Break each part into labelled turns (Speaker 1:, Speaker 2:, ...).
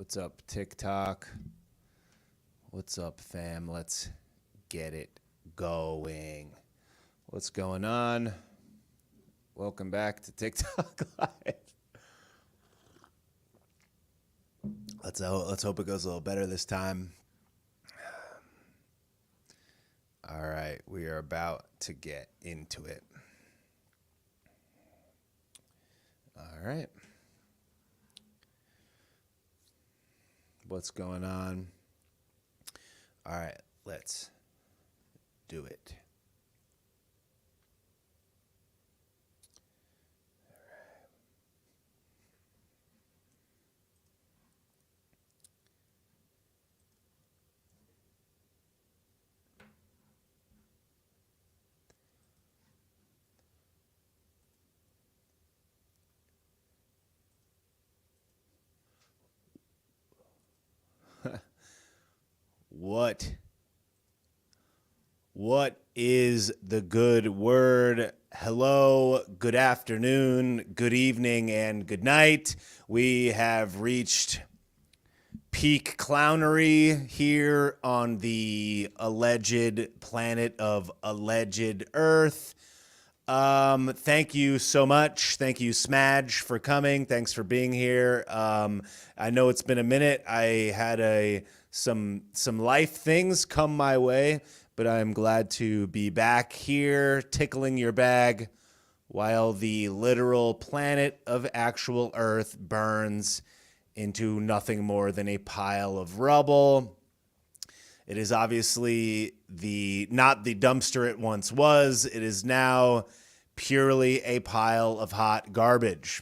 Speaker 1: What's up, TikTok? What's up, fam? Let's get it going. What's going on? Welcome back to TikTok Live. Let's hope it goes a little better this time. All right, we are about to get into it. All right. What's going on? All right, let's do it. What is the good word? Hello, good afternoon, good evening, and good night. We have reached peak clownery here on the alleged planet of alleged Earth. Thank you so much. Thank you, Smudge, for coming. Thanks for being here. I know it's been a minute. I had some life things come my way, but I'm glad to be back here tickling your bag while the literal planet of actual Earth burns into nothing more than a pile of rubble. It is obviously not the dumpster it once was. It is now purely a pile of hot garbage.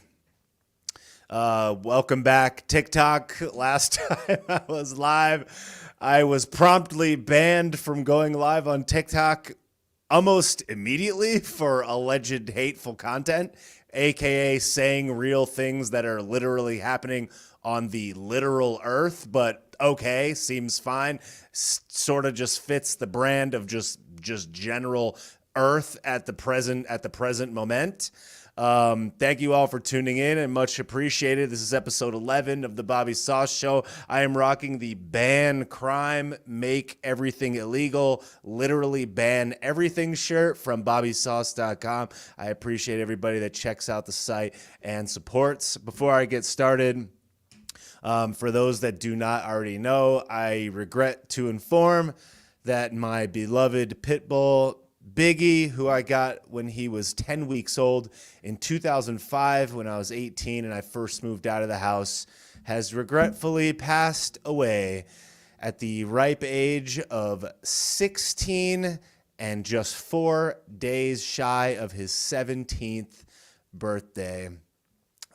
Speaker 1: Welcome back, TikTok. Last time I was live, I was promptly banned from going live on TikTok almost immediately for alleged hateful content, aka saying real things that are literally happening on the literal Earth. But okay, seems fine. Sort of just fits the brand of just general Earth at the present moment. Thank you all for tuning in and much appreciated. This is episode 11 of the Bobby Sauce Show. I am rocking the ban crime, make everything illegal, literally ban everything shirt from bobbysauce.com. I appreciate everybody that checks out the site and supports. Before I get started, for those that do not already know, I regret to inform that my beloved pit bull Biggie, who I got when he was 10 weeks old in 2005 when I was 18 and I first moved out of the house, has regretfully passed away at the ripe age of 16 and just 4 days shy of his 17th birthday.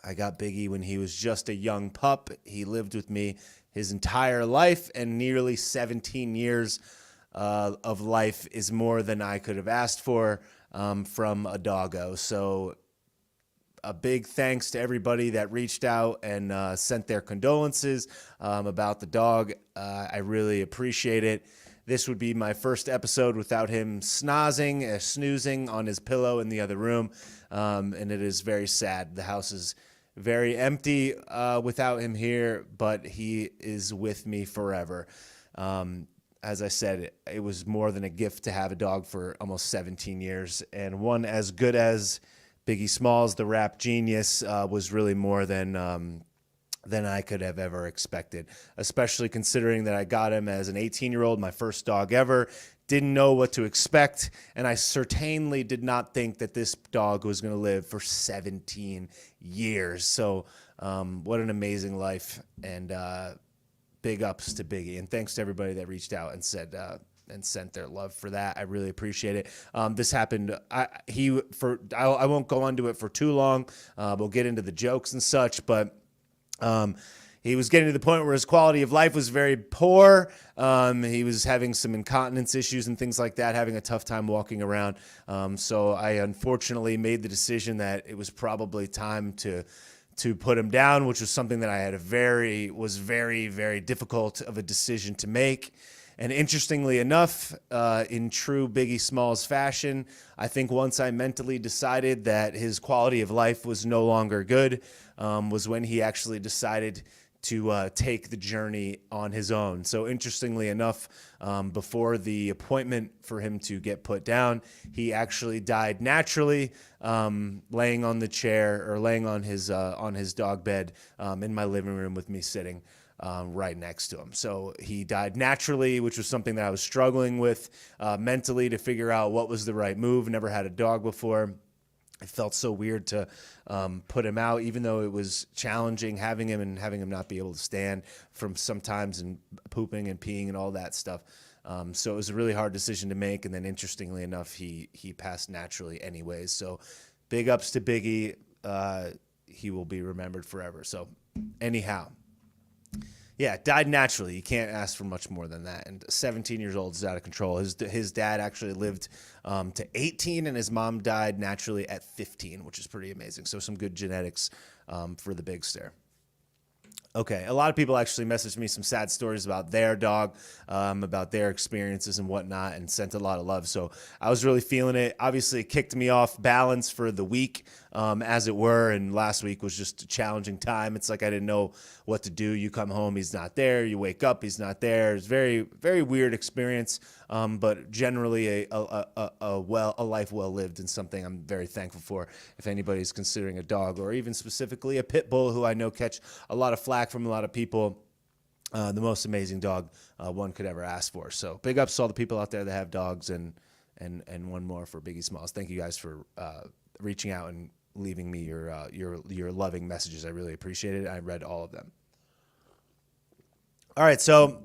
Speaker 1: I got Biggie when he was just a young pup. He lived with me his entire life, and nearly 17 years of life is more than I could have asked for from a doggo. So a big thanks to everybody that reached out and sent their condolences about the dog. I really appreciate it. This would be my first episode without him snoozing on his pillow in the other room, and it is very sad. The house is very empty without him here, but he is with me forever. As I said, it was more than a gift to have a dog for almost 17 years. And one as good as Biggie Smalls, the rap genius, was really more than I could have ever expected, especially considering that I got him as an 18-year-old, my first dog ever. Didn't know what to expect, and I certainly did not think that this dog was going to live for 17 years. So what an amazing life, and big ups to Biggie, and thanks to everybody that reached out and said and sent their love for that. I really appreciate it. This happened. I won't go into it for too long. We'll get into the jokes and such, but he was getting to the point where his quality of life was very poor. He was having some incontinence issues and things like that, having a tough time walking around. So I unfortunately made the decision that it was probably time to put him down, which was something that I had was very, very difficult of a decision to make. And interestingly enough, in true Biggie Smalls fashion, I think once I mentally decided that his quality of life was no longer good, was when he actually decided to take the journey on his own. So interestingly enough, before the appointment for him to get put down, he actually died naturally, laying on the chair or laying on his dog bed in my living room with me sitting right next to him. So he died naturally, which was something that I was struggling with mentally to figure out what was the right move. Never had a dog before. It felt so weird to put him out, even though it was challenging having him and having him not be able to stand from sometimes and pooping and peeing and all that stuff. So it was a really hard decision to make. And then interestingly enough, he passed naturally anyways. So big ups to Biggie. He will be remembered forever. So anyhow. Yeah, died naturally. You can't ask for much more than that. And 17 years old is out of control. His dad actually lived to 18, and his mom died naturally at 15, which is pretty amazing. So some good genetics for the big stare. Okay, a lot of people actually messaged me some sad stories about their dog, about their experiences and whatnot, and sent a lot of love. So I was really feeling it. Obviously, it kicked me off balance for the week, as it were, and last week was just a challenging time. It's like I didn't know what to do. You come home, he's not there. You wake up, he's not there. It's very, very weird experience, but generally a life well lived and something I'm very thankful for. If anybody's considering a dog, or even specifically a pit bull, who I know catch a lot of flack from a lot of people, the most amazing dog one could ever ask for. So big ups to all the people out there that have dogs, and one more for Biggie Smalls. Thank you guys for reaching out and leaving me your loving messages. I really appreciate it. I read all of them. All right, so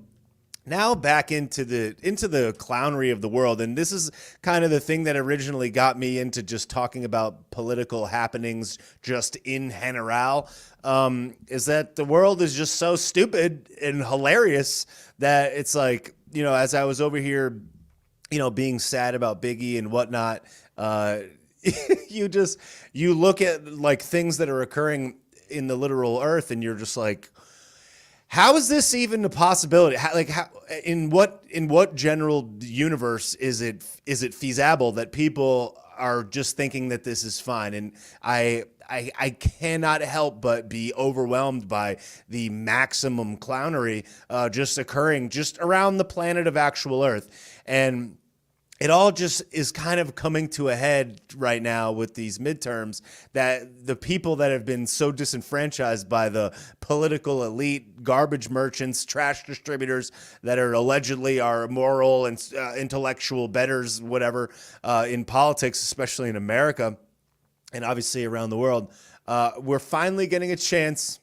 Speaker 1: now back into the clownery of the world, and this is kind of the thing that originally got me into just talking about political happenings just in general, is that the world is just so stupid and hilarious that it's like, as I was over here, being sad about Biggie and whatnot, you look at like things that are occurring in the literal earth, and you're just like, how is this even a possibility? In what general universe is it feasible that people are just thinking that this is fine? And I cannot help but be overwhelmed by the maximum clownery just occurring just around the planet of actual Earth. And it all just is kind of coming to a head right now with these midterms, that the people that have been so disenfranchised by the political elite, garbage merchants, trash distributors that are allegedly our moral and intellectual betters, whatever, in politics, especially in America and obviously around the world, we're finally getting a chance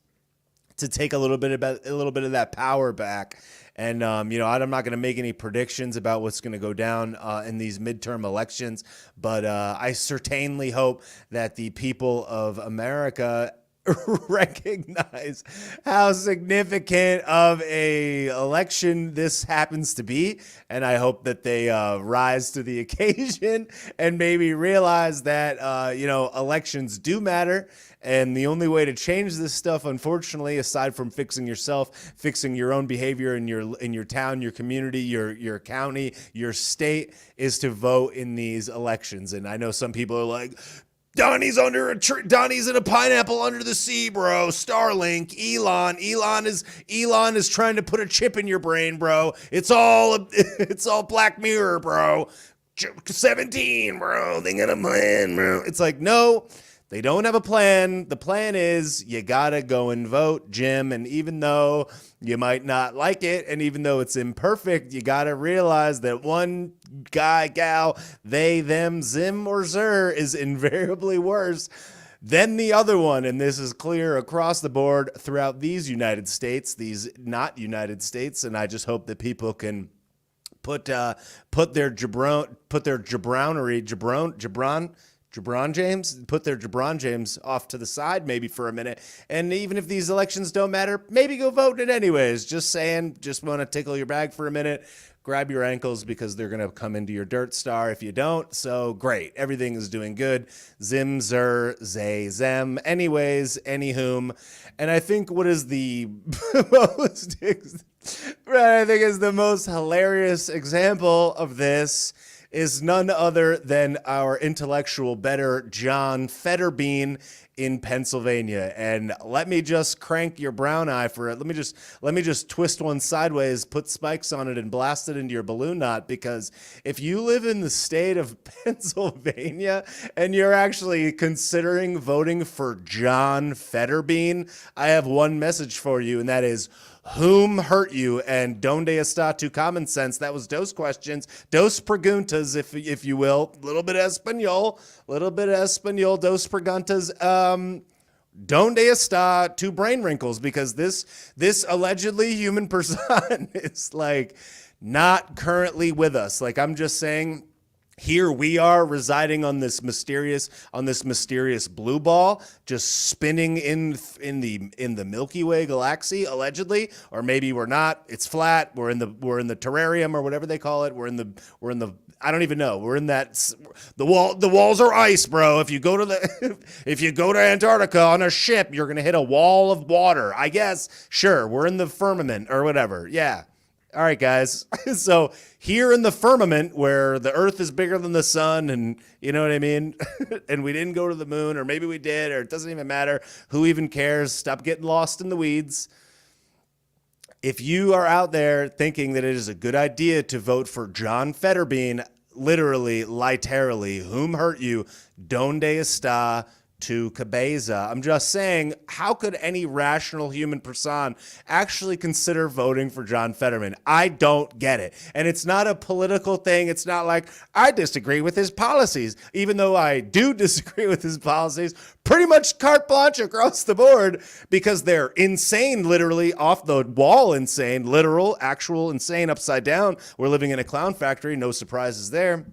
Speaker 1: to take a little bit of that power back. And, I'm not going to make any predictions about what's going to go down in these midterm elections, but I certainly hope that the people of America recognize how significant of a election this happens to be. And I hope that they rise to the occasion and maybe realize that, elections do matter. And the only way to change this stuff, unfortunately, aside from fixing yourself, fixing your own behavior in your town, your community, your county, your state, is to vote in these elections. And I know some people are like, Donnie's under a tree. Donnie's in a pineapple under the sea, bro. Starlink, Elon is trying to put a chip in your brain, bro. It's all Black Mirror, bro. 17, bro. They got a plan, bro. It's like, no. They don't have a plan. The plan is you got to go and vote, Jim. And even though you might not like it, and even though it's imperfect, you got to realize that one guy, gal, they, them, zim, or zer is invariably worse than the other one. And this is clear across the board throughout these United States, these not United States. And I just hope that people can put their Jabron James, put their Jabron James off to the side maybe for a minute. And even if these elections don't matter, maybe go vote in it anyways. Just saying, just want to tickle your bag for a minute. Grab your ankles, because they're going to come into your dirt star if you don't. So great. Everything is doing good. Zim, zer, zay, zem. Anyways, anywhom. And I think what is the most hilarious example of this is none other than our intellectual better John Fetterbean in Pennsylvania. And let me just crank your brown eye for it. Let me just twist one sideways, put spikes on it, and blast it into your balloon knot. Because if you live in the state of Pennsylvania and you're actually considering voting for John Fetterbean, I have one message for you, and that is, whom hurt you? And donde está tu common sense? That was dos questions, dos preguntas, if you will. A little bit of Espanol, dos preguntas. Donde está tu brain wrinkles? Because this allegedly human person is like not currently with us. Like, I'm just saying, here we are residing on this mysterious blue ball, just spinning in the Milky Way galaxy, allegedly, or maybe we're not. It's flat. We're in the terrarium, or whatever they call it. We're in the I don't even know. We're in that the walls are ice, bro. If you go to Antarctica on a ship, you're gonna hit a wall of water. I guess, sure, we're in the firmament or whatever. Yeah. All right, guys. So here in the firmament, where the earth is bigger than the sun, and you know what I mean? And we didn't go to the moon, or maybe we did, or it doesn't even matter. Who even cares? Stop getting lost in the weeds. If you are out there thinking that it is a good idea to vote for John Fetterbean, literally, whom hurt you? Donde está tu cabeza? I'm just saying, how could any rational human person actually consider voting for John Fetterman? I don't get it. And it's not a political thing. It's not like I disagree with his policies, even though I do disagree with his policies pretty much carte blanche across the board, because they're insane, literally off the wall insane, literal, actual insane, upside down. We're living in a clown factory. No surprises there.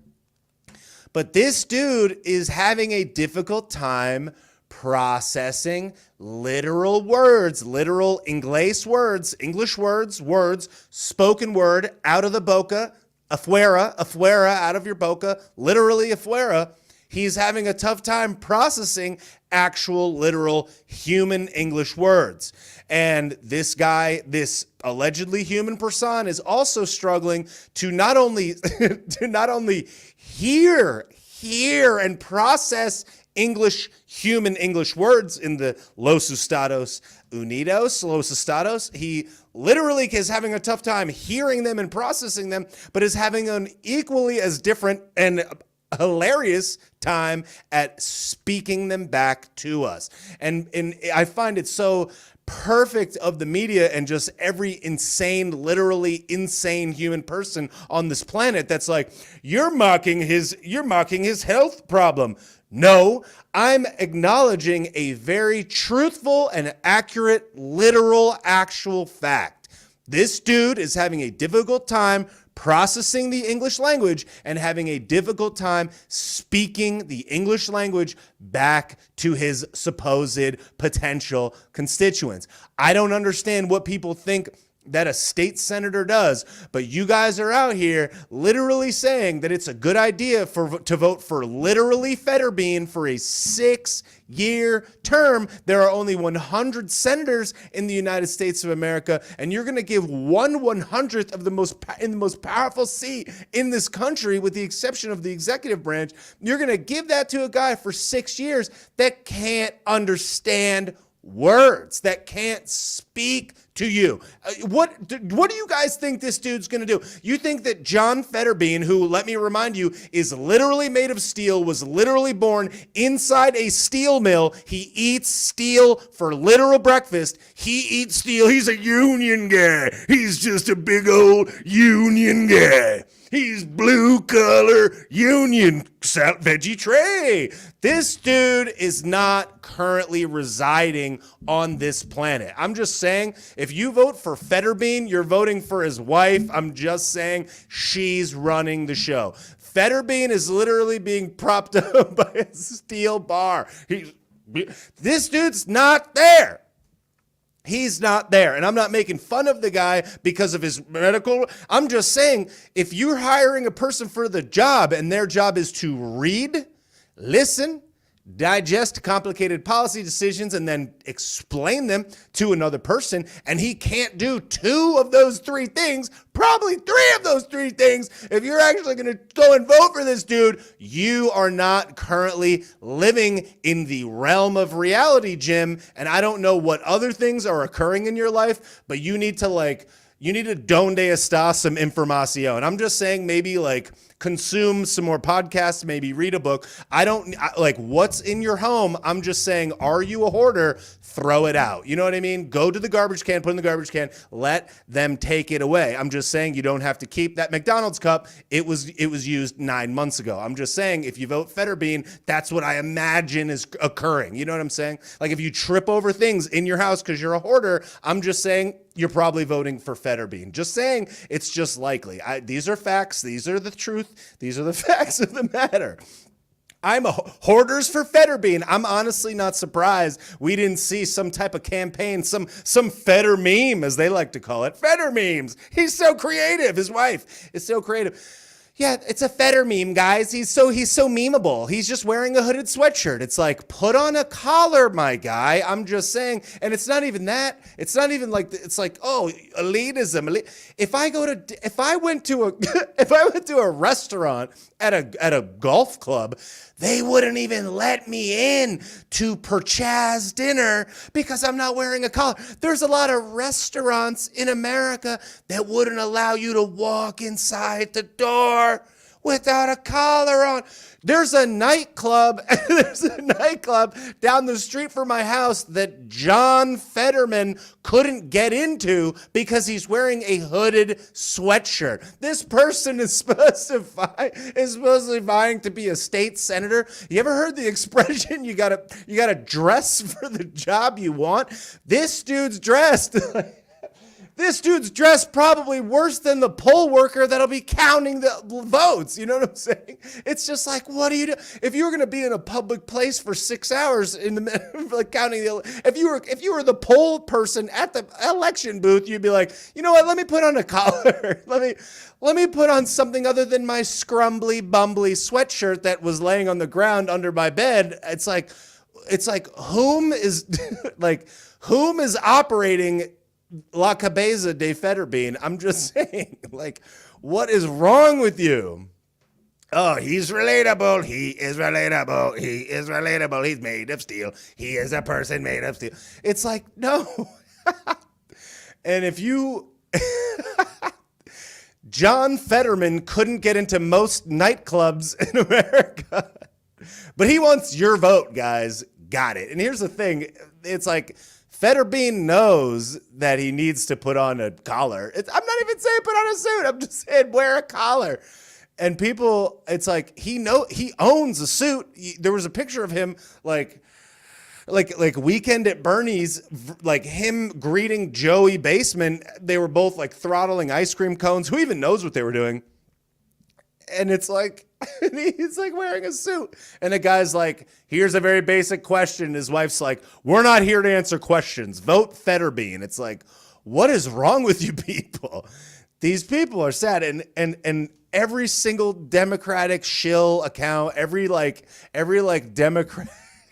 Speaker 1: But this dude is having a difficult time processing literal words, literal English words, spoken word, out of the boca, afuera, out of your boca, literally afuera. He's having a tough time processing actual, literal human English words. And this guy, this allegedly human person, is also struggling to not only hear and process human English words in the Los Estados Unidos. He literally is having a tough time hearing them and processing them, but is having an equally as different and hilarious time at speaking them back to us. And I find it so perfect of the media and just every literally insane human person on this planet that's like, you're mocking his health problem. No, I'm acknowledging a very truthful and accurate, literal, actual fact. This dude is having a difficult time processing the English language and having a difficult time speaking the English language back to his supposed potential constituents. I don't understand what people think that a state senator does, but you guys are out here literally saying that it's a good idea to vote for literally Fetterbean for a 6-year term. There are only 100 senators in the United States of America, and you're going to give 1/100th of the most powerful seat in this country, with the exception of the executive branch. You're going to give that to a guy for 6 years that can't understand words, that can't speak to you. What do you guys think this dude's going to do? You think that John Fetterbean, who, let me remind you, is literally made of steel, was literally born inside a steel mill. He eats steel for literal breakfast. He eats steel. He's a union guy. He's just a big old union guy. He's blue collar union veggie tray. This dude is not currently residing on this planet. I'm just saying, if you vote for Fetterbean, you're voting for his wife. I'm just saying, she's running the show. Fetterbean is literally being propped up by a steel bar. This dude's not there. He's not there. And I'm not making fun of the guy because of his medical. I'm just saying, if you're hiring a person for the job and their job is to read, listen, digest complicated policy decisions and then explain them to another person, and he can't do 2 of those 3 things, probably 3 of those 3 things, if you're actually going to go and vote for this dude, you are not currently living in the realm of reality, Jim. And I don't know what other things are occurring in your life, but you need to donde está some información. I'm just saying, maybe consume some more podcasts, maybe read a book. What's in your home. I'm just saying, are you a hoarder? Throw it out. You know what I mean? Go to the garbage can, put it in the garbage can, let them take it away. I'm just saying, you don't have to keep that McDonald's cup. It was used 9 months ago. I'm just saying, if you vote Fetterbean, that's what I imagine is occurring. You know what I'm saying? If you trip over things in your house because you're a hoarder, I'm just saying, you're probably voting for Fetterbean. Just saying, it's just likely. These are facts. These are the truth. These are the facts of the matter. I'm a hoarders for Fetterbean. I'm honestly not surprised we didn't see some type of campaign, some Fetter meme, as they like to call it. Fetter memes. He's so creative. His wife is so creative. Yeah, it's a Fetter meme, guys. He's so memeable. He's just wearing a hooded sweatshirt. It's like, put on a collar, my guy. I'm just saying, and it's not even that. It's not even it's like, oh, elitism. If I went to a restaurant at a golf club, they wouldn't even let me in to purchase dinner because I'm not wearing a collar. There's a lot of restaurants in America that wouldn't allow you to walk inside the door without a collar on. There's a nightclub down the street from my house that John Fetterman couldn't get into because he's wearing a hooded sweatshirt. This person is supposedly vying to be a state senator. You ever heard the expression, you gotta dress for the job you want? This dude's dressed This dude's dressed probably worse than the poll worker that'll be counting the votes. You know what I'm saying? It's just like, what do you do? If you were going to be in a public place for 6 hours in the counting if you were the poll person at the election booth, you'd be like, you know what? Let me put on a collar. Let me put on something other than my scrumbly bumbly sweatshirt that was laying on the ground under my bed. It's like whom is operating La Cabeza de Fetterbean? I'm just saying, what is wrong with you? Oh, he's relatable. He is relatable. He is relatable. He's made of steel. He is a person made of steel. It's like, no. And if you... John Fetterman couldn't get into most nightclubs in America. But he wants your vote, guys. Got it. And here's the thing. It's like... Fetterbean knows that he needs to put on a collar. I'm not even saying put on a suit. I'm just saying wear a collar. And people, it's like he owns a suit. There was a picture of him like Weekend at Bernie's, like him greeting Joey Baseman. They were both like throttling ice cream cones. Who even knows what they were doing? And it's like, and he's like wearing a suit. And the guy's like, here's a very basic question. His wife's like, we're not here to answer questions. Vote Fetterbean. It's like, what is wrong with you people? These people are sad. And every single Democratic shill account, every Democrat,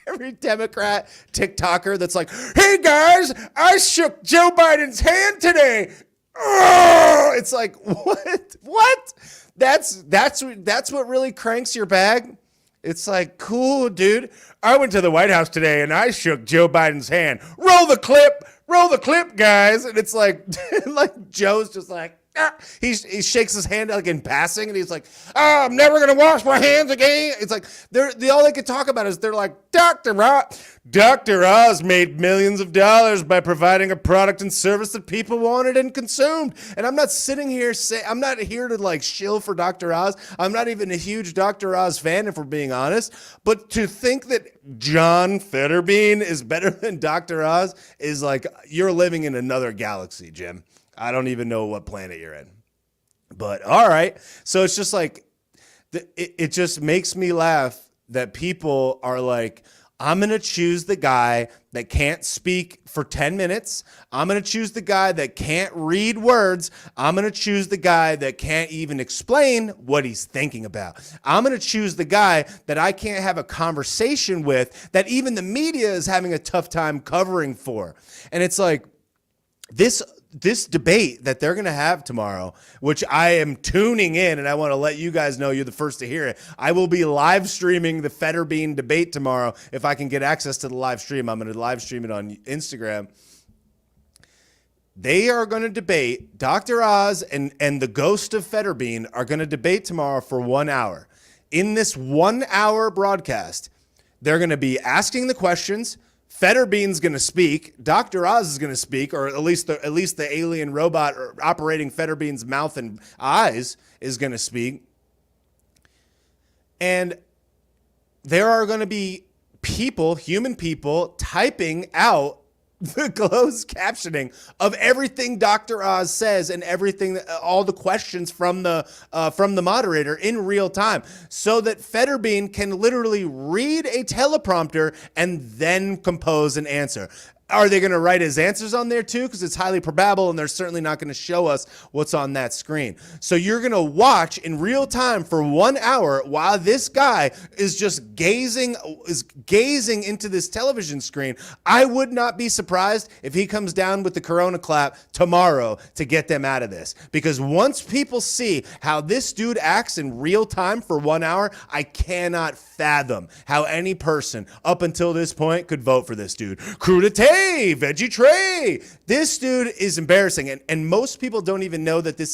Speaker 1: every Democrat TikToker that's like, hey guys, I shook Joe Biden's hand today. Oh, it's like, what? That's what really cranks your bag. It's like, cool, dude. I went to the White House today and I shook Joe Biden's hand. Roll the clip, guys. And it's like, like Joe's just like, ah. He shakes his hand like in passing, and he's like, oh, I'm never gonna wash my hands again. It's like all they could talk about is they're like, Dr. Oz made millions of dollars by providing a product and service that people wanted and consumed. And I'm not sitting here I'm not here to like shill for Dr. Oz. I'm not even a huge Dr. Oz fan, if we're being honest. But to think that John Fetterbean is better than Dr. Oz is like, you're living in another galaxy, Jim. I don't even know what planet you're in. But all right. So it's just like, it just makes me laugh that people are like, I'm going to choose the guy that can't speak for 10 minutes. I'm going to choose the guy that can't read words. I'm going to choose the guy that can't even explain what he's thinking about. I'm going to choose the guy that I can't have a conversation with, that even the media is having a tough time covering for. And it's like, this debate that they're going to have tomorrow, which I am tuning in, and I want to let you guys know you're the first to hear it. I will be live streaming the Fetterbean debate tomorrow. If I can get access to the live stream, I'm going to live stream it on Instagram. They are going to debate. Dr. Oz and the ghost of Fetterbean are going to debate tomorrow for 1 hour. In this 1 hour broadcast, they're going to be asking the questions. Fetterbean's going to speak. Dr. Oz is going to speak, or at least the alien robot operating Fetterbean's mouth and eyes is going to speak. And there are going to be people, human people, typing out the closed captioning of everything Dr. Oz says and everything, all the questions from the moderator in real time, so that Fetterbean can literally read a teleprompter and then compose an answer. Are they going to write his answers on there too? Because it's highly probable, and they're certainly not going to show us what's on that screen. So you're going to watch in real time for 1 hour while this guy is just gazing into this television screen. I would not be surprised if he comes down with the Corona clap tomorrow to get them out of this. Because once people see how this dude acts in real time for 1 hour, I cannot fathom how any person up until this point could vote for this dude. Crudité! Veggie tRaAaY. This dude is embarrassing, and most people don't even know that this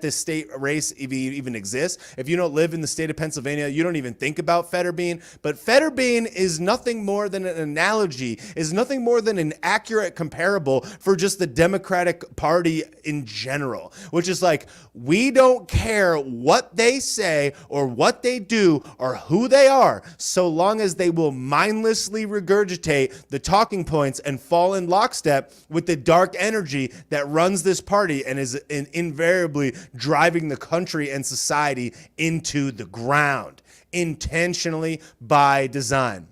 Speaker 1: state race even exists. If you don't live in the state of Pennsylvania, you don't even think about Fetterbean. But Fetterbean is nothing more than an analogy, is nothing more than an accurate comparable for just the Democratic Party in general, which is like, we don't care what they say or what they do or who they are, so long as they will mindlessly regurgitate the talking points and fall in lockstep with the dark energy that runs this party and is invariably driving the country and society into the ground, intentionally by design.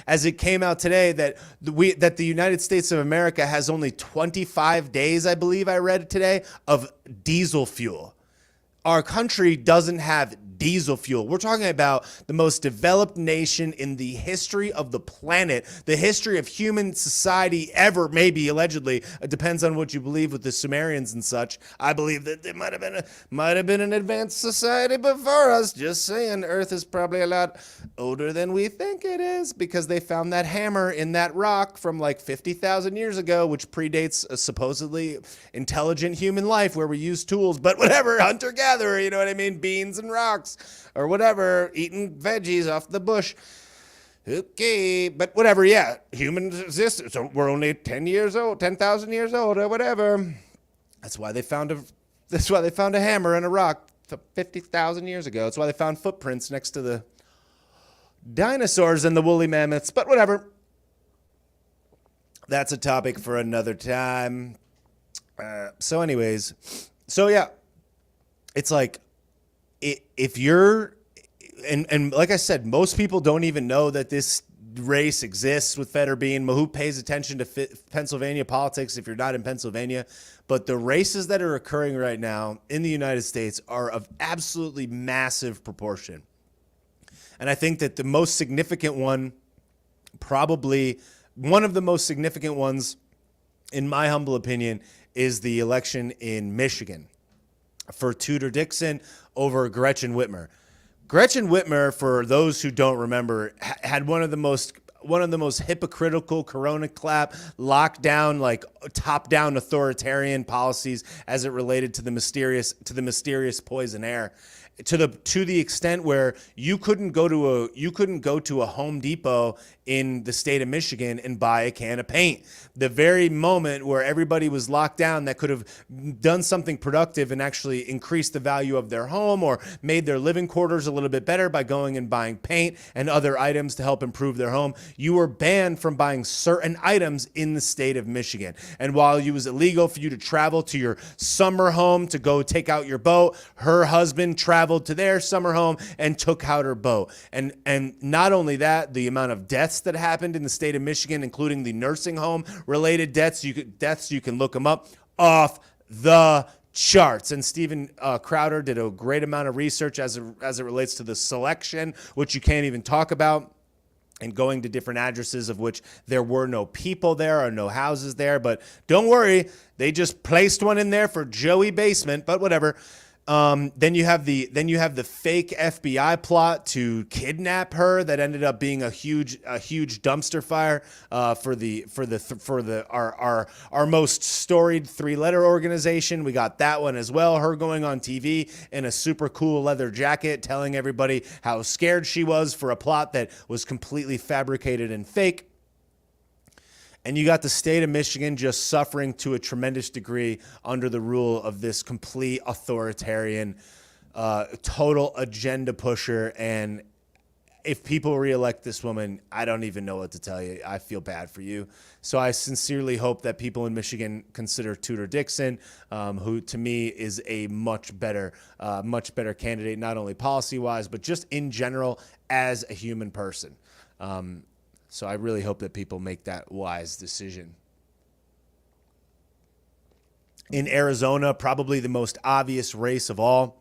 Speaker 1: As it came out today that the United States of America has only 25 days, I believe I read today, of diesel fuel. Our country doesn't have diesel fuel. We're talking about the most developed nation in the history of the planet, the history of human society ever, maybe, allegedly. It depends on what you believe with the Sumerians and such. I believe that there might have been an advanced society before us. Just saying, Earth is probably a lot older than we think it is, because they found that hammer in that rock from like 50,000 years ago, which predates a supposedly intelligent human life where we use tools, but whatever, hunter-gatherer, you know what I mean? Beans and rocks. Or whatever, eating veggies off the bush. Okay, but whatever, yeah, humans exist. So we're only 10,000 years old, or whatever. That's why they found a hammer in a rock 50,000 years ago. That's why they found footprints next to the dinosaurs and the woolly mammoths. But whatever. That's a topic for another time. So anyways, so yeah, it's like, if you're, and like I said, most people don't even know that this race exists with Fetterbean. Who pays attention to Pennsylvania politics if you're not in Pennsylvania? But the races that are occurring right now in the United States are of absolutely massive proportion. And I think that the most significant one, probably one of the most significant ones, in my humble opinion, is the election in Michigan for Tudor Dixon over Gretchen Whitmer. Gretchen Whitmer, for those who don't remember, had one of the most hypocritical Corona clap, lockdown, like top-down authoritarian policies as it related to the mysterious poison air. To the extent where you couldn't go to a Home Depot in the state of Michigan and buy a can of paint. The very moment where everybody was locked down that could have done something productive and actually increased the value of their home or made their living quarters a little bit better by going and buying paint and other items to help improve their home, you were banned from buying certain items in the state of Michigan. And while it was illegal for you to travel to your summer home to go take out your boat, her husband traveled traveled to their summer home and took out her boat. And not only that, the amount of deaths that happened in the state of Michigan, including the nursing home related deaths, you can look them up, off the charts. And Steven Crowder did a great amount of research as it relates to the selection, which you can't even talk about, and going to different addresses of which there were no people there or no houses there. But don't worry, they just placed one in there for Joey Basement, but whatever. Then you have the fake FBI plot to kidnap her that ended up being a huge dumpster fire for our most storied 3-letter organization. We got that one as well. Her going on TV in a super cool leather jacket, telling everybody how scared she was for a plot that was completely fabricated and fake. And you got the state of Michigan just suffering to a tremendous degree under the rule of this complete authoritarian, total agenda pusher. And if people reelect this woman, I don't even know what to tell you. I feel bad for you. So I sincerely hope that people in Michigan consider Tudor Dixon, who to me is a much better candidate, not only policy-wise, but just in general as a human person. So I really hope that people make that wise decision. In Arizona, probably the most obvious race of all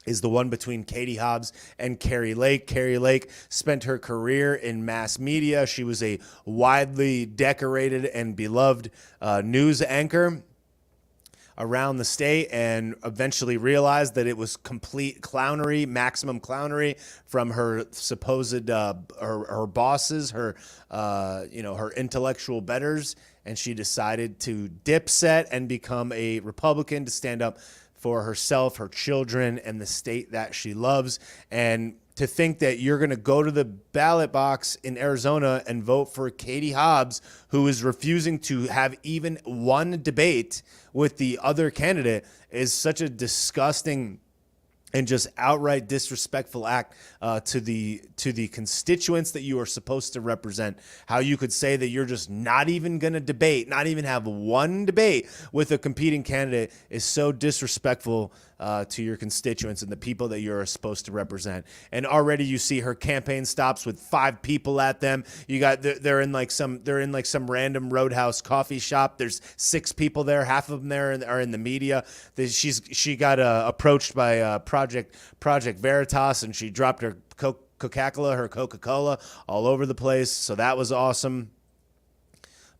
Speaker 1: is the one between Katie Hobbs and Kari Lake. Kari Lake spent her career in mass media. She was a widely decorated and beloved news anchor around the state, and eventually realized that it was complete clownery, maximum clownery from her supposed her bosses, her intellectual betters, and she decided to dipset and become a Republican to stand up for herself, her children, and the state that she loves. And to think that you're going to go to the ballot box in Arizona and vote for Katie Hobbs, who is refusing to have even one debate with the other candidate, is such a disgusting and just outright disrespectful act to the constituents that you are supposed to represent. How you could say that you're just not even going to debate, not even have one debate with a competing candidate, is so disrespectful to your constituents and the people that you're supposed to represent. And already you see her campaign stops with 5 people at them. You got they're in like some random roadhouse coffee shop. There's 6 people there. Half of them there are in the media. She got approached by Project Veritas, and she dropped her Coca-Cola all over the place. So that was awesome.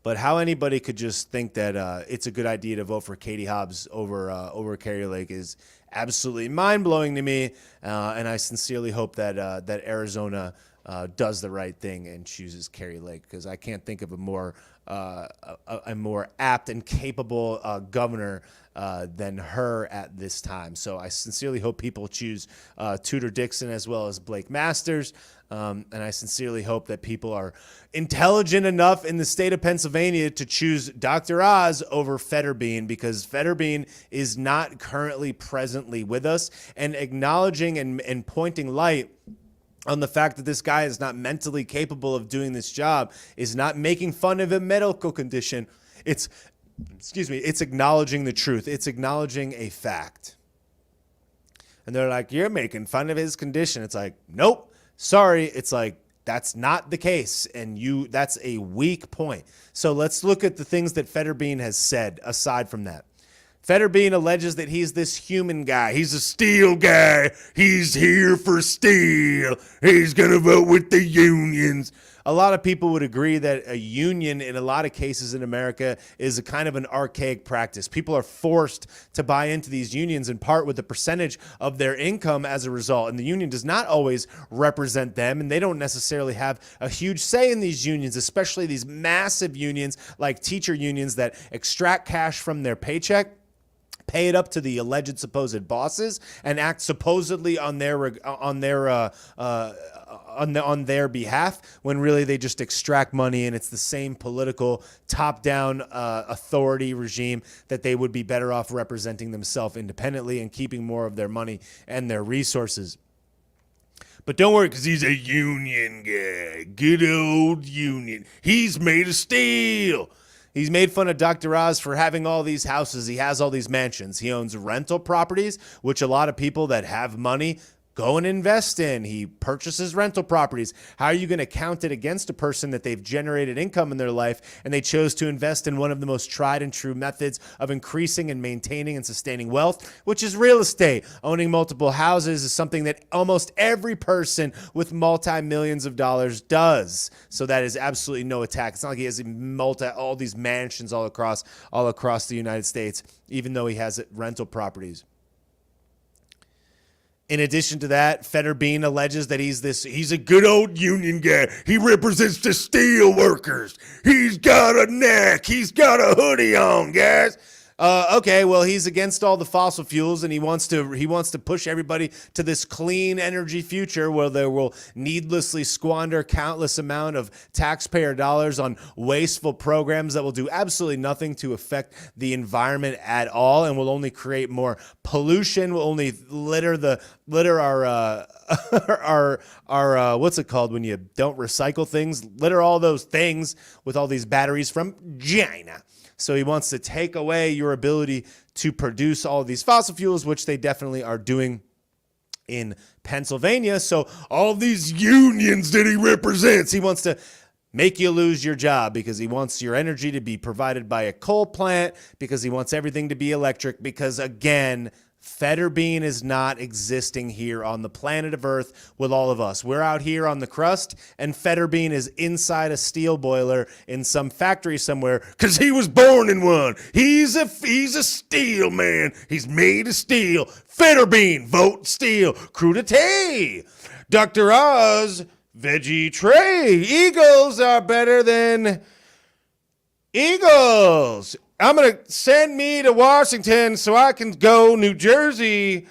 Speaker 1: But how anybody could just think that it's a good idea to vote for Katie Hobbs over Kari Lake is absolutely mind-blowing to me. And I sincerely hope that Arizona does the right thing and chooses Kari Lake, because I can't think of a more apt and capable governor than her at this time. So I sincerely hope people choose Tudor Dixon as well as Blake Masters. And I sincerely hope that people are intelligent enough in the state of Pennsylvania to choose Dr. Oz over Fetterbean, because Fetterbean is not currently presently with us, and acknowledging and pointing light on the fact that this guy is not mentally capable of doing this job is not making fun of a medical condition. It's acknowledging the truth. It's acknowledging a fact. And they're like, you're making fun of his condition. It's like, nope. Sorry, it's like, that's not the case, and that's a weak point. So let's look at the things that Fetterbean has said aside from that. Fetterbean alleges that he's this human guy. He's a steel guy. He's here for steel. He's going to vote with the unions. A lot of people would agree that a union in a lot of cases in America is a kind of an archaic practice. People are forced to buy into these unions in part with the percentage of their income as a result. And the union does not always represent them, and they don't necessarily have a huge say in these unions, especially these massive unions like teacher unions that extract cash from their paycheck, pay it up to the alleged supposed bosses, and act supposedly on their behalf, when really they just extract money, and it's the same political top-down authority regime that they would be better off representing themselves independently and keeping more of their money and their resources. But don't worry, because he's a union guy. Good old union. He's made of steel. He's made fun of Dr. Oz for having all these houses. He has all these mansions. He owns rental properties, which a lot of people that have money go and invest in. He purchases rental properties. How are you going to count it against a person that they've generated income in their life and they chose to invest in one of the most tried and true methods of increasing and maintaining and sustaining wealth, which is real estate? Owning multiple houses is something that almost every person with multi-millions of dollars does. So that is absolutely no attack. It's not like he has all these mansions all across the United States, even though he has rental properties. In addition to that, Federbean alleges that he's a good old union guy. He represents the steel workers. He's got a neck. He's got a hoodie on, guys. Okay, well, he's against all the fossil fuels, and he wants to push everybody to this clean energy future where they will needlessly squander countless amount of taxpayer dollars on wasteful programs that will do absolutely nothing to affect the environment at all, and will only create more pollution. Will only litter our what's it called when you don't recycle things? Litter all those things with all these batteries from China. So he wants to take away your ability to produce all of these fossil fuels, which they definitely are doing in Pennsylvania. So all these unions that he represents, he wants to make you lose your job because he wants your energy to be provided by a coal plant, because he wants everything to be electric, because, again, Federbean is not existing here on the planet of Earth with all of us. We're out here on the crust, and Federbean is inside a steel boiler in some factory somewhere because he was born in one. He's a steel man. He's made of steel. Federbean, vote steel. CLOWNERY. Dr. Oz, veggie tRaAaY. Eagles are better than eagles. I'm going to send me to Washington so I can go New Jersey.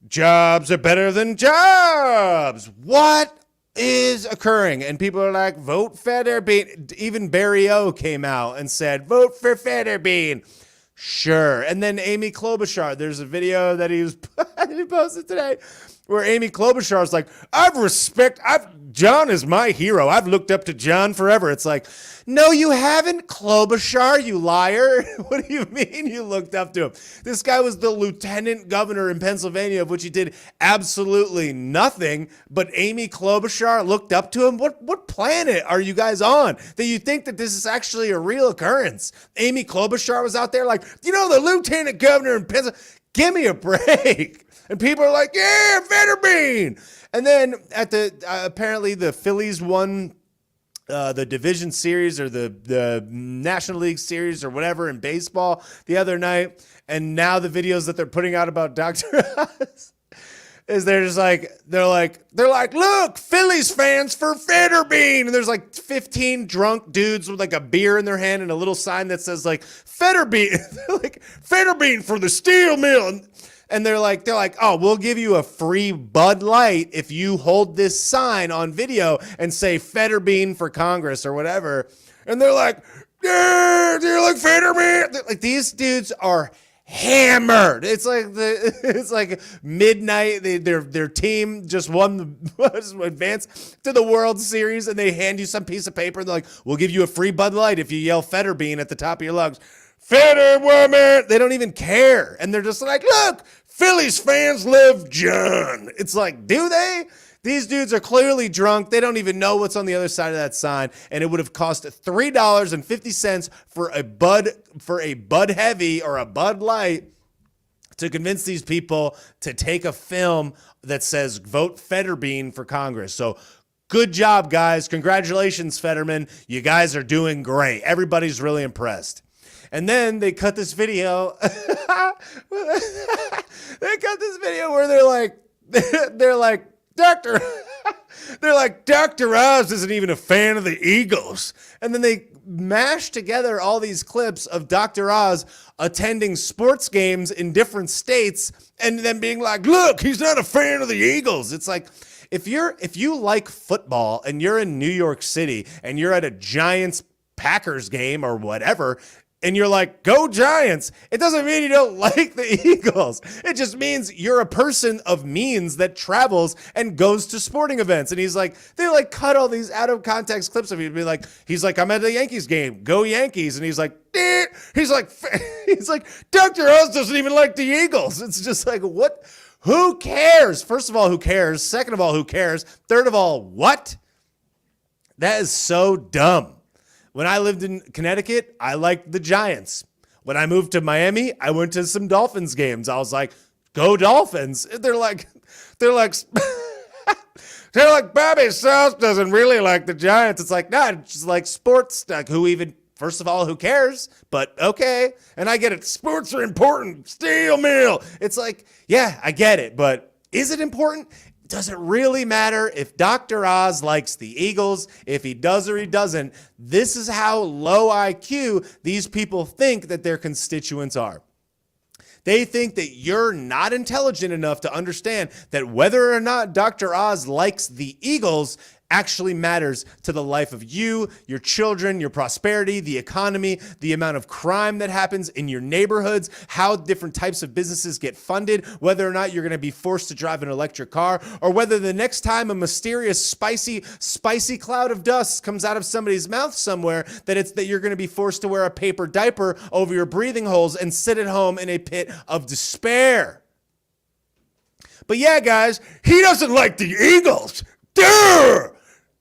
Speaker 1: Jobs are better than jobs. What is occurring? And people are like, vote Federbean. Even Barry O came out and said, vote for Federbean. Sure. And then Amy Klobuchar, there's a video that he posted today where Amy Klobuchar is like, John is my hero. I've looked up to John forever. It's like, no, you haven't, Klobuchar, you liar. What do you mean you looked up to him? This guy was the lieutenant governor in Pennsylvania, of which he did absolutely nothing, but Amy Klobuchar looked up to him? What planet are you guys on that you think that this is actually a real occurrence? Amy Klobuchar was out there like, the lieutenant governor in Pennsylvania. Give me a break. And people are like, yeah, Federbean. And then at apparently the Phillies won the division series or the National League series or whatever in baseball the other night. And now the videos that they're putting out about Dr. Oz is they're like, look, Phillies fans for Federbean. And there's like 15 drunk dudes with like a beer in their hand and a little sign that says like Federbean, like Federbean for the steel mill. And they're like, oh, we'll give you a free Bud Light if you hold this sign on video and say Federbean for Congress or whatever. And they're like, yeah, they're like Federbean. Like, these dudes are hammered. It's like midnight. Their team just won advance to the World Series, and they hand you some piece of paper and they're like, we'll give you a free Bud Light if you yell Federbean at the top of your lungs. Feder woman. They don't even care. And they're just like, look, Phillies fans love John. It's like, do they? These dudes are clearly drunk. They don't even know what's on the other side of that sign. And it would have cost $3.50 for a Bud Heavy or a Bud Light to convince these people to take a film that says vote Federbean for Congress. So good job, guys. Congratulations, Fetterman. You guys are doing great. Everybody's really impressed. And then they cut this video. They cut this video where they're like, Dr. Oz isn't even a fan of the Eagles. And then they mash together all these clips of Dr. Oz attending sports games in different states and then being like, look, he's not a fan of the Eagles. It's like, if you like football and you're in New York City and you're at a Giants Packers game or whatever, and you're like, go Giants, it doesn't mean you don't like the Eagles. It just means you're a person of means that travels and goes to sporting events. And he's like, they like cut all these out of context clips of you to be like, he's like, I'm at the Yankees game, go Yankees. And he's like, eh. he's like, Dr. Oz doesn't even like the Eagles. It's just like, what? Who cares? First of all, who cares? Second of all, who cares? Third of all, what? That is so dumb. When I lived in Connecticut, I liked the Giants. When I moved to Miami, I went to some Dolphins games. I was like, go Dolphins. They're like, Bobby South doesn't really like the Giants. It's like, nah, it's just like sports. Like, first of all, who cares? But okay. And I get it. Sports are important. Steel mill. It's like, yeah, I get it. But is it important? Does it really matter if Dr. Oz likes the Eagles, if he does or he doesn't? This is how low IQ these people think that their constituents are. They think that you're not intelligent enough to understand that whether or not Dr. Oz likes the Eagles actually matters to the life of you, your children, your prosperity, the economy, the amount of crime that happens in your neighborhoods, how different types of businesses get funded, whether or not you're going to be forced to drive an electric car, or whether the next time a mysterious spicy cloud of dust comes out of somebody's mouth somewhere, that you're going to be forced to wear a paper diaper over your breathing holes and sit at home in a pit of despair. But yeah, guys, he doesn't like the Eagles. Duh!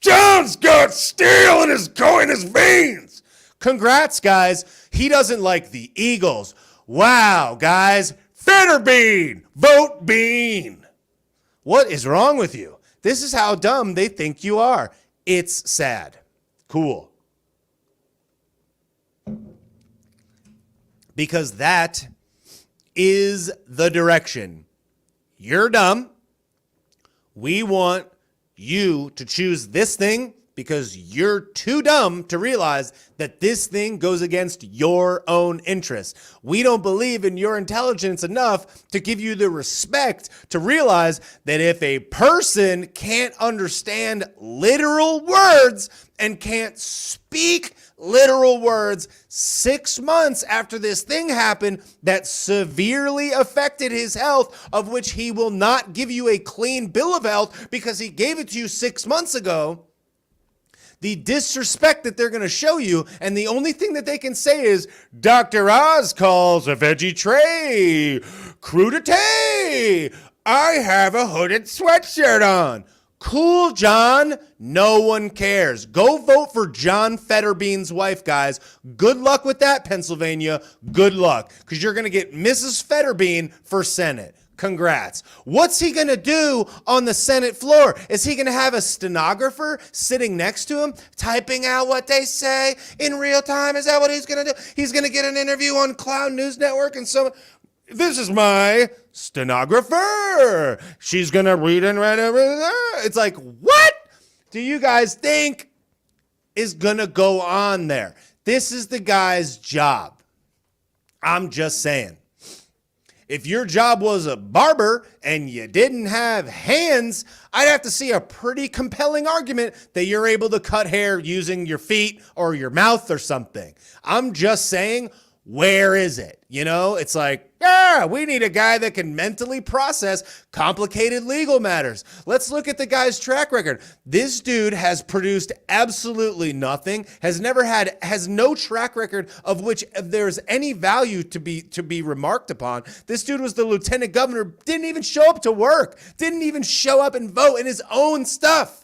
Speaker 1: John's got steel in his veins. Congrats, guys. He doesn't like the Eagles. Wow, guys. Fetterbean. Vote Bean. What is wrong with you? This is how dumb they think you are. It's sad. Cool. Because that is the direction. You're dumb. We want you to choose this thing because you're too dumb to realize that this thing goes against your own interests. We don't believe in your intelligence enough to give you the respect to realize that if a person can't understand literal words and can't speak literal words 6 months after this thing happened that severely affected his health, of which he will not give you a clean bill of health because he gave it to you 6 months ago, the disrespect that they're going to show you, and the only thing that they can say is, Dr. Oz calls a veggie tRaAaY, crudité, I have a hooded sweatshirt on. Cool, John. No one cares. Go vote for John Fetterbean's wife, guys. Good luck with that, Pennsylvania. Good luck, because you're going to get Mrs. Fetterbean for Senate. Congrats. What's he going to do on the Senate floor? Is he going to have a stenographer sitting next to him, typing out what they say in real time? Is that what he's going to do? He's going to get an interview on Clown News Network and so... This is my stenographer. She's going to read and write everything. It's like, what do you guys think is going to go on there? This is the guy's job. I'm just saying. If your job was a barber and you didn't have hands, I'd have to see a pretty compelling argument that you're able to cut hair using your feet or your mouth or something. I'm just saying, where is it? You know, it's like, yeah, we need a guy that can mentally process complicated legal matters. Let's look at the guy's track record. This dude has produced absolutely nothing, has no track record of which there's any value to be remarked upon. This dude was the lieutenant governor, didn't even show up to work, didn't even show up and vote in his own stuff.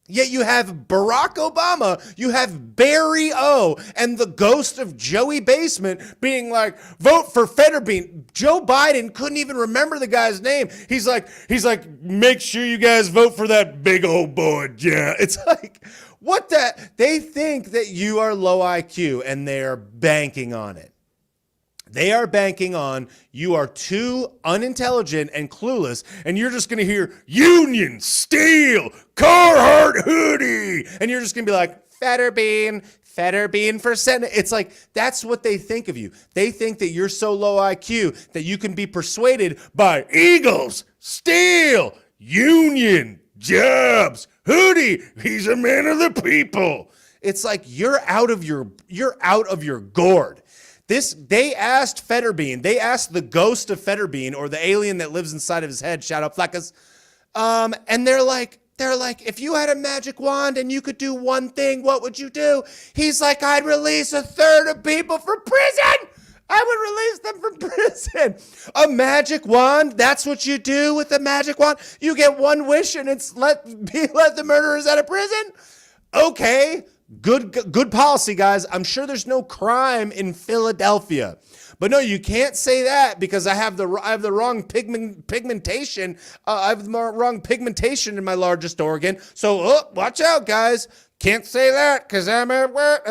Speaker 1: Yet you have Barack Obama, you have Barry O, and the ghost of Joey Basement being like, vote for Fetterbean. Joe Biden couldn't even remember the guy's name. He's like, make sure you guys vote for that big old boy. Yeah. It's like, what the? They think that you are low IQ and they are banking on it. They are banking on you are too unintelligent and clueless, and you're just going to hear Union, Steel, Carhartt hoodie, and you're just going to be like, Fetterbean for Senate. It's like, that's what they think of you. They think that you're so low IQ that you can be persuaded by Eagles, Steel, Union, JERBS, hoodie. He's a man of the people. It's like you're out of your gourd. They asked Fetterbean, they asked the ghost of Fetterbean, or the alien that lives inside of his head, shout out Fleckus, and they're like, if you had a magic wand and you could do one thing, what would you do? He's like, I'd release a third of people from prison. I would release them from prison. A magic wand? That's what you do with a magic wand? You get one wish and it's let the murderers out of prison? Okay. Good policy, guys. I'm sure there's no crime in Philadelphia. But no, you can't say that because I have the wrong pigmentation. I have the wrong pigmentation in my largest organ. So, watch out, guys. Can't say that because I'm at work.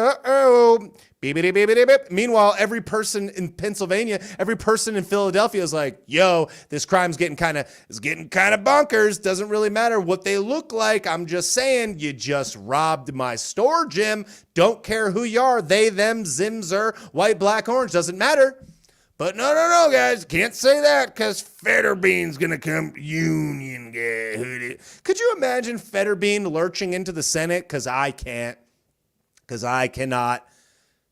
Speaker 1: Beepity, beepity, beep. Meanwhile, every person in Pennsylvania, every person in Philadelphia is like, yo, this crime's getting kind of bonkers. Doesn't really matter what they look like. I'm just saying, you just robbed my store, Jim. Don't care who you are. They, them, Zimzer, white, black, orange. Doesn't matter. But no, guys. Can't say that because Fetterbean's going to come. Union guy. Could you imagine Fetterbean lurching into the Senate? Because I can't. Because I cannot.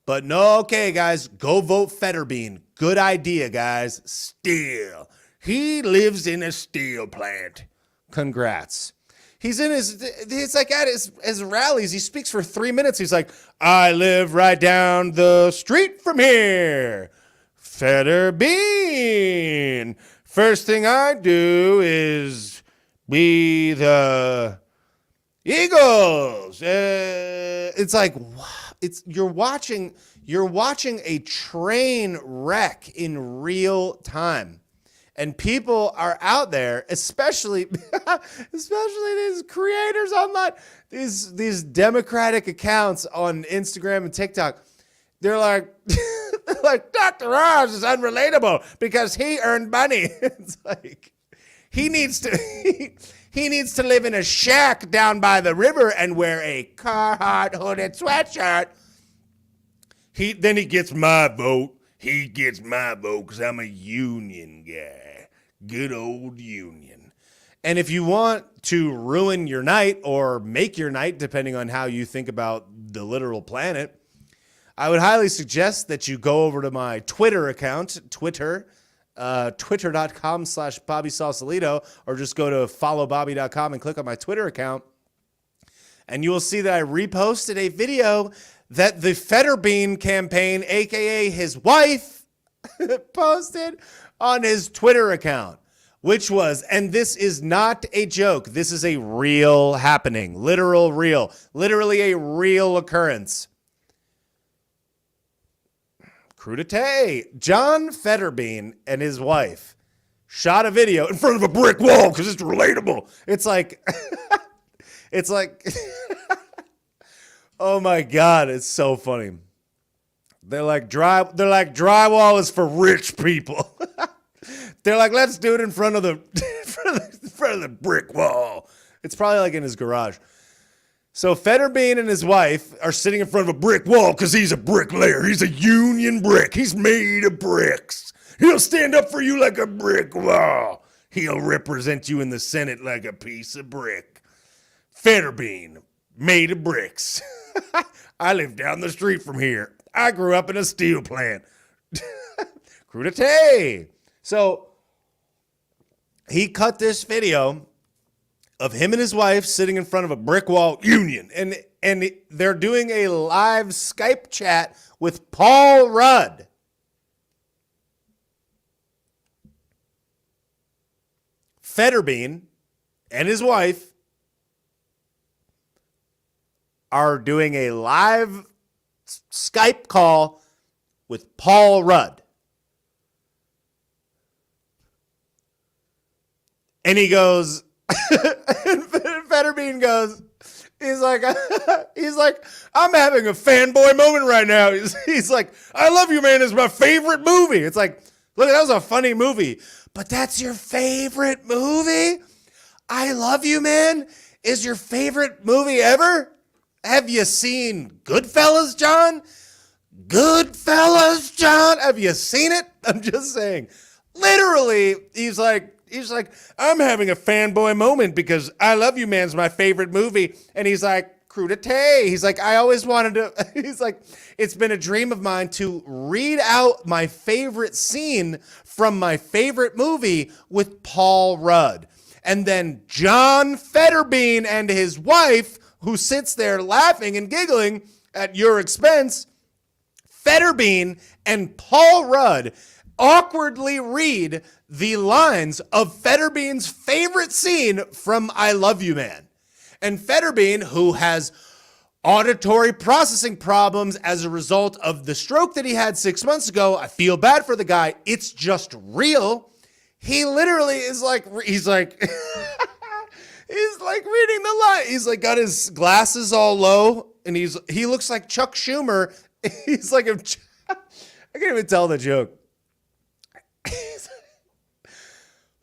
Speaker 1: But no, okay, guys, go vote Fetterbean. Good idea, guys. Steel. He lives in a steel plant. Congrats. He's like at his rallies. He speaks for 3 minutes. He's like, I live right down the street from here. Fetterbean. First thing I do is be the Eagles. It's like, wow. You're watching a train wreck in real time, and people are out there, especially these creators online, these Democratic accounts on Instagram and TikTok. They're like, Dr. Oz is unrelatable because he earned money. It's like he needs to live in a shack down by the river and wear a Carhartt hooded sweatshirt. Then he gets my vote. He gets my vote because I'm a union guy. Good old union. And if you want to ruin your night or make your night, depending on how you think about the literal planet, I would highly suggest that you go over to my Twitter account, twitter.com/Bobby Sausalito, or just go to followbobby.com and click on my Twitter account. And you will see that I reposted a video that the Fetterbean campaign, aka his wife, posted on his Twitter account, which was, and this is not a joke, this is a real happening, literally a real occurrence. Crudité, John Fetterbean and his wife shot a video in front of a brick wall because it's relatable. It's like, oh my God, it's so funny. They're like drywall is for rich people. They're like, let's do it in front of the brick wall. It's probably like in his garage. So Fetterbean and his wife are sitting in front of a brick wall because he's a bricklayer. He's a union brick. He's made of bricks. He'll stand up for you like a brick wall. He'll represent you in the Senate like a piece of brick. Fetterbean, made of bricks. I live down the street from here. I grew up in a steel plant. Crudité. So he cut this video of him and his wife sitting in front of a brick wall union. And they're doing a live Skype chat with Paul Rudd. Fetterbean and his wife are doing a live Skype call with Paul Rudd. And he goes, and Fetterbean goes, he's like, I'm having a fanboy moment right now. He's like, I Love You, Man is my favorite movie. It's like, look, that was a funny movie, but that's your favorite movie? I Love You, Man is your favorite movie ever? Have you seen Goodfellas, John? Goodfellas, John? Have you seen it? I'm just saying. Literally, he's like, I'm having a fanboy moment because I Love You, Man's my favorite movie. And he's like, crudité. He's like, I always wanted to, he's like, it's been a dream of mine to read out my favorite scene from my favorite movie with Paul Rudd. And then John Fetterbean and his wife, who sits there laughing and giggling at your expense, Fetterbean and Paul Rudd awkwardly read the lines of Fetterbean's favorite scene from I Love You Man. And Fetterbean, who has auditory processing problems as a result of the stroke that he had 6 months ago, I feel bad for the guy. It's just real. He literally is like, he's like, he's like reading the line. He's like got his glasses all low and he looks like Chuck Schumer. He's like, I can't even tell the joke.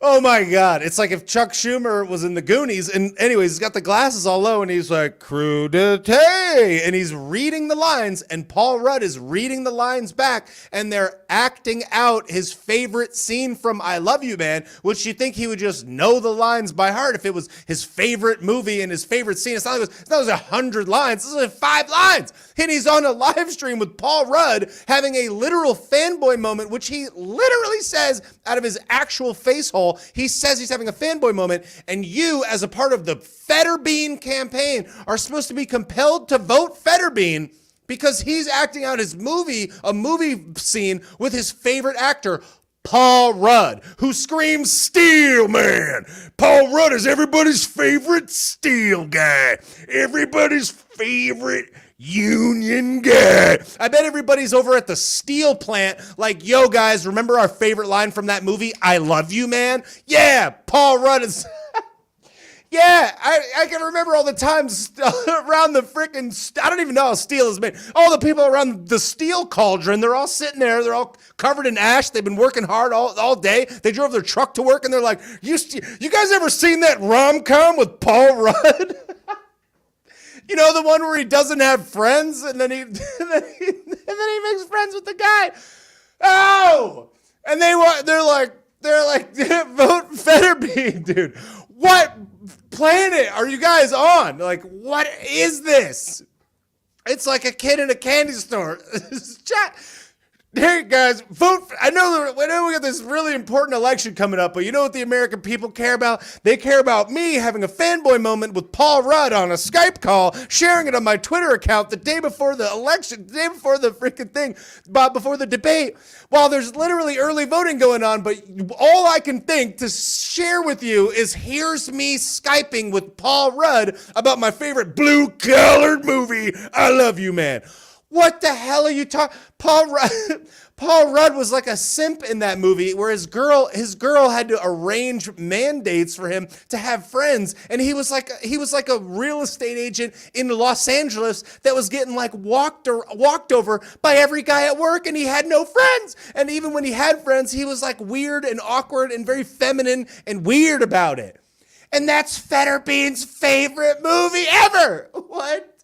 Speaker 1: Oh my God. It's like if Chuck Schumer was in the Goonies. And anyways, he's got the glasses all low and he's like, crudité. And he's reading the lines and Paul Rudd is reading the lines back and they're acting out his favorite scene from I Love You Man, which you think he would just know the lines by heart if it was his favorite movie and his favorite scene. It's not like it was 100 lines. This is like 5 lines. And he's on a live stream with Paul Rudd having a literal fanboy moment, which he literally says out of his actual face hole. He says he's having a fanboy moment, and you, as a part of the Fetterbean campaign, are supposed to be compelled to vote Fetterbean because he's acting out his movie, a movie scene with his favorite actor, Paul Rudd, who screams Steel Man. Paul Rudd is everybody's favorite steel guy. Everybody's favorite union guy. I bet everybody's over at the steel plant like, yo guys, remember our favorite line from that movie, I Love You Man? Yeah, Paul Rudd is... Yeah, I can remember all the times around the freaking, I don't even know how steel is made. All the people around the steel cauldron, they're all sitting there. They're all covered in ash. They've been working hard all day. They drove their truck to work and they're like, you guys ever seen that rom-com with Paul Rudd? You know, the one where he doesn't have friends and then he makes friends with the guy. Oh, and they're like, vote Fetterbean, dude. What planet are you guys on? Like, what is this? It's like a kid in a candy store. Chat. Hey guys, vote. I know we got this really important election coming up, but you know what the American people care about? They care about me having a fanboy moment with Paul Rudd on a Skype call, sharing it on my Twitter account the day before the election, the day before the freaking thing, before the debate, while there's literally early voting going on. But all I can think to share with you is here's me Skyping with Paul Rudd about my favorite blue-collared movie, I Love You Man. What the hell are you talking? Paul Rudd was like a simp in that movie where his girl had to arrange mandates for him to have friends. And he was like a real estate agent in Los Angeles that was getting like walked over by every guy at work and he had no friends. And even when he had friends, he was like weird and awkward and very feminine and weird about it. And that's Fetterbean's favorite movie ever. What?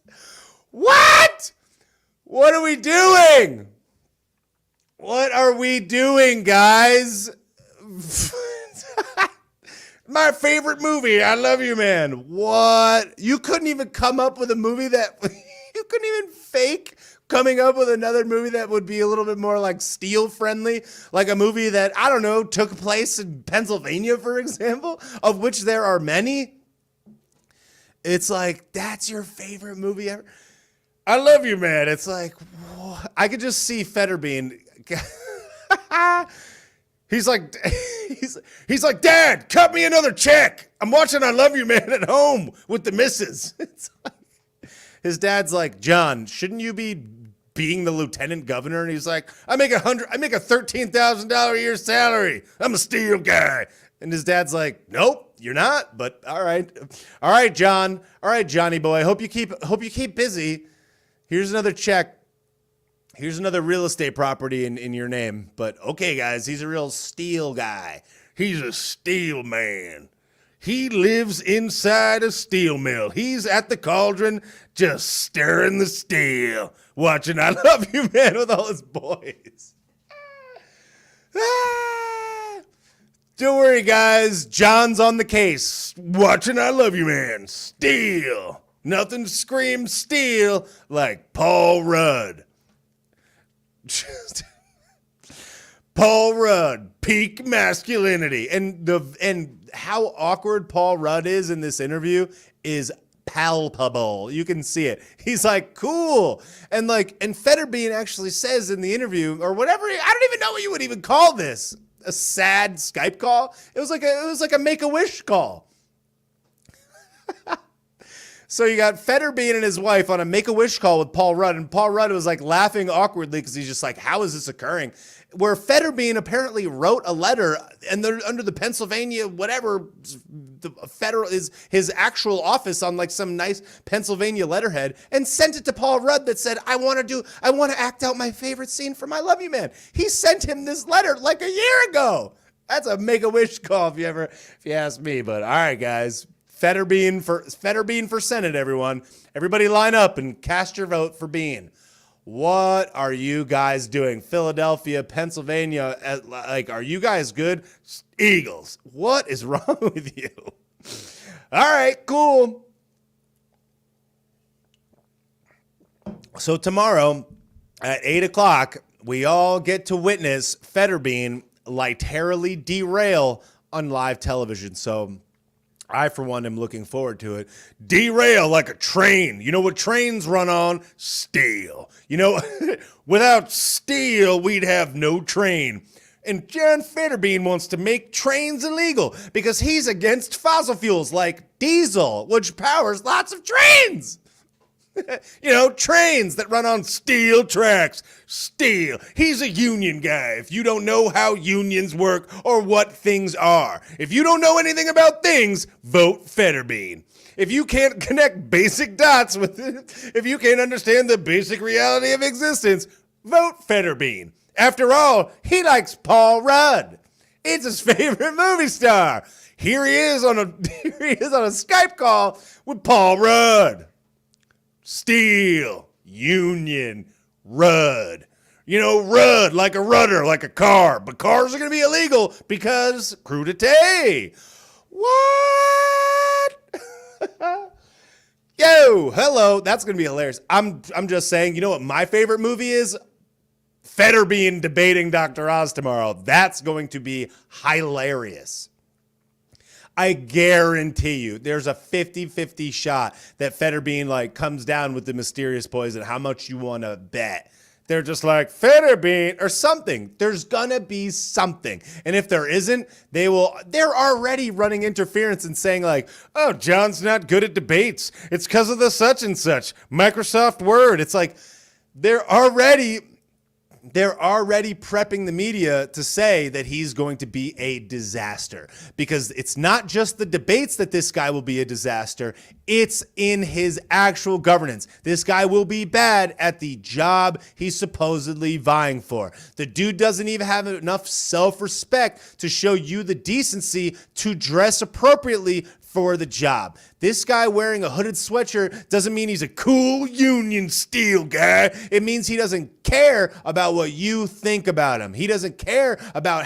Speaker 1: What are we doing? What are we doing, guys? My favorite movie, I Love You Man. What? You couldn't even come up with a movie that... You couldn't even fake coming up with another movie that would be a little bit more like steel friendly? Like a movie that, I don't know, took place in Pennsylvania, for example, of which there are many. It's like, that's your favorite movie ever? I Love You Man. It's like, I could just see Fetterbean. He's like, Dad, cut me another check. I'm watching I Love You Man at home with the missus. It's like, his dad's like, John, shouldn't you be being the lieutenant governor? And he's like, I make a $13,000 a year salary. I'm a steel guy. And his dad's like, nope, you're not. But all right, John. All right, Johnny boy. Hope you keep busy. Here's another check. Here's another real estate property in your name. But okay, guys, he's a real steel guy. He's a steel man. He lives inside a steel mill. He's at the cauldron just stirring the steel, watching I Love You Man with all his boys. Don't worry, guys. John's on the case, watching I Love You Man. Steel. Nothing screams steel like Paul Rudd. Paul Rudd, peak masculinity. And how awkward Paul Rudd is in this interview is palpable. You can see it. He's like, cool. And Fetterbean actually says in the interview, or whatever, I don't even know what you would even call this. A sad Skype call. It was like a Make-A-Wish call. So you got Fetterbean and his wife on a Make-A-Wish call with Paul Rudd, and Paul Rudd was like laughing awkwardly because he's just like, how is this occurring? Where Fetterbean apparently wrote a letter, and they're under the Pennsylvania, whatever, the federal is his actual office on like some nice Pennsylvania letterhead, and sent it to Paul Rudd that said, I want to act out my favorite scene from I Love You Man. He sent him this letter like a year ago. That's a Make-A-Wish call if you ask me. But all right, guys. Fetterbean for Senate, everyone. Everybody line up and cast your vote for Bean. What are you guys doing? Philadelphia, Pennsylvania, are you guys good? Eagles. What is wrong with you? All right, cool. So tomorrow at 8 o'clock, we all get to witness Fetterbean literally derail on live television. So I, for one, am looking forward to it. Derail like a train. You know what trains run on? Steel. You know, without steel, we'd have no train. And John Fetterbean wants to make trains illegal because he's against fossil fuels like diesel, which powers lots of trains. You know, trains that run on steel tracks. Steel. He's a union guy. If you don't know how unions work or what things are, if you don't know anything about things, vote Fetterbean. If you can't connect basic dots with it, if you can't understand the basic reality of existence, vote Fetterbean. After all, he likes Paul Rudd. It's his favorite movie star. Here he is on a Skype call with Paul Rudd. Steel, union, Rudd. You know, Rudd, like a rudder, like a car. But cars are going to be illegal because crudité. What? Yo, hello. That's going to be hilarious. I'm just saying, you know what my favorite movie is? Fetterbean debating Dr. Oz tomorrow. That's going to be hilarious. I guarantee you there's a 50-50 shot that Fetterbean comes down with the mysterious poison. How much you want to bet? They're just like, Fetterbean or something. There's gonna be something. And if there isn't, they're already running interference and saying oh, John's not good at debates. It's because of the such and such Microsoft Word. It's like they're already prepping the media to say that he's going to be a disaster, because it's not just the debates that this guy will be a disaster. It's in his actual governance. This guy will be bad at the job he's supposedly vying for. The dude doesn't even have enough self-respect to show you the decency to dress appropriately for the job. This guy wearing a hooded sweatshirt doesn't mean he's a cool Union Steel guy. It means he doesn't care about what you think about him. He doesn't care about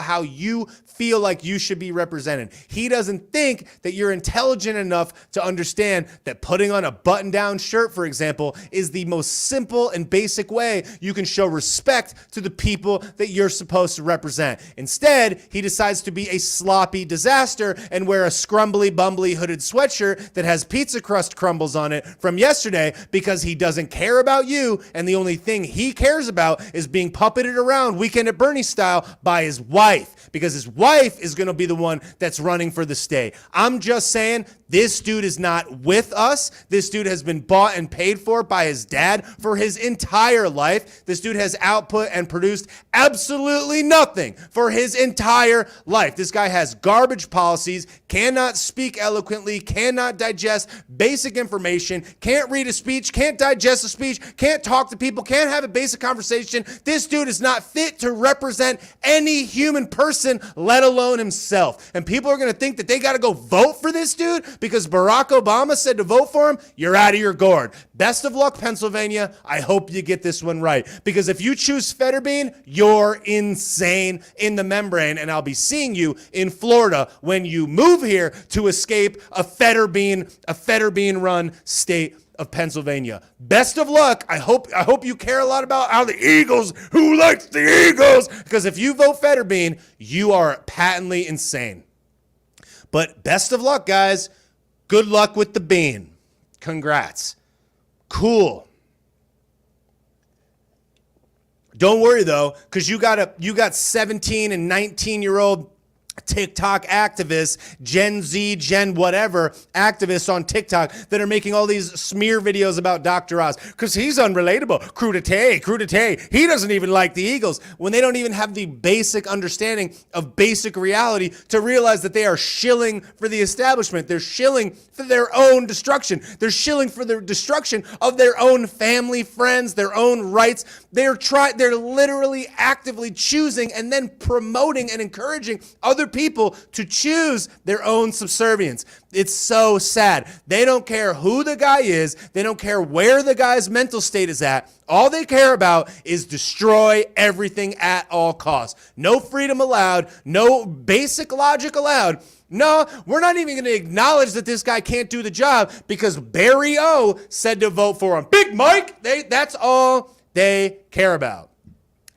Speaker 1: how you feel like you should be represented. He doesn't think that you're intelligent enough to understand that putting on a button-down shirt, for example, is the most simple and basic way you can show respect to the people that you're supposed to represent. Instead, he decides to be a sloppy disaster and wear a scrumbly, bumbly hooded sweatshirt that has pizza crust crumbles on it from yesterday because he doesn't care about you, and the only thing he cares about is being puppeted around Weekend at Bernie style by his wife, because his wife is going to be the one that's running for the state. I'm just saying, this dude is not with us. This dude has been bought and paid for by his dad for his entire life. This dude has output and produced absolutely nothing for his entire life. This guy has garbage policies, cannot speak eloquently, cannot digest basic information, can't read a speech, can't digest a speech, can't talk to people, can't have a basic conversation. This dude is not fit to represent any human person, let alone himself. And people are going to think that they got to go vote for this dude because Barack Obama said to vote for him. You're out of your gourd. Best of luck, Pennsylvania. I hope you get this one right, because if you choose Fetterbean, you're insane in the membrane, and I'll be seeing you in Florida when you move here to escape a Fetterbean run state of Pennsylvania. Best of luck. I hope you care a lot about how the Eagles, who likes the Eagles, because if you vote Fetterbean, you are patently insane. But best of luck, guys. Good luck with the bean. Congrats. Cool. Don't worry though, because you got 17 and 19-year-old TikTok activists, Gen Z, Gen whatever activists on TikTok that are making all these smear videos about Dr. Oz because he's unrelatable. Crudité. He doesn't even like the Eagles when they don't even have the basic understanding of basic reality to realize that they are shilling for the establishment. They're shilling for their own destruction. They're shilling for the destruction of their own family, friends, their own rights. They're literally actively choosing and then promoting and encouraging other people to choose their own subservience. It's so sad. They don't care who the guy is. They don't care where the guy's mental state is at. All they care about is destroy everything at all costs. No freedom allowed. No basic logic allowed. No, we're not even going to acknowledge that this guy can't do the job because Barry O said to vote for him. Big Mike, that's all they care about.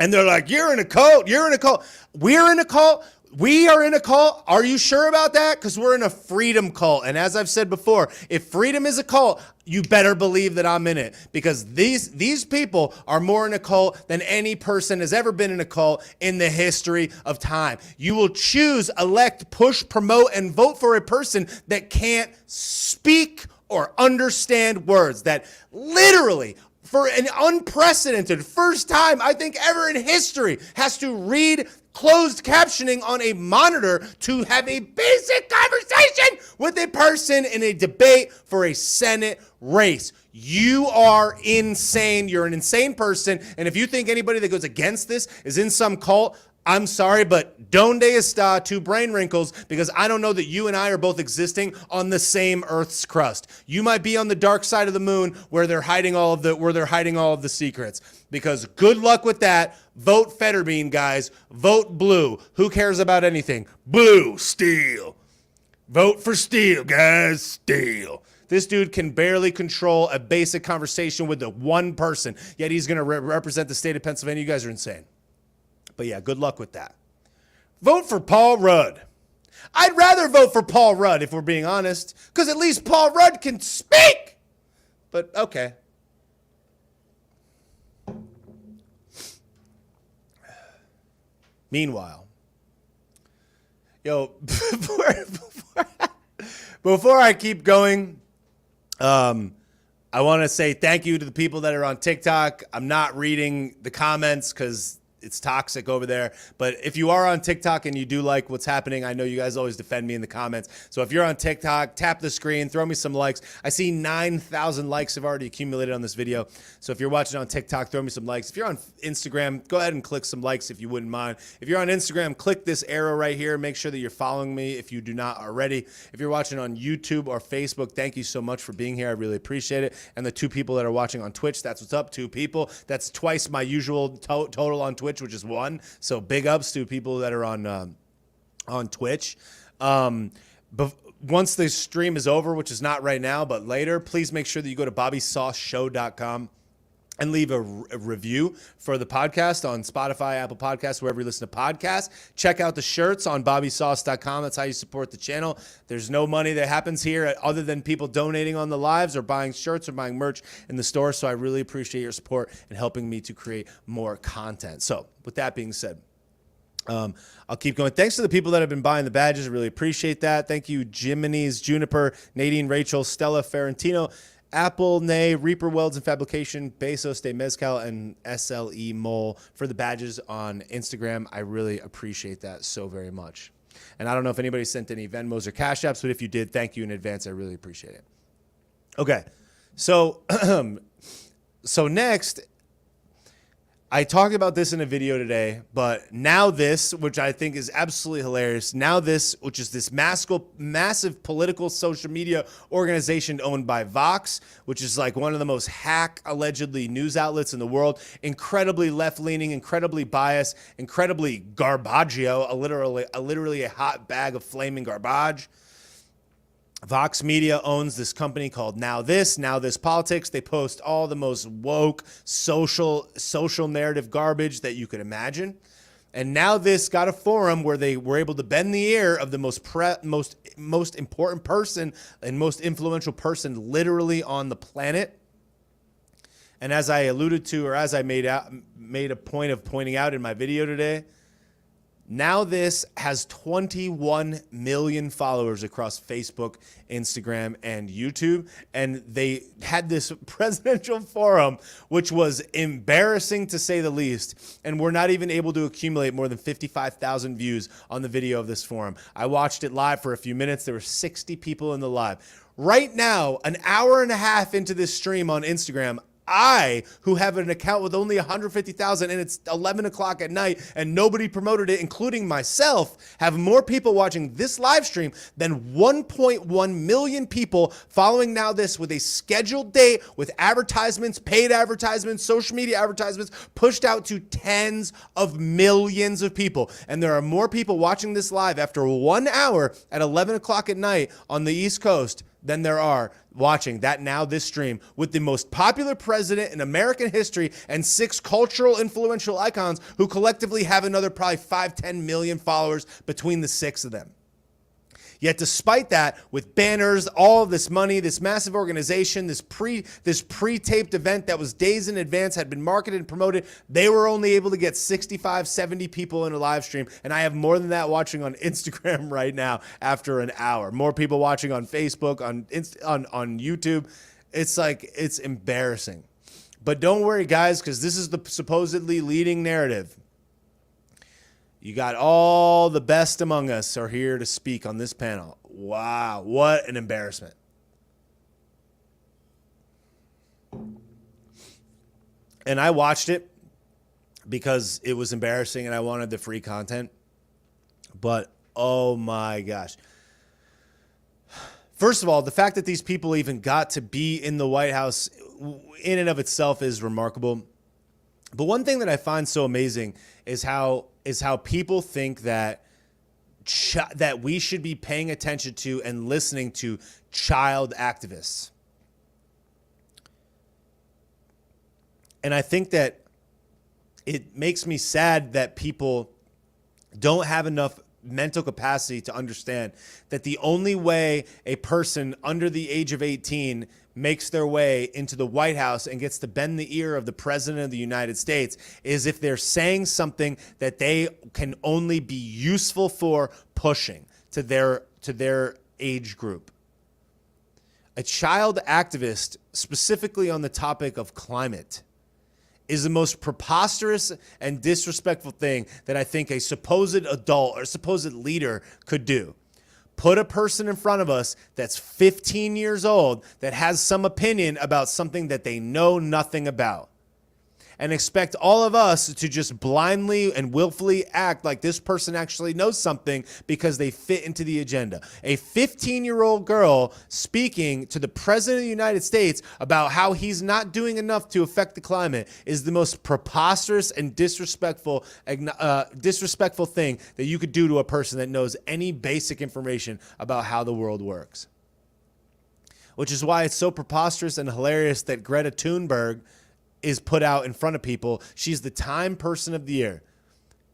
Speaker 1: And they're like, you're in a cult. You're in a cult. We're in a cult. We are in a cult. Are you sure about that? Because we're in a freedom cult. And as I've said before, if freedom is a cult, you better believe that I'm in it. Because these people are more in a cult than any person has ever been in a cult in the history of time. You will choose, elect, push, promote, and vote for a person that can't speak or understand words. That literally, for an unprecedented first time, I think ever in history, has to read closed captioning on a monitor to have a basic conversation with a person in a debate for a Senate race. You are insane. You're an insane person. And if you think anybody that goes against this is in some cult, I'm sorry, but donde está, two brain wrinkles, because I don't know that you and I are both existing on the same Earth's crust. You might be on the dark side of the moon where they're hiding all of the secrets. Because good luck with that. Vote Fetterbean, guys. Vote blue. Who cares about anything? Blue, steel. Vote for steel, guys. Steel. This dude can barely control a basic conversation with the one person, yet he's going to represent the state of Pennsylvania. You guys are insane. But yeah, good luck with that. Vote for Paul Rudd. I'd rather vote for Paul Rudd, if we're being honest, because at least Paul Rudd can speak. But okay. Meanwhile, before I keep going, I want to say thank you to the people that are on TikTok. I'm not reading the comments because it's toxic over there. But if you are on TikTok and you do like what's happening, I know you guys always defend me in the comments. So if you're on TikTok, tap the screen, throw me some likes. I see 9,000 likes have already accumulated on this video. So if you're watching on TikTok, throw me some likes. If you're on Instagram, go ahead and click some likes if you wouldn't mind. If you're on Instagram, click this arrow right here. Make sure that you're following me if you do not already. If you're watching on YouTube or Facebook, thank you so much for being here. I really appreciate it. And the two people that are watching on Twitch, that's what's up, two people. That's twice my usual total on Twitch, which is one. So big ups to people that are on Twitch. Once the stream is over, which is not right now, but later, please make sure that you go to bobbysauceshow.com and leave a review for the podcast on Spotify, Apple Podcasts, wherever you listen to podcasts. Check out the shirts on bobbysauce.com. That's how you support the channel. There's no money that happens here other than people donating on the lives or buying shirts or buying merch in the store. So I really appreciate your support and helping me to create more content. So with that being said, I'll keep going. Thanks to the people that have been buying the badges. I really appreciate that. Thank you, Jiminy's, Juniper, Nadine, Rachel, Stella, Ferrantino, Apple, Nay, Reaper Welds and Fabrication, Bezos de Mezcal, and SLE Mole for the badges on Instagram. I really appreciate that so very much. And I don't know if anybody sent any Venmos or Cash Apps, but if you did, thank you in advance. I really appreciate it. Okay, so so next, I talked about this in a video today, but now this, which I think is absolutely hilarious, now this, which is this massive political social media organization owned by Vox, which is like one of the most allegedly news outlets in the world, incredibly left-leaning, incredibly biased, incredibly garbaggio, literally a hot bag of flaming garbage. Vox Media owns this company called Now This Politics. They post all the most woke social narrative garbage that you could imagine. And Now This got a forum where they were able to bend the ear of the most important person and most influential person literally on the planet. And as I alluded to, or as I made a point of pointing out in my video today, Now This has 21 million followers across Facebook, Instagram, and YouTube. And they had this presidential forum, which was embarrassing to say the least. And we're not even able to accumulate more than 55,000 views on the video of this forum. I watched it live for a few minutes. There were 60 people in the live. Right now, an hour and a half into this stream on Instagram, I, who have an account with only 150,000 and it's 11 o'clock at night and nobody promoted it, including myself, have more people watching this live stream than 1.1 million people following Now This with a scheduled date with advertisements, paid advertisements, social media advertisements pushed out to tens of millions of people. And there are more people watching this live after 1 hour at 11 o'clock at night on the East Coast than there are watching that Now This stream with the most popular president in American history and 6 cultural influential icons who collectively have another probably 5-10 million followers between the 6 of them. Yet despite that, with banners, all of this money, this massive organization, this pre-taped event that was days in advance had been marketed and promoted, they were only able to get 65, 70 people in a live stream. And I have more than that watching on Instagram right now after an hour. More people watching on Facebook, on YouTube. It's like, it's embarrassing. But don't worry, guys, because this is the supposedly leading narrative. You got all the best among us are here to speak on this panel. Wow, what an embarrassment. And I watched it because it was embarrassing and I wanted the free content. But, oh my gosh. First of all, the fact that these people even got to be in the White House in and of itself is remarkable. But one thing that I find so amazing is how people think that that we should be paying attention to and listening to child activists. And I think that it makes me sad that people don't have enough mental capacity to understand that the only way a person under the age of 18 makes their way into the White House and gets to bend the ear of the president of the United States is if they're saying something that they can only be useful for pushing to their age group. A child activist, specifically on the topic of climate, is the most preposterous and disrespectful thing that I think a supposed adult or supposed leader could do. Put a person in front of us that's 15 years old that has some opinion about something that they know nothing about, and expect all of us to just blindly and willfully act like this person actually knows something because they fit into the agenda. A 15-year-old girl speaking to the president of the United States about how he's not doing enough to affect the climate is the most preposterous and disrespectful thing that you could do to a person that knows any basic information about how the world works. Which is why it's so preposterous and hilarious that Greta Thunberg is put out in front of people. She's the Time Person of the Year.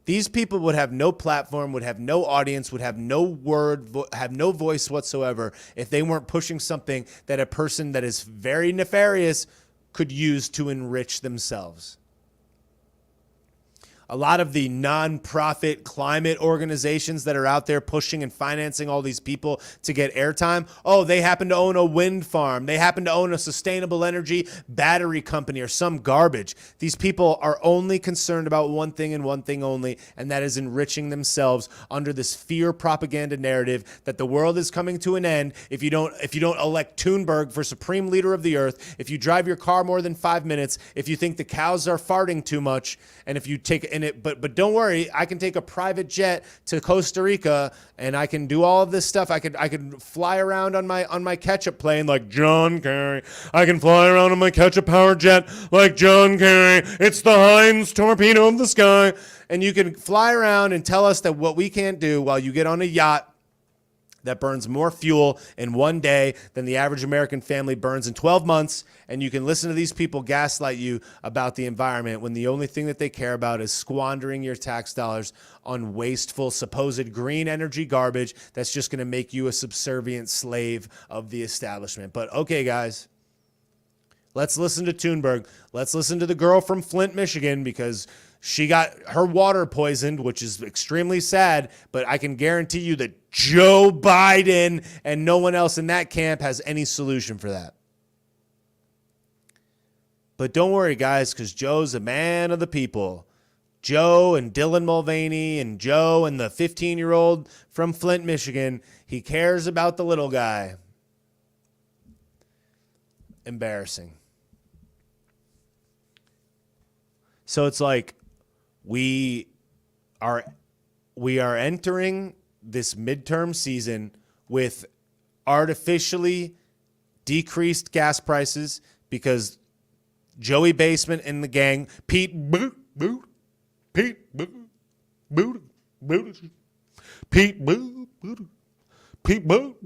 Speaker 1: These people would have no platform, would have no audience, would have no word, have no voice whatsoever if they weren't pushing something that a person that is very nefarious could use to enrich themselves. A lot of the nonprofit climate organizations that are out there pushing and financing all these people to get airtime, oh, they happen to own a wind farm. They happen to own a sustainable energy battery company or some garbage. These people are only concerned about one thing and one thing only, and that is enriching themselves under this fear propaganda narrative that the world is coming to an end if you don't elect Thunberg for supreme leader of the earth, if you drive your car more than 5 minutes, if you think the cows are farting too much, and if you take but don't worry, I can take a private jet to Costa Rica and I can do all of this stuff. I could fly around on my ketchup plane like John Kerry. I can fly around on my ketchup powered jet like John Kerry. It's the Heinz torpedo of the sky. And you can fly around and tell us that what we can't do while you get on a yacht that burns more fuel in one day than the average American family burns in 12 months. And you can listen to these people gaslight you about the environment when the only thing that they care about is squandering your tax dollars on wasteful, supposed green energy garbage that's just going to make you a subservient slave of the establishment. But okay, guys, let's listen to Thunberg. Let's listen to the girl from Flint, Michigan, because she got her water poisoned, which is extremely sad, but I can guarantee you that Joe Biden and no one else in that camp has any solution for that. But don't worry, guys, because Joe's a man of the people. Joe and Dylan Mulvaney and Joe and the 15-year-old from Flint, Michigan, he cares about the little guy. Embarrassing. So it's like, we are entering this midterm season with artificially decreased gas prices because Joey Basement and the gang, Pete Boot, Pete Boot, Boot, Boot, Pete Boot, Pete Boot,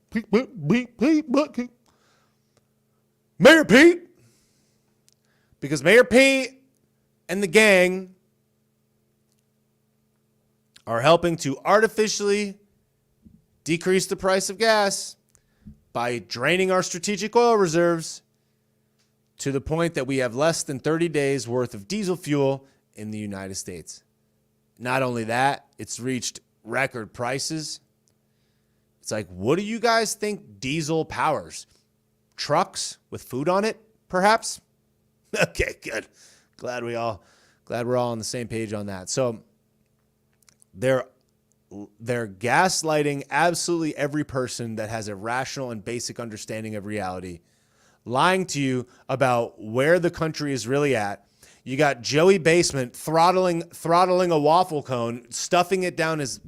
Speaker 1: Pete Boot, Pete Boot, Mayor Pete, because Mayor Pete and the gang are helping to artificially decrease the price of gas by draining our strategic oil reserves to the point that we have less than 30 days worth of diesel fuel in the United States. Not only that, it's reached record prices. It's like, what do you guys think diesel powers? Trucks with food on it, perhaps? Okay, good. Glad we're all on the same page on that. So they're gaslighting absolutely every person that has a rational and basic understanding of reality, lying to you about where the country is really at. You got Joey Basement throttling a waffle cone, stuffing it down his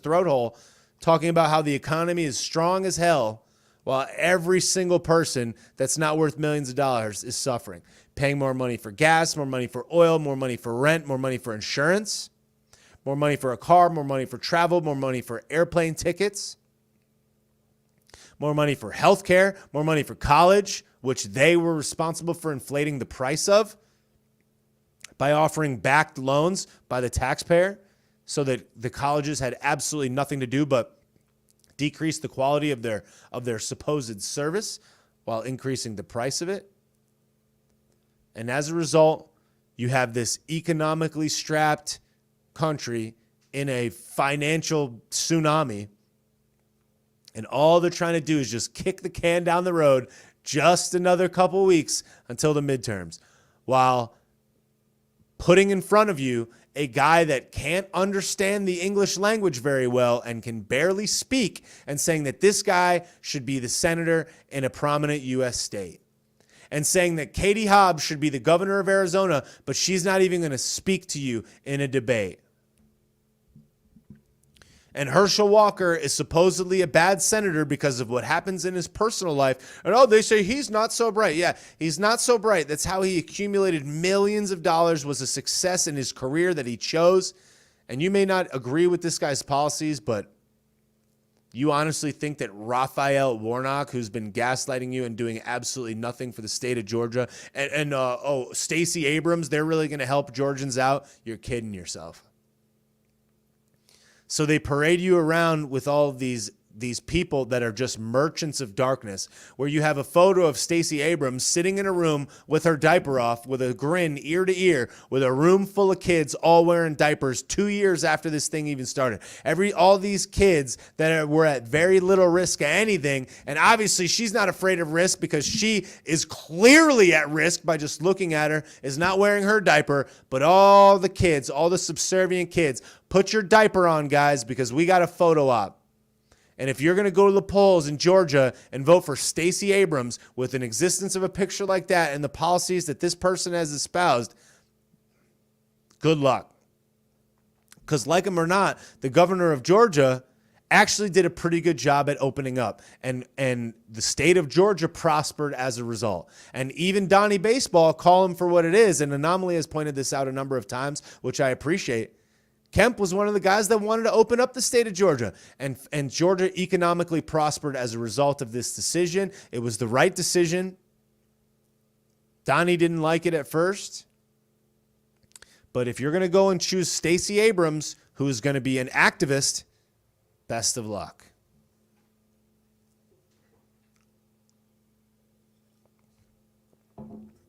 Speaker 1: throat hole, talking about how the economy is strong as hell, while every single person that's not worth millions of dollars is suffering, paying more money for gas, more money for oil, more money for rent, more money for insurance, more money for a car, more money for travel, more money for airplane tickets, more money for healthcare, more money for college, which they were responsible for inflating the price of by offering backed loans by the taxpayer so that the colleges had absolutely nothing to do but decrease the quality of their supposed service while increasing the price of it. And as a result, you have this economically strapped country in a financial tsunami, and all they're trying to do is just kick the can down the road just another couple weeks until the midterms, while putting in front of you a guy that can't understand the English language very well and can barely speak, and saying that this guy should be the senator in a prominent U.S. state, and saying that Katie Hobbs should be the governor of Arizona, but she's not even going to speak to you in a debate. And Herschel Walker is supposedly a bad senator because of what happens in his personal life. And they say he's not so bright. Yeah, he's not so bright. That's how he accumulated millions of dollars, was a success in his career that he chose. And you may not agree with this guy's policies, but you honestly think that Raphael Warnock, who's been gaslighting you and doing absolutely nothing for the state of Georgia, and Stacey Abrams, they're really going to help Georgians out? You're kidding yourself. So they parade you around with all of these people that are just merchants of darkness, where you have a photo of Stacey Abrams sitting in a room with her diaper off, with a grin ear to ear, with a room full of kids all wearing diapers 2 years after this thing even started. All these kids that were at very little risk of anything, and obviously she's not afraid of risk because she is clearly at risk by just looking at her, is not wearing her diaper, but all the kids, all the subservient kids, put your diaper on, guys, because we got a photo op. And if you're going to go to the polls in Georgia and vote for Stacey Abrams with an existence of a picture like that and the policies that this person has espoused, good luck. Because like him or not, the governor of Georgia actually did a pretty good job at opening up. And the state of Georgia prospered as a result. And even Donnie Baseball, call him for what it is, and Anomaly has pointed this out a number of times, which I appreciate. Kemp was one of the guys that wanted to open up the state of Georgia, and Georgia economically prospered as a result of this decision. It was the right decision. Donnie didn't like it at first. But if you're going to go and choose Stacey Abrams, who is going to be an activist, best of luck.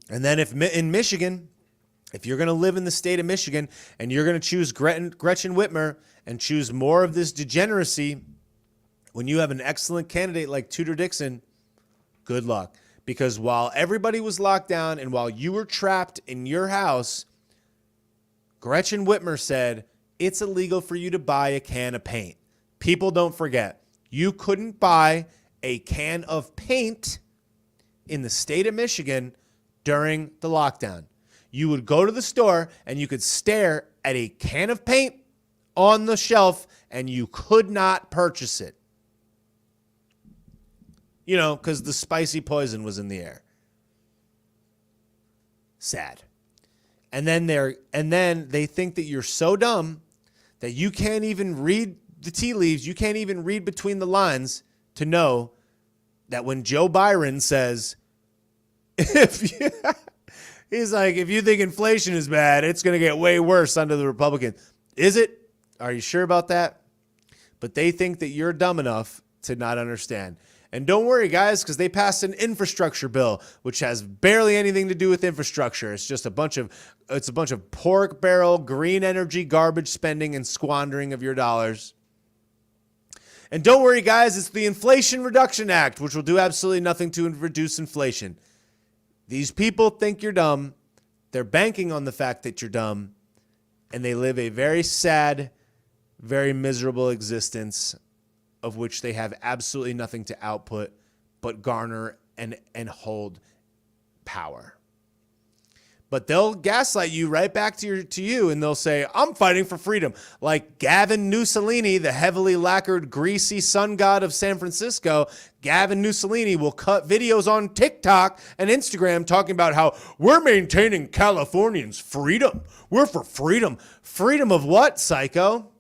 Speaker 1: And then if in Michigan, if you're going to live in the state of Michigan and you're going to choose Gretchen Whitmer and choose more of this degeneracy, when you have an excellent candidate like Tudor Dixon, good luck. Because while everybody was locked down and while you were trapped in your house, Gretchen Whitmer said, it's illegal for you to buy a can of paint. People don't forget. You couldn't buy a can of paint in the state of Michigan during the lockdown. You would go to the store and you could stare at a can of paint on the shelf and you could not purchase it. You know, because the spicy poison was in the air. Sad. And then they think that you're so dumb that you can't even read the tea leaves. You can't even read between the lines to know that when Joe Byron says, he's like, if you think inflation is bad, it's going to get way worse under the Republicans. Is it? Are you sure about that? But they think that you're dumb enough to not understand. And don't worry, guys, because they passed an infrastructure bill, which has barely anything to do with infrastructure. It's just a bunch of pork barrel, green energy, garbage spending and squandering of your dollars. And don't worry, guys, it's the Inflation Reduction Act, which will do absolutely nothing to reduce inflation. These people think you're dumb. They're banking on the fact that you're dumb. And they live a very sad, very miserable existence of which they have absolutely nothing to output but garner and hold power. But they'll gaslight you right back to you, and they'll say, I'm fighting for freedom. Like Gavin Mussolini, the heavily lacquered, greasy sun god of San Francisco, Gavin Mussolini will cut videos on TikTok and Instagram talking about how we're maintaining Californians' freedom. We're for freedom. Freedom of what, psycho?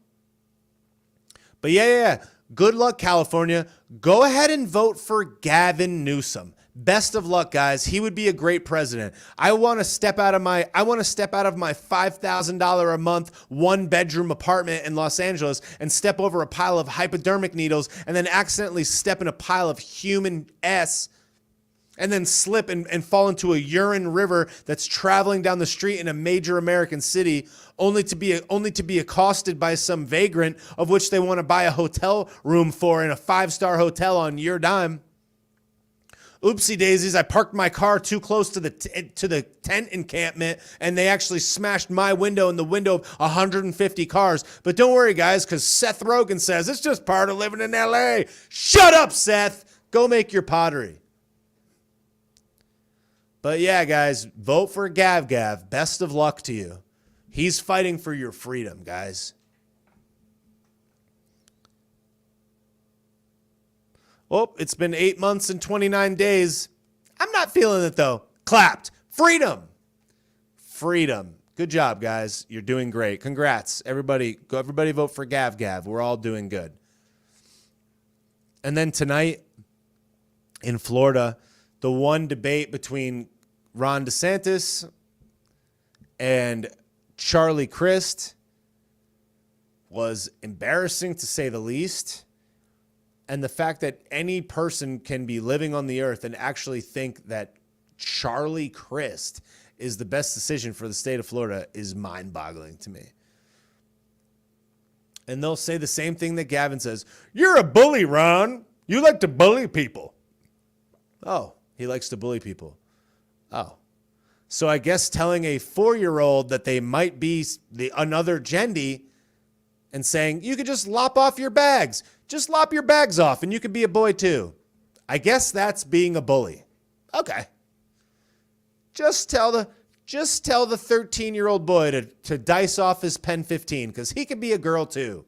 Speaker 1: But yeah. Good luck, California. Go ahead and vote for Gavin Newsom. Best of luck, guys. He would be a great president. I want to step out of my $5,000 a month, 1-bedroom apartment in Los Angeles and step over a pile of hypodermic needles and then accidentally step in a pile of human S and then slip and fall into a urine river that's traveling down the street in a major American city, only to be accosted by some vagrant of which they want to buy a hotel room for in a 5-star hotel on your dime. Oopsie daisies, I parked my car too close to the tent encampment, and they actually smashed my window and the window of 150 cars. But don't worry, guys, because Seth Rogen says it's just part of living in L.A. Shut up, Seth. Go make your pottery. But yeah, guys, vote for Gav. Best of luck to you. He's fighting for your freedom, guys. Oh, it's been 8 months and 29 days. I'm not feeling it, though. Clapped. Freedom. Freedom. Good job, guys. You're doing great. Congrats. Everybody vote for Gav. We're all doing good. And then tonight in Florida, the one debate between Ron DeSantis and Charlie Crist was embarrassing, to say the least. And the fact that any person can be living on the earth and actually think that Charlie Crist is the best decision for the state of Florida is mind-boggling to me. And they'll say the same thing that Gavin says. You're a bully, Ron. You like to bully people. Oh, he likes to bully people. Oh. So I guess telling a 4-year-old that they might be another Gendy and saying, you could just lop off your bags. Just lop your bags off and you could be a boy too. I guess that's being a bully. Okay. Just tell the 13-year-old boy to dice off his Pen 15 because he could be a girl too.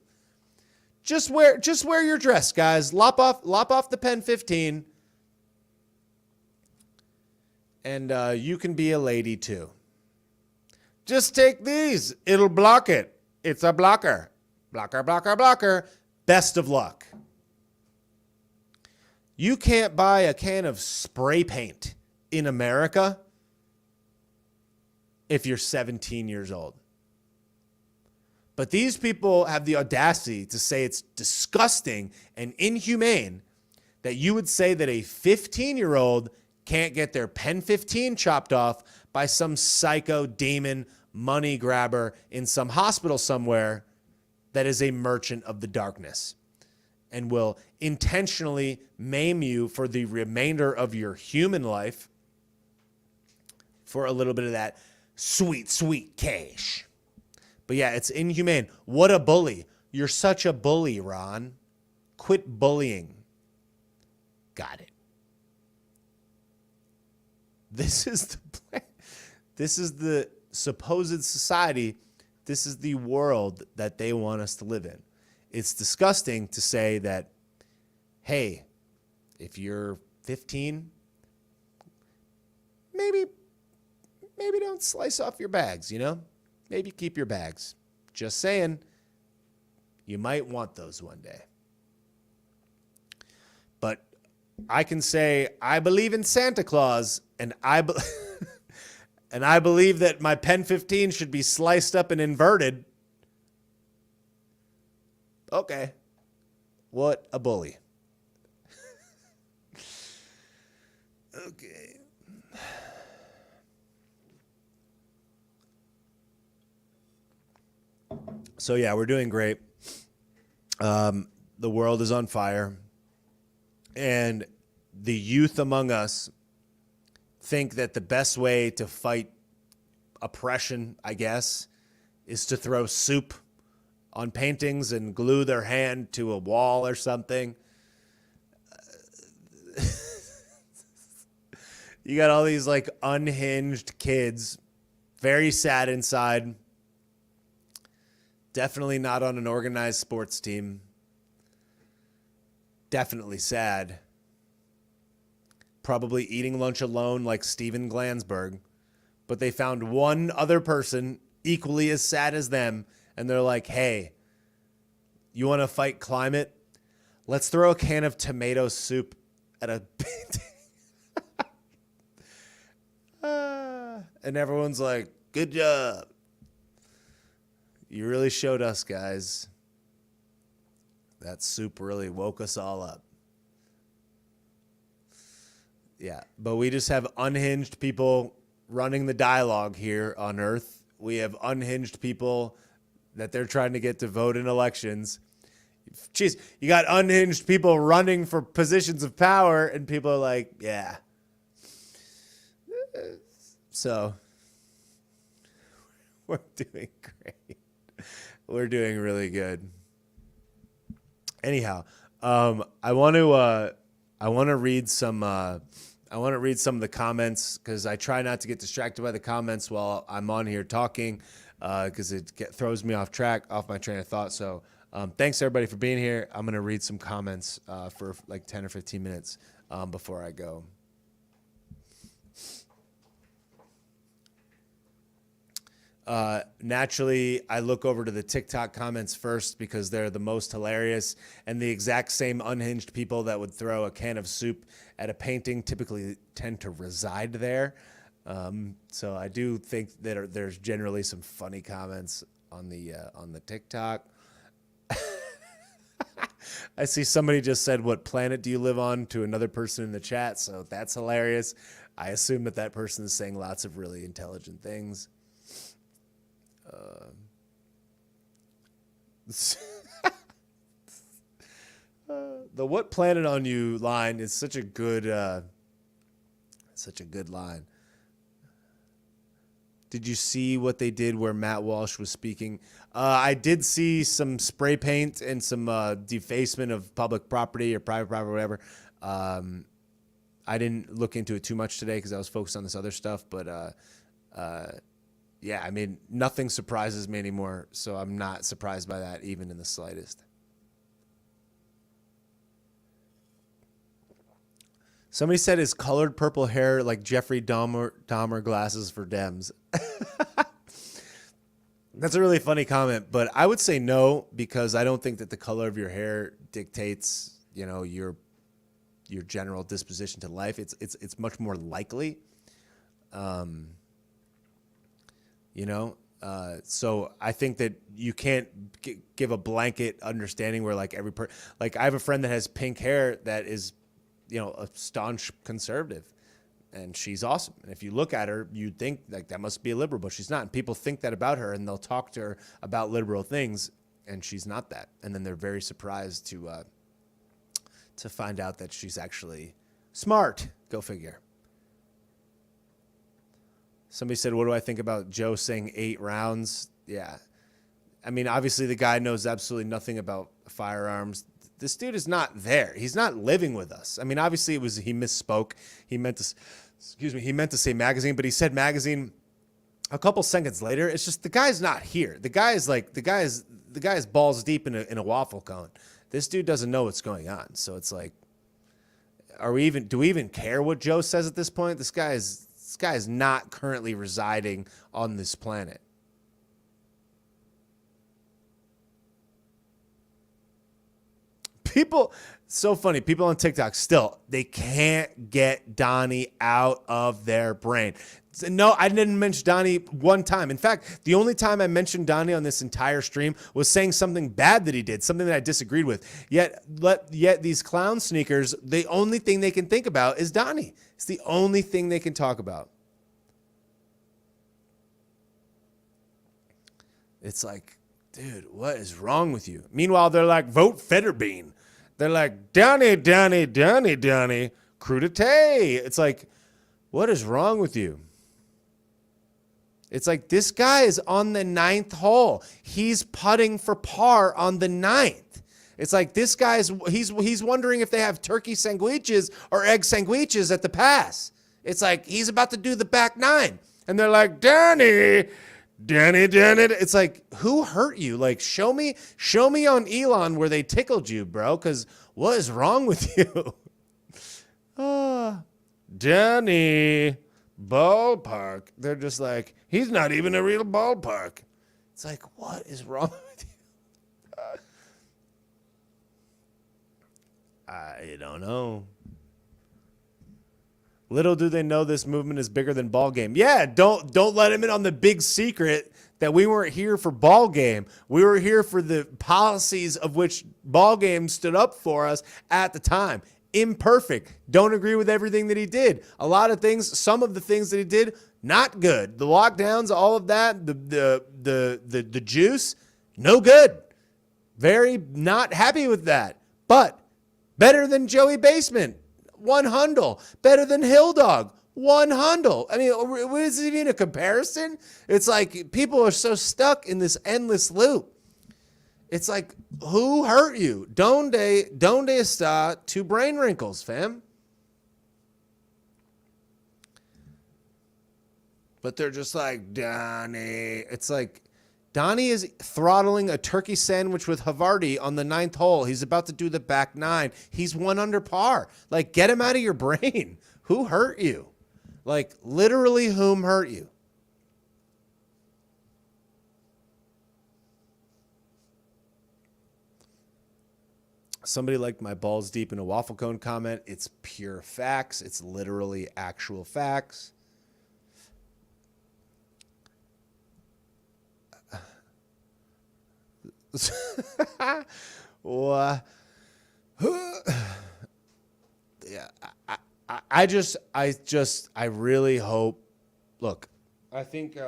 Speaker 1: Just wear your dress, guys. Lop off the Pen 15. And you can be a lady too. Just take these. It'll block it. It's a blocker. Blocker, blocker, blocker. Best of luck. You can't buy a can of spray paint in America if you're 17 years old. But these people have the audacity to say it's disgusting and inhumane that you would say that a 15-year-old can't get their Pen 15 chopped off by some psycho demon money grabber in some hospital somewhere that is a merchant of the darkness and will intentionally maim you for the remainder of your human life for a little bit of that sweet, sweet cash. But yeah, it's inhumane. What a bully. You're such a bully, Ron. Quit bullying. Got it. This is the supposed society. This is the world that they want us to live in. It's disgusting to say that, hey, if you're 15, maybe don't slice off your bags, you know? Maybe keep your bags. Just saying, you might want those one day. But I can say, I believe in Santa Claus, and I believe that my Pen 15 should be sliced up and inverted. Okay. What a bully. Okay. So yeah, we're doing great. The world is on fire. And the youth among us think that the best way to fight oppression, I guess, is to throw soup on paintings and glue their hand to a wall or something. You got all these like unhinged kids, very sad inside. Definitely not on an organized sports team. Definitely sad. Probably eating lunch alone like Steven Glansberg. But they found one other person equally as sad as them. And they're like, hey, you want to fight climate? Let's throw a can of tomato soup at a painting. And everyone's like, good job. You really showed us, guys. That soup really woke us all up. Yeah, but we just have unhinged people running the dialogue here on Earth. We have unhinged people that they're trying to get to vote in elections. Jeez, you got unhinged people running for positions of power, and people are like, yeah. So, we're doing great. We're doing really good. Anyhow, I want to read some of the comments because I try not to get distracted by the comments while I'm on here talking because it throws me off my train of thought. So thanks everybody for being here. I'm going to read some comments for like 10 or 15 minutes before I go. Naturally, I look over to the TikTok comments first because they're the most hilarious, and the exact same unhinged people that would throw a can of soup at a painting typically tend to reside there. So I do think that there's generally some funny comments on the TikTok. I see somebody just said, "What planet do you live on?" to another person in the chat, so that's hilarious. I assume that person is saying lots of really intelligent things. The "what planet on you" line is such a good line. Did you see what they did where Matt Walsh was speaking? I did see some spray paint and some defacement of public property or private property or whatever. I didn't look into it too much today because I was focused on this other stuff, but yeah, I mean, nothing surprises me anymore, so I'm not surprised by that even in the slightest. Somebody said his colored purple hair like Jeffrey Dahmer glasses for Dems. That's a really funny comment, but I would say no, because I don't think that the color of your hair dictates, your general disposition to life. It's much more likely, so I think that you can't give a blanket understanding where like like I have a friend that has pink hair that is, a staunch conservative. And she's awesome. And if you look at her, you'd think like that must be a liberal, but she's not. And people think that about her, and they'll talk to her about liberal things, and she's not that. And then they're very surprised to find out that she's actually smart. Go figure. Somebody said, what do I think about Joe saying 8 rounds? Yeah. I mean, obviously the guy knows absolutely nothing about firearms. This dude is not there. He's not living with us. I mean, obviously he misspoke. He meant to say magazine, but he said magazine a couple seconds later. It's just the guy's not here. The guy is balls deep in a waffle cone. This dude doesn't know what's going on. So it's like, do we even care what Joe says at this point? This guy is not currently residing on this planet. So funny. People on TikTok still, they can't get Donnie out of their brain. No, I didn't mention Donnie one time. In fact, the only time I mentioned Donnie on this entire stream was saying something bad that he did, something that I disagreed with. Yet these clown sneakers, the only thing they can think about is Donnie. It's the only thing they can talk about. It's like, dude, what is wrong with you? Meanwhile, they're like, vote Fetterbean. They're like, Donnie, Donnie, Donnie, Donnie, crudité. It's like, what is wrong with you? It's like, this guy is on the 9th hole. He's putting for par on the 9th. It's like, this guy's, he's wondering if they have turkey sandwiches or egg sandwiches at the pass. It's like, he's about to do the back 9. And they're like, Donnie, Donnie. It's like, who hurt you? Like, show me on Elon where they tickled you, bro. Because what is wrong with you? Donnie, ballpark. They're just like, he's not even a real ballpark. It's like, what is wrong with you? I don't know. Little do they know this movement is bigger than ball game. Yeah, don't let him in on the big secret that we weren't here for ball game. We were here for the policies of which ball game stood up for us at the time. Imperfect. Don't agree with everything that he did. A lot of things, some of the things that he did, not good. The lockdowns, all of that, the juice, no good. Very not happy with that. But better than Joey Basement. 100. Better than Hill Dog. 100. I mean, is it even a comparison? It's like people are so stuck in this endless loop. It's like, who hurt you? Donde está tu brain wrinkles, fam? But they're just like, Donnie. It's like, Donnie is throttling a turkey sandwich with Havarti on the 9th hole. He's about to do the back 9. He's 1 under par. Like, get him out of your brain. Who hurt you? Like, literally, whom hurt you? Somebody liked my balls deep in a waffle cone comment. It's pure facts. It's literally actual facts. Well, yeah, I really hope. Look, I think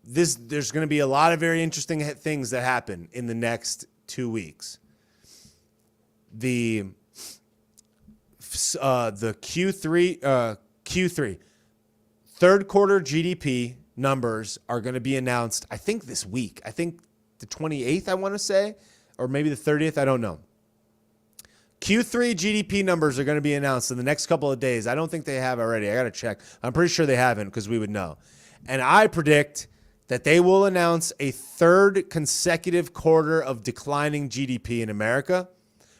Speaker 1: there's going to be a lot of very interesting things that happen in the next 2 weeks. The Q3 third quarter GDP numbers are going to be announced, I think, this week. I think the 28th, I want to say, or maybe the 30th. I don't know. Q3 GDP numbers are going to be announced in the next couple of days. I don't think they have already. I got to check. I'm pretty sure they haven't because we would know. And I predict that they will announce a third consecutive quarter of declining GDP in America,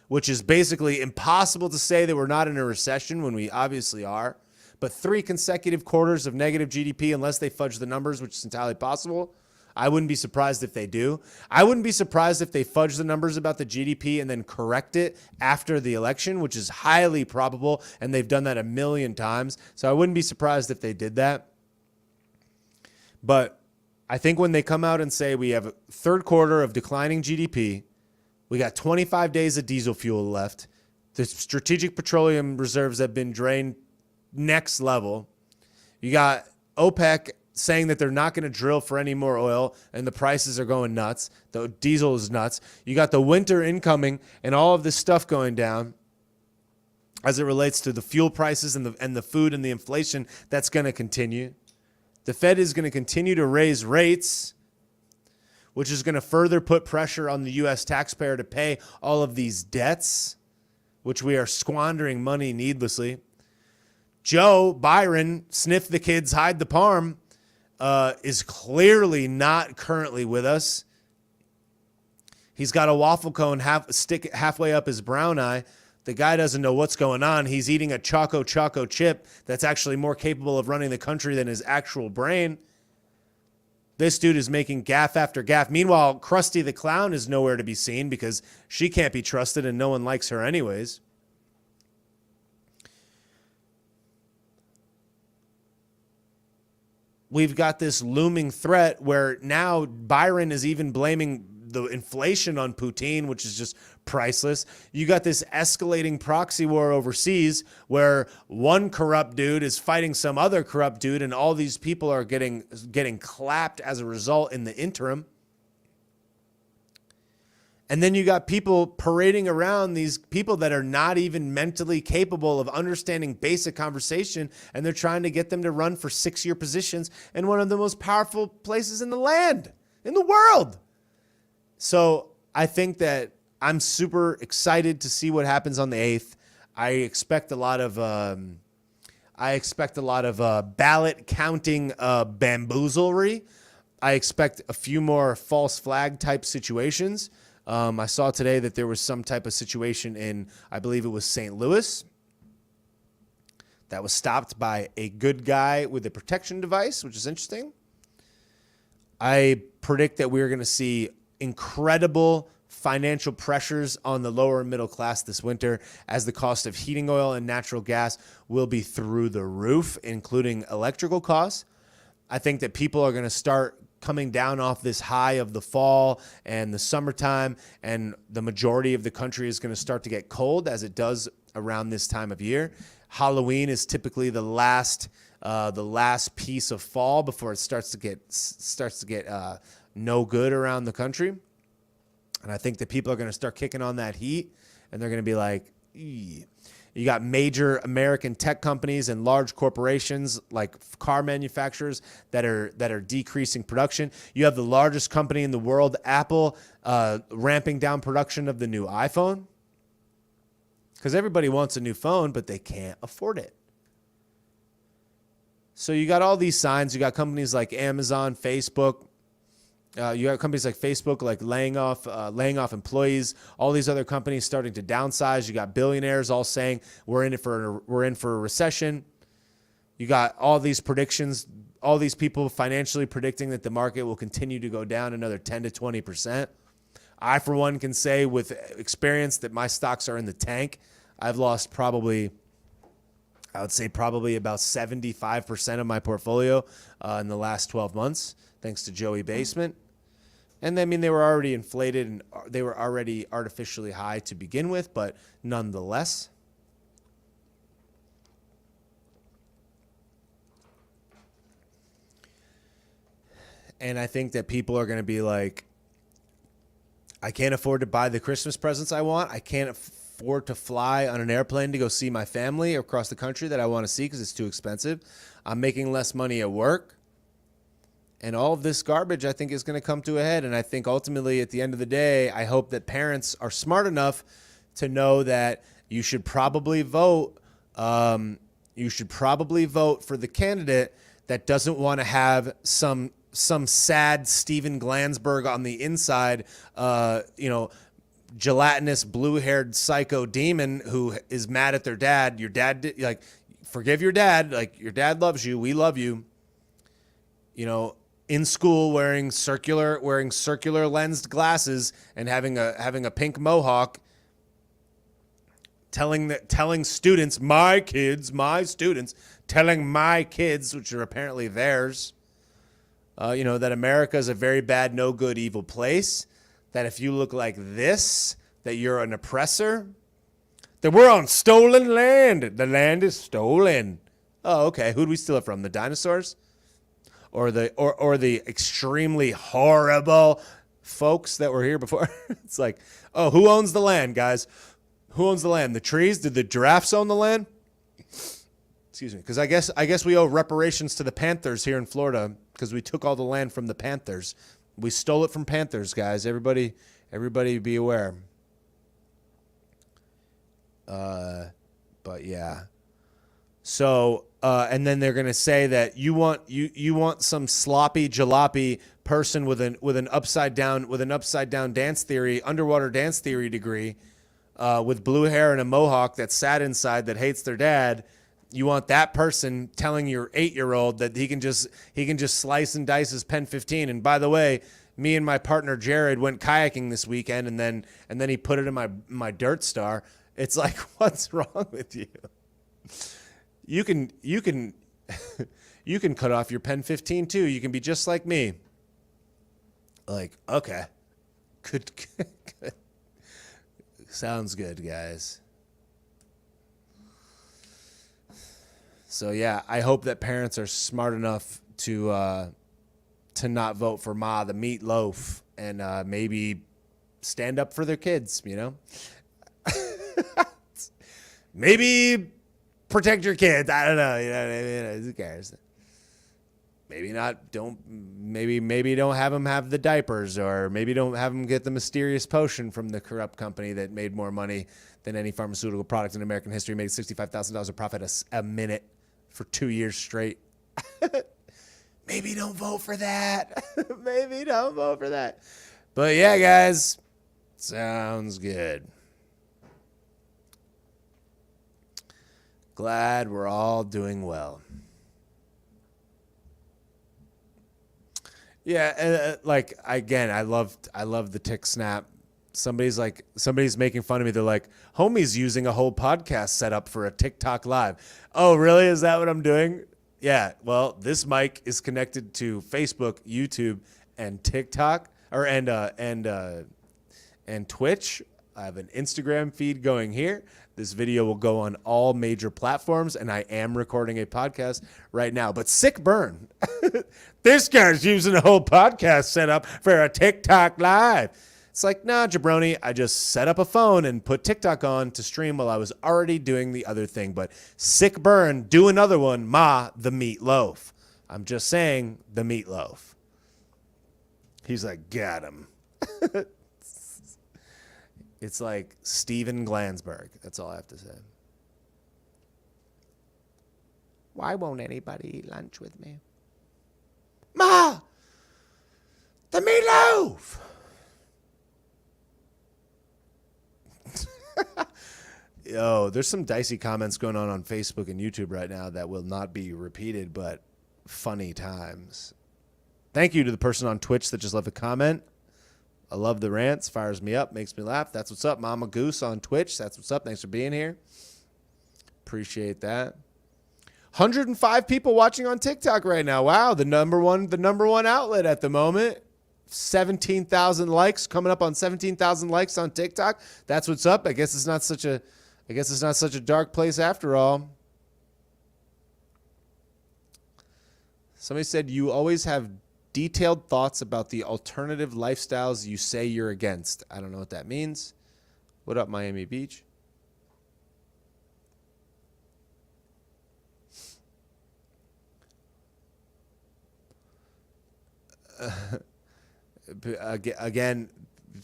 Speaker 1: which is basically impossible to say that we're not in a recession when we obviously are. but 3 consecutive quarters of negative GDP, unless they fudge the numbers, which is entirely possible. I wouldn't be surprised if they do. I wouldn't be surprised if they fudge the numbers about the GDP and then correct it after the election, which is highly probable, and they've done that a million times. So I wouldn't be surprised if they did that. But I think when they come out and say we have a third quarter of declining GDP, we got 25 days of diesel fuel left, the strategic petroleum reserves have been drained next level, you got OPEC saying that they're not going to drill for any more oil and the prices are going nuts. The diesel is nuts. You got the winter incoming and all of this stuff going down as it relates to the fuel prices and the food and the inflation that's going to continue. The Fed is going to continue to raise rates, which is going to further put pressure on the U.S. taxpayer to pay all of these debts, which we are squandering money needlessly. Joe Byron, sniff the kids, hide the parm, is clearly not currently with us. He's got a waffle cone stick halfway up his brown eye. The guy doesn't know what's going on. He's eating a Choco chip that's actually more capable of running the country than his actual brain. This dude is making gaffe after gaffe. Meanwhile, Krusty the Clown is nowhere to be seen because she can't be trusted and no one likes her anyways. We've got this looming threat where now Byron is even blaming the inflation on Putin, which is just priceless. You got this escalating proxy war overseas where one corrupt dude is fighting some other corrupt dude, and all these people are getting clapped as a result in the interim. And then you got people parading around, these people that are not even mentally capable of understanding basic conversation, and they're trying to get them to run for 6-year positions in one of the most powerful places in the land, in the world. So I think that I'm super excited to see what happens on the 8th. I expect a lot of ballot counting bamboozlery. I expect a few more false flag type situations. I saw today that there was some type of situation in, I believe it was St. Louis, that was stopped by a good guy with a protection device, which is interesting. I predict that we're going to see incredible financial pressures on the lower and middle class this winter as the cost of heating oil and natural gas will be through the roof, including electrical costs. I think that people are going to start coming down off this high of the fall and the summertime, and the majority of the country is going to start to get cold as it does around this time of year. Halloween is typically the last piece of fall before it starts to get no good around the country. And I think that people are going to start kicking on that heat, and they're going to be like, eee. You got major American tech companies and large corporations like car manufacturers that are decreasing production. You have the largest company in the world, Apple, ramping down production of the new iPhone because everybody wants a new phone, but they can't afford it. So you got all these signs. You got companies like Amazon, Facebook. You got companies like Facebook, like laying off employees. All these other companies starting to downsize. You got billionaires all saying we're in for a recession. You got all these predictions, all these people financially predicting that the market will continue to go down another 10 to 20%. I, for one, can say with experience that my stocks are in the tank. I've lost probably about 75% of my portfolio in the last 12 months, thanks to Joey Basement. And I mean, they were already inflated and they were already artificially high to begin with, but nonetheless. And I think that people are going to be like, I can't afford to buy the Christmas presents I want. I can't afford to fly on an airplane to go see my family across the country that I want to see because it's too expensive. I'm making less money at work. And all of this garbage, I think, is going to come to a head. And I think ultimately, at the end of the day, I hope that parents are smart enough to know that you should probably vote. You should probably vote for the candidate that doesn't want to have some sad Steven Glansberg on the inside, gelatinous blue-haired psycho demon who is mad at their dad. Your dad did, forgive your dad. Like, your dad loves you. We love you. You know, in school wearing circular lensed glasses and having a pink mohawk, telling students, my students, telling my kids, which are apparently theirs, you know, that America is a very bad, no good, evil place, that if you look like this, that you're an oppressor, that we're on stolen land. The land is stolen. Oh, okay. Who do we steal it from? The dinosaurs? Or the extremely horrible folks that were here before? It's like, oh, who owns the land, guys? Who owns the land? The trees? Did the giraffes own the land? Excuse me. Because I guess we owe reparations to the Panthers here in Florida because we took all the land from the Panthers. We stole it from Panthers, guys. Everybody be aware. But yeah. So, and then they're gonna say that you want some sloppy jalopy person with an upside down dance theory, underwater dance theory degree, with blue hair and a mohawk that's sad inside, that hates their dad. You want that person telling your 8-year-old that he can just slice and dice his Pen 15. And by the way, me and my partner Jared went kayaking this weekend, and then he put it in my Dirt Star. It's like, what's wrong with you? You can you can cut off your Pen 15 too. You can be just like me. Like, okay. Good. Sounds good, guys. So yeah, I hope that parents are smart enough to not vote for Ma the meatloaf, and maybe stand up for their kids, you know? Maybe protect your kids. I don't know. You know what I mean? Who cares? Maybe not. Maybe don't have them have the diapers, or maybe don't have them get the mysterious potion from the corrupt company that made more money than any pharmaceutical product in American history, made $65,000 of profit a minute for 2 years straight. Maybe don't vote for that. Maybe don't vote for that. But yeah, guys, sounds good. Glad we're all doing well. Yeah, like, again, I love the tick snap. Somebody's making fun of me. They're like, homie's using a whole podcast setup for a TikTok live. Oh, really? Is that what I'm doing? Yeah. Well, this mic is connected to Facebook, YouTube, and TikTok, and Twitch. I have an Instagram feed going here. This video will go on all major platforms, and I am recording a podcast right now. But sick burn. This guy's using a whole podcast setup for a TikTok live. It's like, nah, jabroni, I just set up a phone and put TikTok on to stream while I was already doing the other thing. But sick burn, do another one, Ma the meatloaf. I'm just saying, the meatloaf. He's like, got him. It's like Steven Glansberg. That's all I have to say. Why won't anybody eat lunch with me? Ma! The meatloaf! Yo, there's some dicey comments going on Facebook and YouTube right now that will not be repeated, but funny times. Thank you to the person on Twitch that just left a comment. I love the rants. Fires me up. Makes me laugh. That's what's up. Mama Goose on Twitch. That's what's up. Thanks for being here. Appreciate that. 105 people watching on TikTok right now. Wow, the number one outlet at the moment. 17,000 likes, coming up on 17,000 likes on TikTok. That's what's up. I guess it's not such a dark place after all. Somebody said you always have detailed thoughts about the alternative lifestyles you say you're against. I don't know what that means. What up, Miami Beach? Again,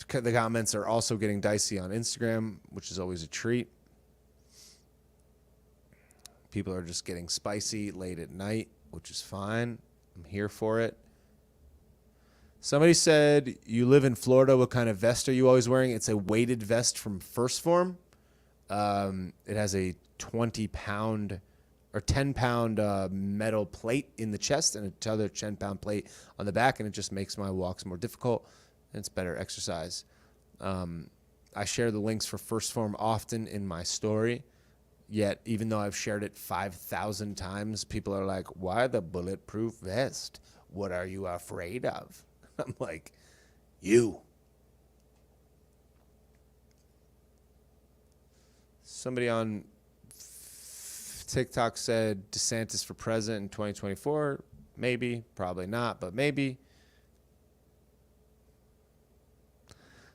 Speaker 1: the comments are also getting dicey on Instagram, which is always a treat. People are just getting spicy late at night, which is fine. I'm here for it. Somebody said, you live in Florida. What kind of vest are you always wearing? It's a weighted vest from First Form. It has a 20-pound or 10-pound metal plate in the chest and another 10-pound plate on the back, and it just makes my walks more difficult, and it's better exercise. I share the links for First Form often in my story, yet even though I've shared it 5,000 times, people are like, why the bulletproof vest? What are you afraid of? I'm like, you. Somebody on TikTok said DeSantis for president in 2024. Maybe, probably not, but maybe.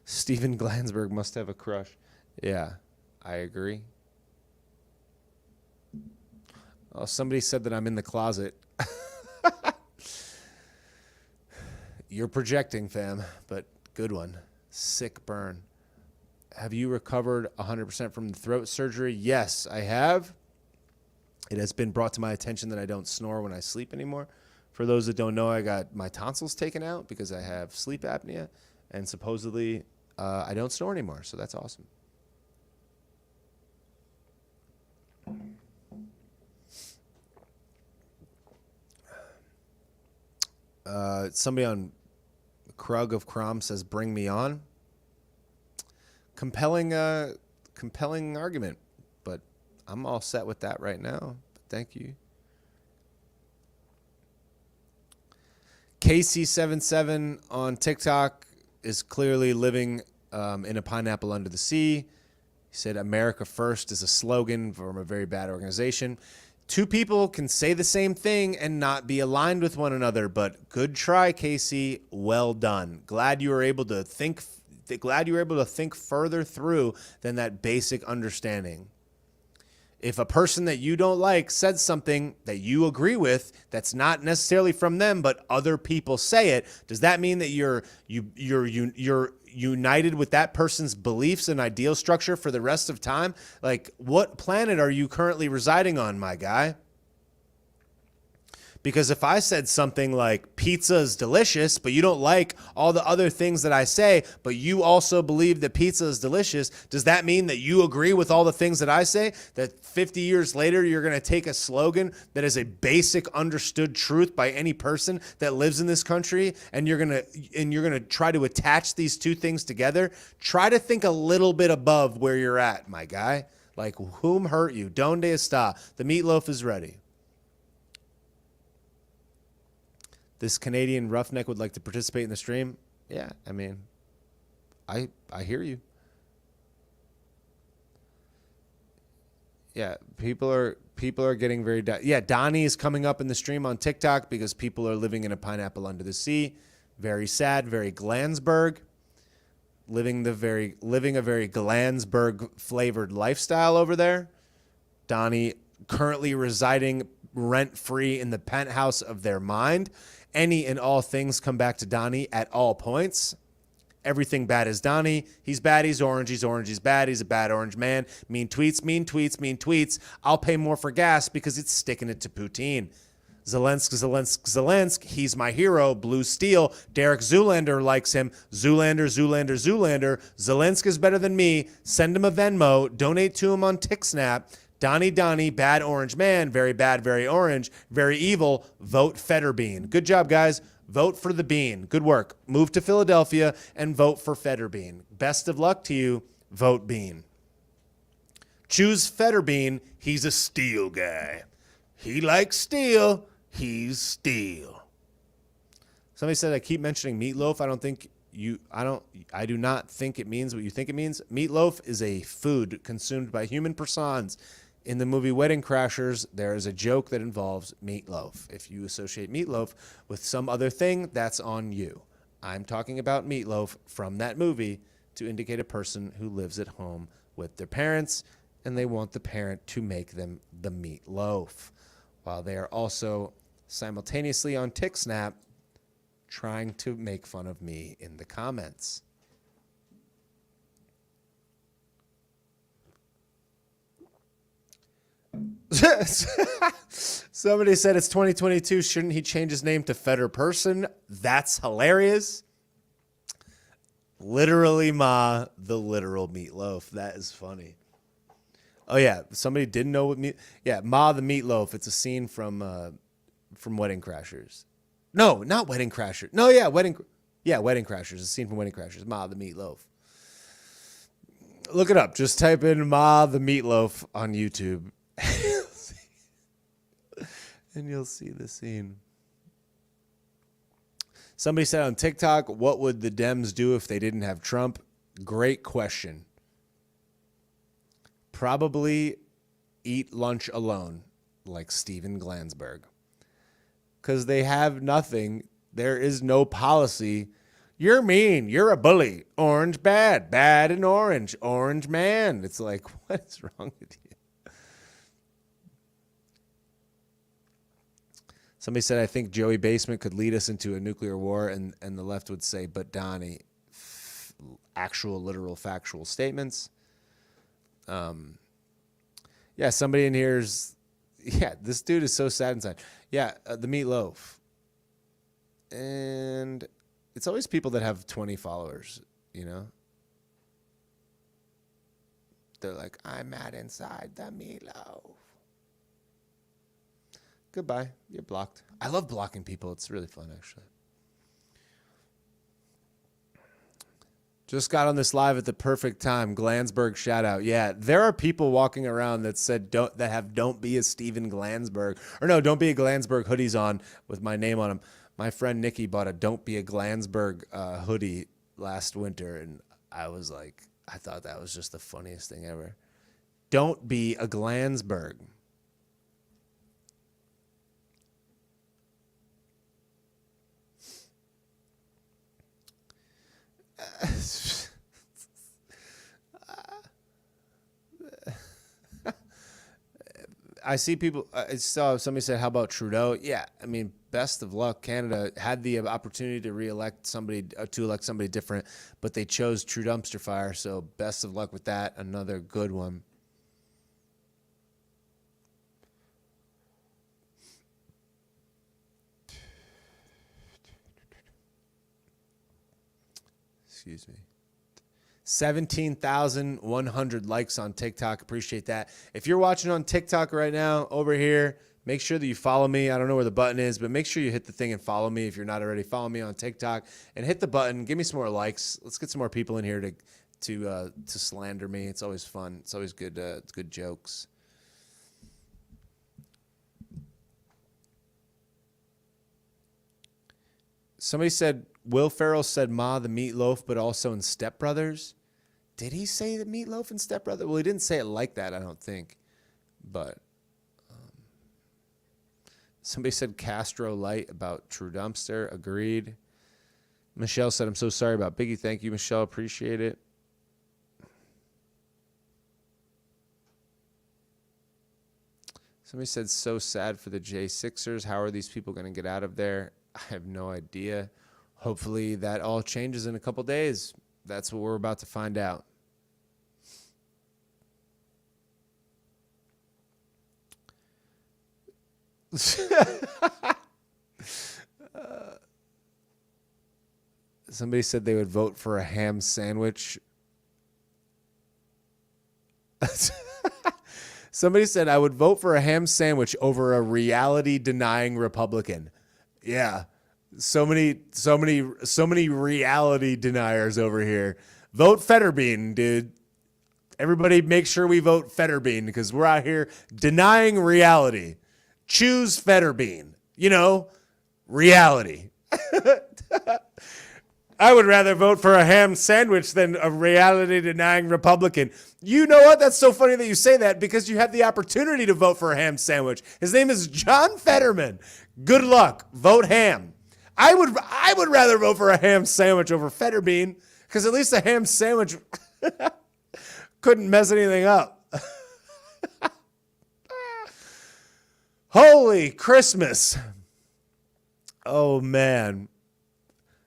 Speaker 1: Steven Glansberg must have a crush. Yeah, I agree. Oh, somebody said that I'm in the closet. You're projecting, fam, but good one. Sick burn. Have you recovered 100% from the throat surgery? Yes, I have. It has been brought to my attention that I don't snore when I sleep anymore. For those that don't know, I got my tonsils taken out because I have sleep apnea, and supposedly I don't snore anymore, so that's awesome. Somebody on Krug of Crom says, bring me on. Compelling argument, but I'm all set with that right now. Thank you. KC77 on TikTok is clearly living in a pineapple under the sea. He said, America first is a slogan from a very bad organization. Two people can say the same thing and not be aligned with one another, but good try, Casey. Well done. Glad you were able to think further through than that basic understanding. If a person that you don't like said something that you agree with that's not necessarily from them, but other people say it, does that mean that you're united with that person's beliefs and ideal structure for the rest of time? Like, what planet are you currently residing on, my guy? Because if I said something like pizza is delicious, but you don't like all the other things that I say, but you also believe that pizza is delicious, does that mean that you agree with all the things that I say? That 50 years later, you're going to take a slogan that is a basic understood truth by any person that lives in this country, and you're going to try to attach these two things together? Try to think a little bit above where you're at, my guy. Like, whom hurt you? Donde está? The meatloaf is ready. This Canadian roughneck would like to participate in the stream. Yeah, I mean, I hear you. Yeah, people are getting very... Yeah, Donnie is coming up in the stream on TikTok because people are living in a pineapple under the sea. Very sad, very Glansberg. Living a very Glansberg flavored lifestyle over there. Donnie currently residing rent-free in the penthouse of their mind. Any and all things come back to Donnie at all points. Everything bad is Donnie. He's bad, he's orange, he's bad, he's a bad orange man. Mean tweets, mean tweets, mean tweets. I'll pay more for gas because it's sticking it to poutine. Zelensky, he's my hero. Blue Steel. Derek Zoolander likes him. Zoolander. Zelensky's better than me. Send him a Venmo. Donate to him on TickSnap. Donnie, bad orange man, very bad, very orange, very evil. Vote Fetterbean. Good job, guys. Vote for the bean. Good work. Move to Philadelphia and vote for Fetterbean. Best of luck to you. Vote Bean. Choose Fetterbean. He's a steel guy. He likes steel. He's steel. Somebody said I keep mentioning meatloaf. I do not think it means what you think it means. Meatloaf is a food consumed by human persons. In the movie Wedding Crashers, there is a joke that involves meatloaf. If you associate meatloaf with some other thing, that's on you. I'm talking about meatloaf from that movie to indicate a person who lives at home with their parents, and they want the parent to make them the meatloaf, while they are also simultaneously on TickSnap trying to make fun of me in the comments. Somebody said it's 2022. Shouldn't he change his name to Fetter Person? That's hilarious. Literally, Ma, the literal meatloaf. That is funny. Oh yeah, somebody didn't know what meat. Yeah, Ma the Meatloaf. It's a scene from Wedding Crashers. No, not Wedding Crashers. No, yeah, Wedding Crashers. A scene from Wedding Crashers. Ma the Meatloaf. Look it up. Just type in Ma the Meatloaf on YouTube, and you'll see the scene. Somebody said on TikTok, "What would the Dems do if they didn't have Trump?" Great question. Probably eat lunch alone, like Steven Glansberg. Because they have nothing. There is no policy. You're mean. You're a bully. Orange bad. Bad and orange. Orange man. It's like, what is wrong with you? Somebody said, I think Joey Basement could lead us into a nuclear war, and the left would say, but Donnie, actual, literal, factual statements. Yeah, somebody in here's, yeah, this dude is so sad inside. Yeah, the Meatloaf. And it's always people that have 20 followers, you know? They're like, I'm mad inside the Meatloaf. Goodbye. You're blocked. I love blocking people. It's really fun, actually. Just got on this live at the perfect time. Glansberg shout out. Yeah, there are people walking around that said don't be a Steven Glansberg, or no, don't be a Glansberg hoodies on with my name on them. My friend Nikki bought a don't be a Glansberg hoodie last winter, and I was like, I thought that was just the funniest thing ever. Don't be a Glansberg. I see people. I saw somebody said, "How about Trudeau?" Yeah, I mean, best of luck. Canada had the opportunity to elect somebody different, but they chose True Dumpster Fire. So best of luck with that. Another good one. Excuse me. 17,100 likes on TikTok. Appreciate that. If you're watching on TikTok right now over here, make sure that you follow me. I don't know where the button is, but make sure you hit the thing and follow me if you're not already. Follow me on TikTok and hit the button. Give me some more likes. Let's get some more people in here to slander me. It's always fun. It's always good. It's good jokes. Somebody said, Will Ferrell said Ma the Meatloaf, but also in Step Brothers. Did he say the Meatloaf in Step Brothers? Well, he didn't say it like that, I don't think. But somebody said Castro Light about True Dumpster. Agreed. Michelle said, I'm so sorry about Biggie. Thank you, Michelle. Appreciate it. Somebody said, so sad for the J6ers. How are these people going to get out of there? I have no idea. Hopefully that all changes in a couple days. That's what we're about to find out. Somebody said they would vote for a ham sandwich. Somebody said I would vote for a ham sandwich over a reality denying Republican. Yeah. So many reality deniers over here. Vote Fetterbean, dude. Everybody make sure we vote Fetterbean because we're out here denying reality. Choose Fetterbean. You know, reality. I would rather vote for a ham sandwich than a reality denying Republican. You know what? That's so funny that you say that because you had the opportunity to vote for a ham sandwich. His name is John Fetterman. Good luck. Vote ham. I would rather vote for a ham sandwich over Fetterbean because at least a ham sandwich couldn't mess anything up. Holy Christmas. Oh, man.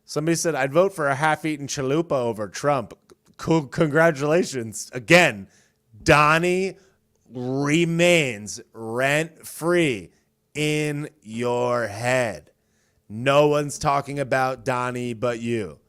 Speaker 1: Somebody said, I'd vote for a half-eaten chalupa over Trump. Cool. Congratulations. Again, Donnie remains rent-free in your head. No one's talking about Donnie but you.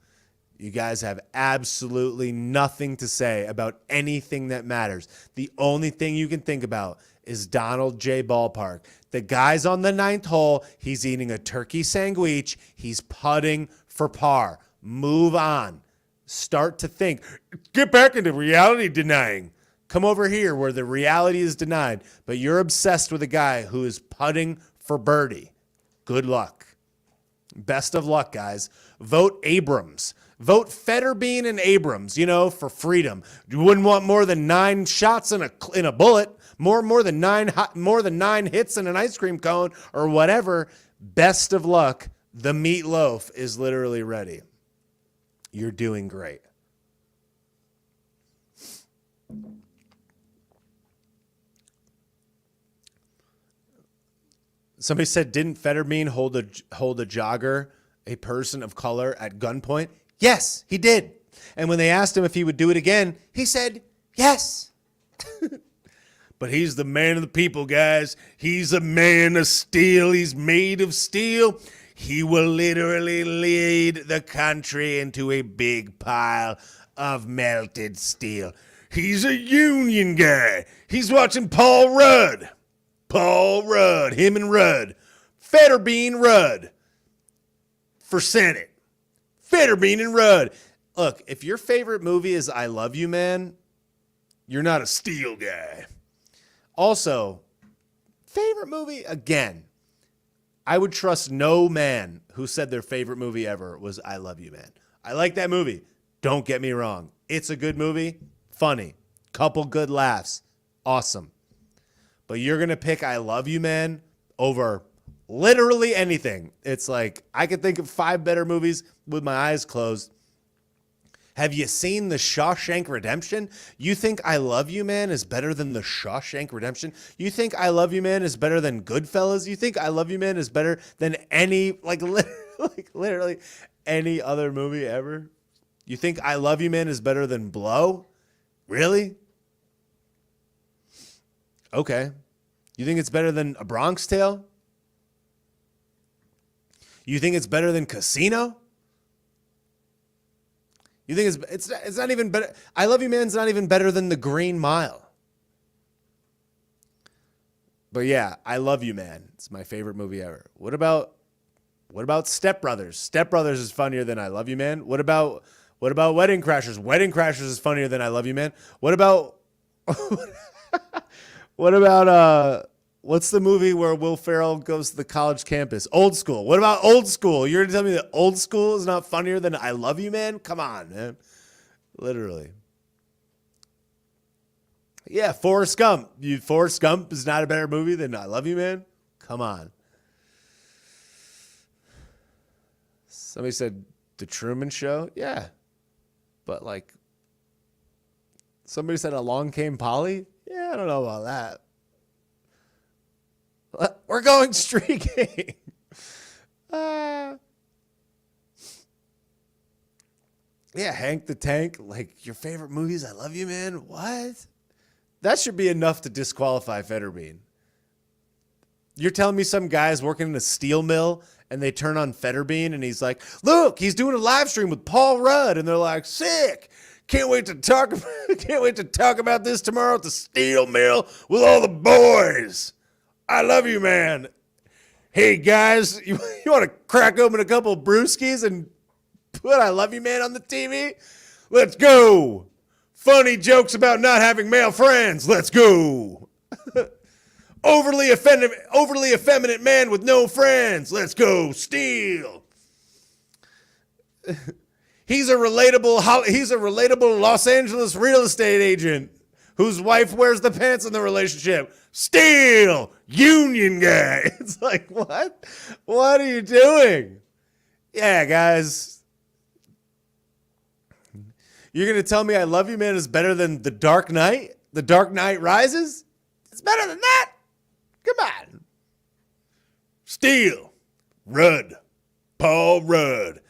Speaker 1: You guys have absolutely nothing to say about anything that matters. The only thing you can think about is Donald J. Ballpark. The guy's on the 9th hole. He's eating a turkey sandwich. He's putting for par. Move on. Start to think. Get back into reality denying. Come over here where the reality is denied, but you're obsessed with a guy who is putting for birdie. Good luck. Best of luck, guys. Vote Abrams. Vote Fetterbean and Abrams, for freedom. You wouldn't want more than 9 shots in a bullet, more than 9 hits in an ice cream cone or whatever. Best of luck. The meatloaf is literally ready. You're doing great. Somebody said, didn't Fetterbean hold a jogger, a person of color, at gunpoint? Yes, he did. And when they asked him if he would do it again, he said, yes. But he's the man of the people, guys. He's a man of steel. He's made of steel. He will literally lead the country into a big pile of melted steel. He's a union guy. He's watching Paul Rudd. Him and Rudd. Fetterbean Rudd for Senate. Fetterbean and Rudd. Look, if your favorite movie is I Love You, Man, you're not a steel guy. Also, favorite movie, again, I would trust no man who said their favorite movie ever was I Love You, Man. I like that movie. Don't get me wrong. It's a good movie. Funny. Couple good laughs. Awesome. But you're going to pick I Love You, Man over literally anything. It's like I could think of 5 better movies with my eyes closed. Have you seen The Shawshank Redemption? You think I Love You, Man is better than The Shawshank Redemption? You think I Love You, Man is better than Goodfellas? You think I Love You, Man is better than any, literally any other movie ever? You think I Love You, Man is better than Blow? Really? Okay. You think it's better than A Bronx Tale? You think it's better than Casino? You think it's not even better? I Love You, Man's not even better than The Green Mile. But yeah, I Love You, Man. It's my favorite movie ever. What about Step Brothers? Step Brothers is funnier than I Love You, Man. What about Wedding Crashers? Wedding Crashers is funnier than I Love You, Man. What about what's the movie where Will Ferrell goes to the college campus? Old School. What about Old School? You're going to tell me that Old School is not funnier than I Love You, Man? Come on, man. Literally. Yeah, Forrest Gump. Forrest Gump is not a better movie than I Love You, Man? Come on. Somebody said The Truman Show. Yeah. But somebody said Along Came Polly. Yeah, I don't know about that. We're going streaking. Yeah, Hank the Tank. Your favorite movies, I Love You, Man. What? That should be enough to disqualify Fetterbean. You're telling me some guy's working in a steel mill and they turn on Fetterbean and he's like, look, he's doing a live stream with Paul Rudd. And they're like, sick. Can't wait to talk about this tomorrow at the steel mill with all the boys. I love you, man. Hey, guys, you want to crack open a couple of brewskis and put I Love You, Man on the TV? Let's go. Funny jokes about not having male friends. Let's go. Overly effeminate man with no friends. Let's go. Steel. He's a relatable Los Angeles real estate agent whose wife wears the pants in the relationship. Steel. Union guy. It's like, what? What are you doing? Yeah, guys. You're going to tell me I Love You, Man is better than The Dark Knight? The Dark Knight Rises? It's better than that? Come on. Steel. Rudd. Paul Rudd.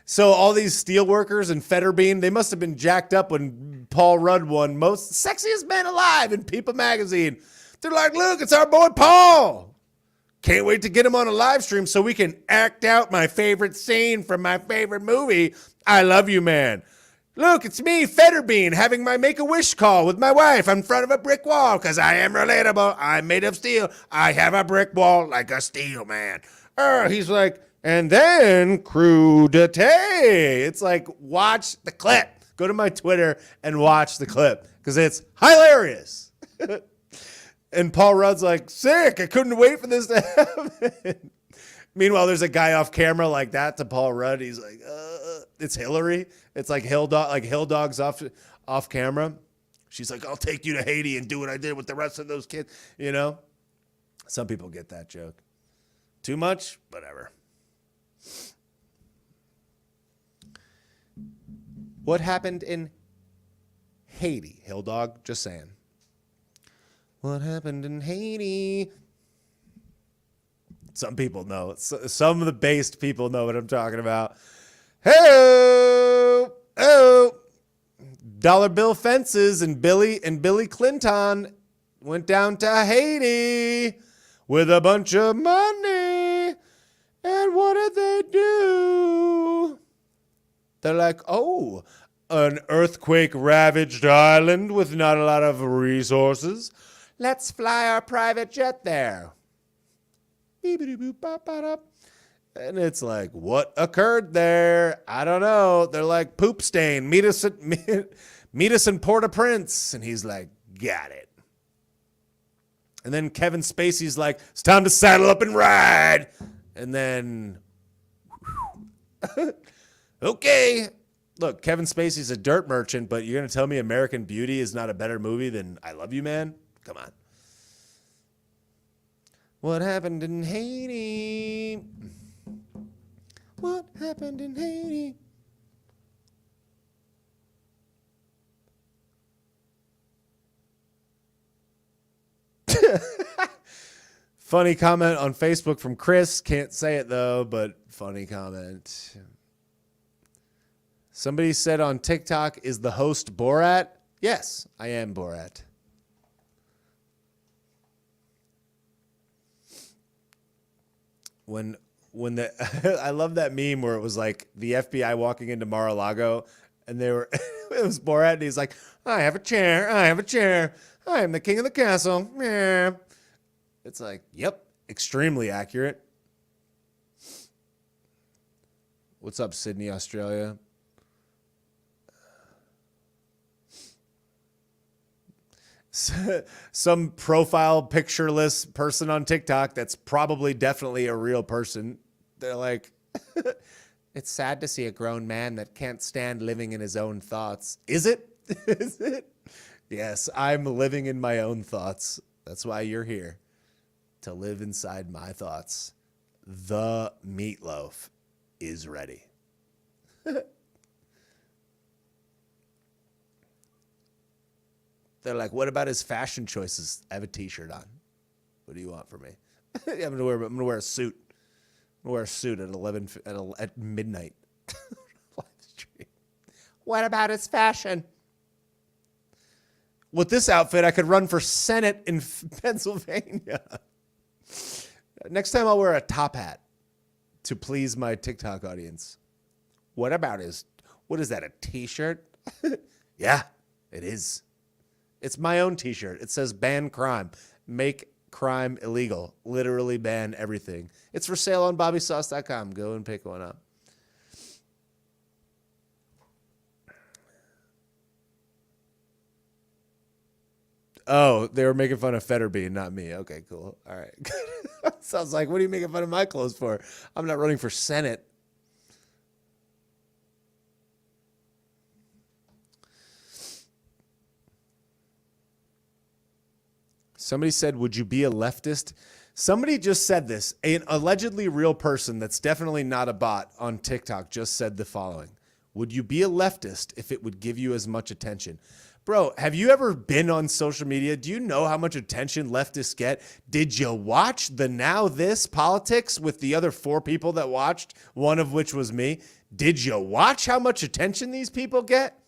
Speaker 1: So all these steel workers and Fetterbean, they must have been jacked up when Paul Rudd won Most Sexiest Man Alive in People magazine. They're like, look, it's our boy Paul. Can't wait to get him on a live stream so we can act out my favorite scene from my favorite movie, I love you, man. Look, it's me, Fetterbean, having my Make-A-Wish call with my wife in front of a brick wall because I am relatable. I'm made of steel. I have a brick wall like a steel man. He's like, and then crudité. It's like, watch the clip. Go to my Twitter and watch the clip because it's hilarious. And Paul Rudd's like, sick. I couldn't wait for this to happen. Meanwhile, there's a guy off camera like that to Paul Rudd. He's like, it's Hillary. It's like Hill Dog's off camera. She's like, I'll take you to Haiti and do what I did with the rest of those kids. You know, some people get that joke. Too much, whatever. What happened in Haiti? Hill Dog, just saying. What happened in Haiti? Some people know. Some of the based people know what I'm talking about. Hey, oh, dollar bill fences and Billy Clinton went down to Haiti with a bunch of money. And what did they do? They're like, oh, an earthquake-ravaged island with not a lot of resources. Let's fly our private jet there. And it's like, what occurred there? I don't know. They're like, poop stain. Meet us in Port-au-Prince. And he's like, got it. And then Kevin Spacey's like, it's time to saddle up and ride. And then, okay. Look, Kevin Spacey's a dirt merchant, but you're going to tell me American Beauty is not a better movie than I Love You, Man? Come on. What happened in Haiti? What happened in Haiti? Funny comment on Facebook from Chris. Can't say it though, but funny comment. Somebody said on TikTok, is the host Borat? Yes, I am Borat. When the I love that meme where it was like the FBI walking into Mar-a-Lago and they were it was Borat and he's like, I have a chair, I am the king of the castle. Yeah. It's like, yep, extremely accurate. What's up, Sydney, Australia? Some profile pictureless person on TikTok that's probably definitely a real person. They're like, it's sad to see a grown man that can't stand living in his own thoughts. Is it? Is it? Yes, I'm living in my own thoughts. That's why you're here, to live inside my thoughts. The meatloaf is ready. They're like, what about his fashion choices? I have a t-shirt on. What do you want from me? I'm gonna wear a suit. I'm gonna wear a suit at midnight. What about his fashion? With this outfit, I could run for Senate in Pennsylvania. Next time I'll wear a top hat to please my TikTok audience. What is that, a t-shirt? Yeah, it is. It's my own t-shirt. It says ban crime. Make crime illegal. Literally ban everything. It's for sale on bobbysauce.com. Go and pick one up. Oh, they were making fun of Fetterbean, not me. Okay, cool. All right. Sounds like, what are you making fun of my clothes for? I'm not running for Senate. Somebody said, would you be a leftist? Somebody just said this. An allegedly real person that's definitely not a bot on TikTok just said the following. Would you be a leftist if it would give you as much attention? Bro, have you ever been on social media? Do you know how much attention leftists get? Did you watch the Now This Politics with the other 4 people that watched, one of which was me? Did you watch how much attention these people get?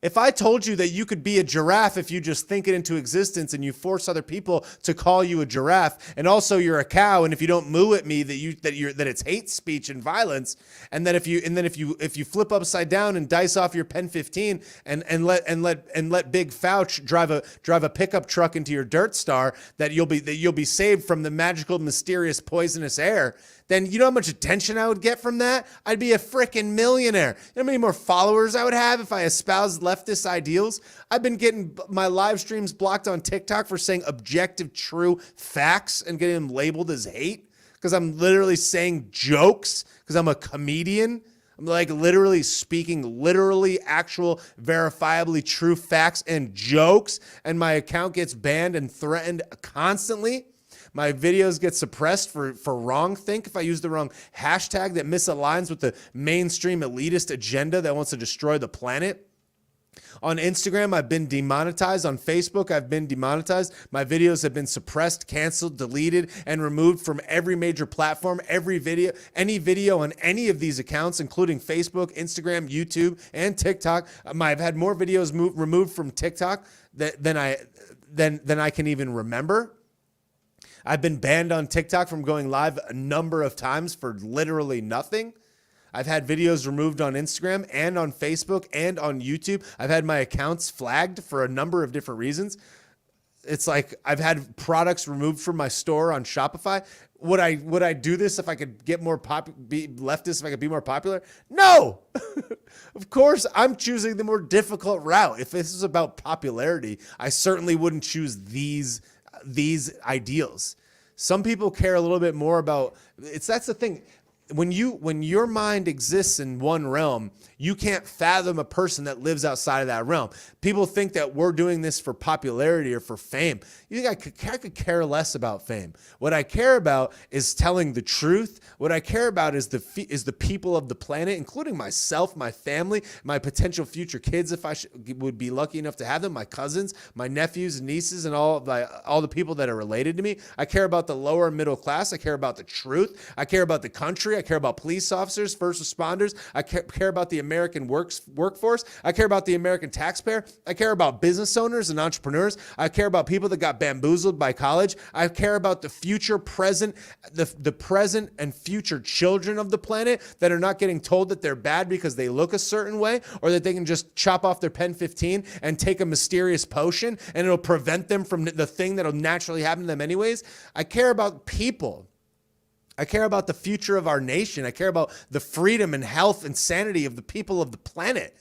Speaker 1: If I told you that you could be a giraffe if you just think it into existence and you force other people to call you a giraffe, and also you're a cow, and if you don't moo at me that it's hate speech and violence, and then if you flip upside down and dice off your Pen 15 and let Big Fouch drive a pickup truck into your Dirt Star, that you'll be saved from the magical, mysterious, poisonous air, then you know how much attention I would get from that? I'd be a freaking millionaire. You know how many more followers I would have if I espoused leftist ideals? I've been getting my live streams blocked on TikTok for saying objective, true facts and getting them labeled as hate because I'm literally saying jokes because I'm a comedian. I'm like literally speaking literally actual verifiably true facts and jokes, and my account gets banned and threatened constantly. My videos get suppressed for wrongthink if I use the wrong hashtag that misaligns with the mainstream elitist agenda that wants to destroy the planet. On Instagram, I've been demonetized. On Facebook, I've been demonetized. My videos have been suppressed, canceled, deleted, and removed from every major platform. Any video on any of these accounts, including Facebook, Instagram, YouTube, and TikTok. I've had more videos removed from TikTok than I can even remember. I've been banned on TikTok from going live a number of times for literally nothing. I've had videos removed on Instagram and on Facebook and on YouTube. I've had my accounts flagged for a number of different reasons. It's like I've had products removed from my store on Shopify. Would I do this if I could get more be leftist, if I could be more popular? No! Of course, I'm choosing the more difficult route. If this is about popularity, I certainly wouldn't choose these ideals. Some people care a little bit more about that's the thing. When your mind exists in one realm, you can't fathom a person that lives outside of that realm. People think that we're doing this for popularity or for fame. You think I could care less about fame. What I care about is telling the truth. What I care about is the people of the planet, including myself, my family, my potential future kids, if I would be lucky enough to have them, my cousins, my nephews and nieces, and all the people that are related to me. I care about the lower and middle class. I care about the truth. I care about the country. I care about police officers, first responders. I care about the American workforce. I care about the American taxpayer. I care about business owners and entrepreneurs. I care about people that got bamboozled by college. I care about the future, present, the present and future children of the planet that are not getting told that they're bad because they look a certain way, or that they can just chop off their Pen 15 and take a mysterious potion and it'll prevent them from the thing that'll naturally happen to them anyways. I care about people. I care about the future of our nation. I care about the freedom and health and sanity of the people of the planet.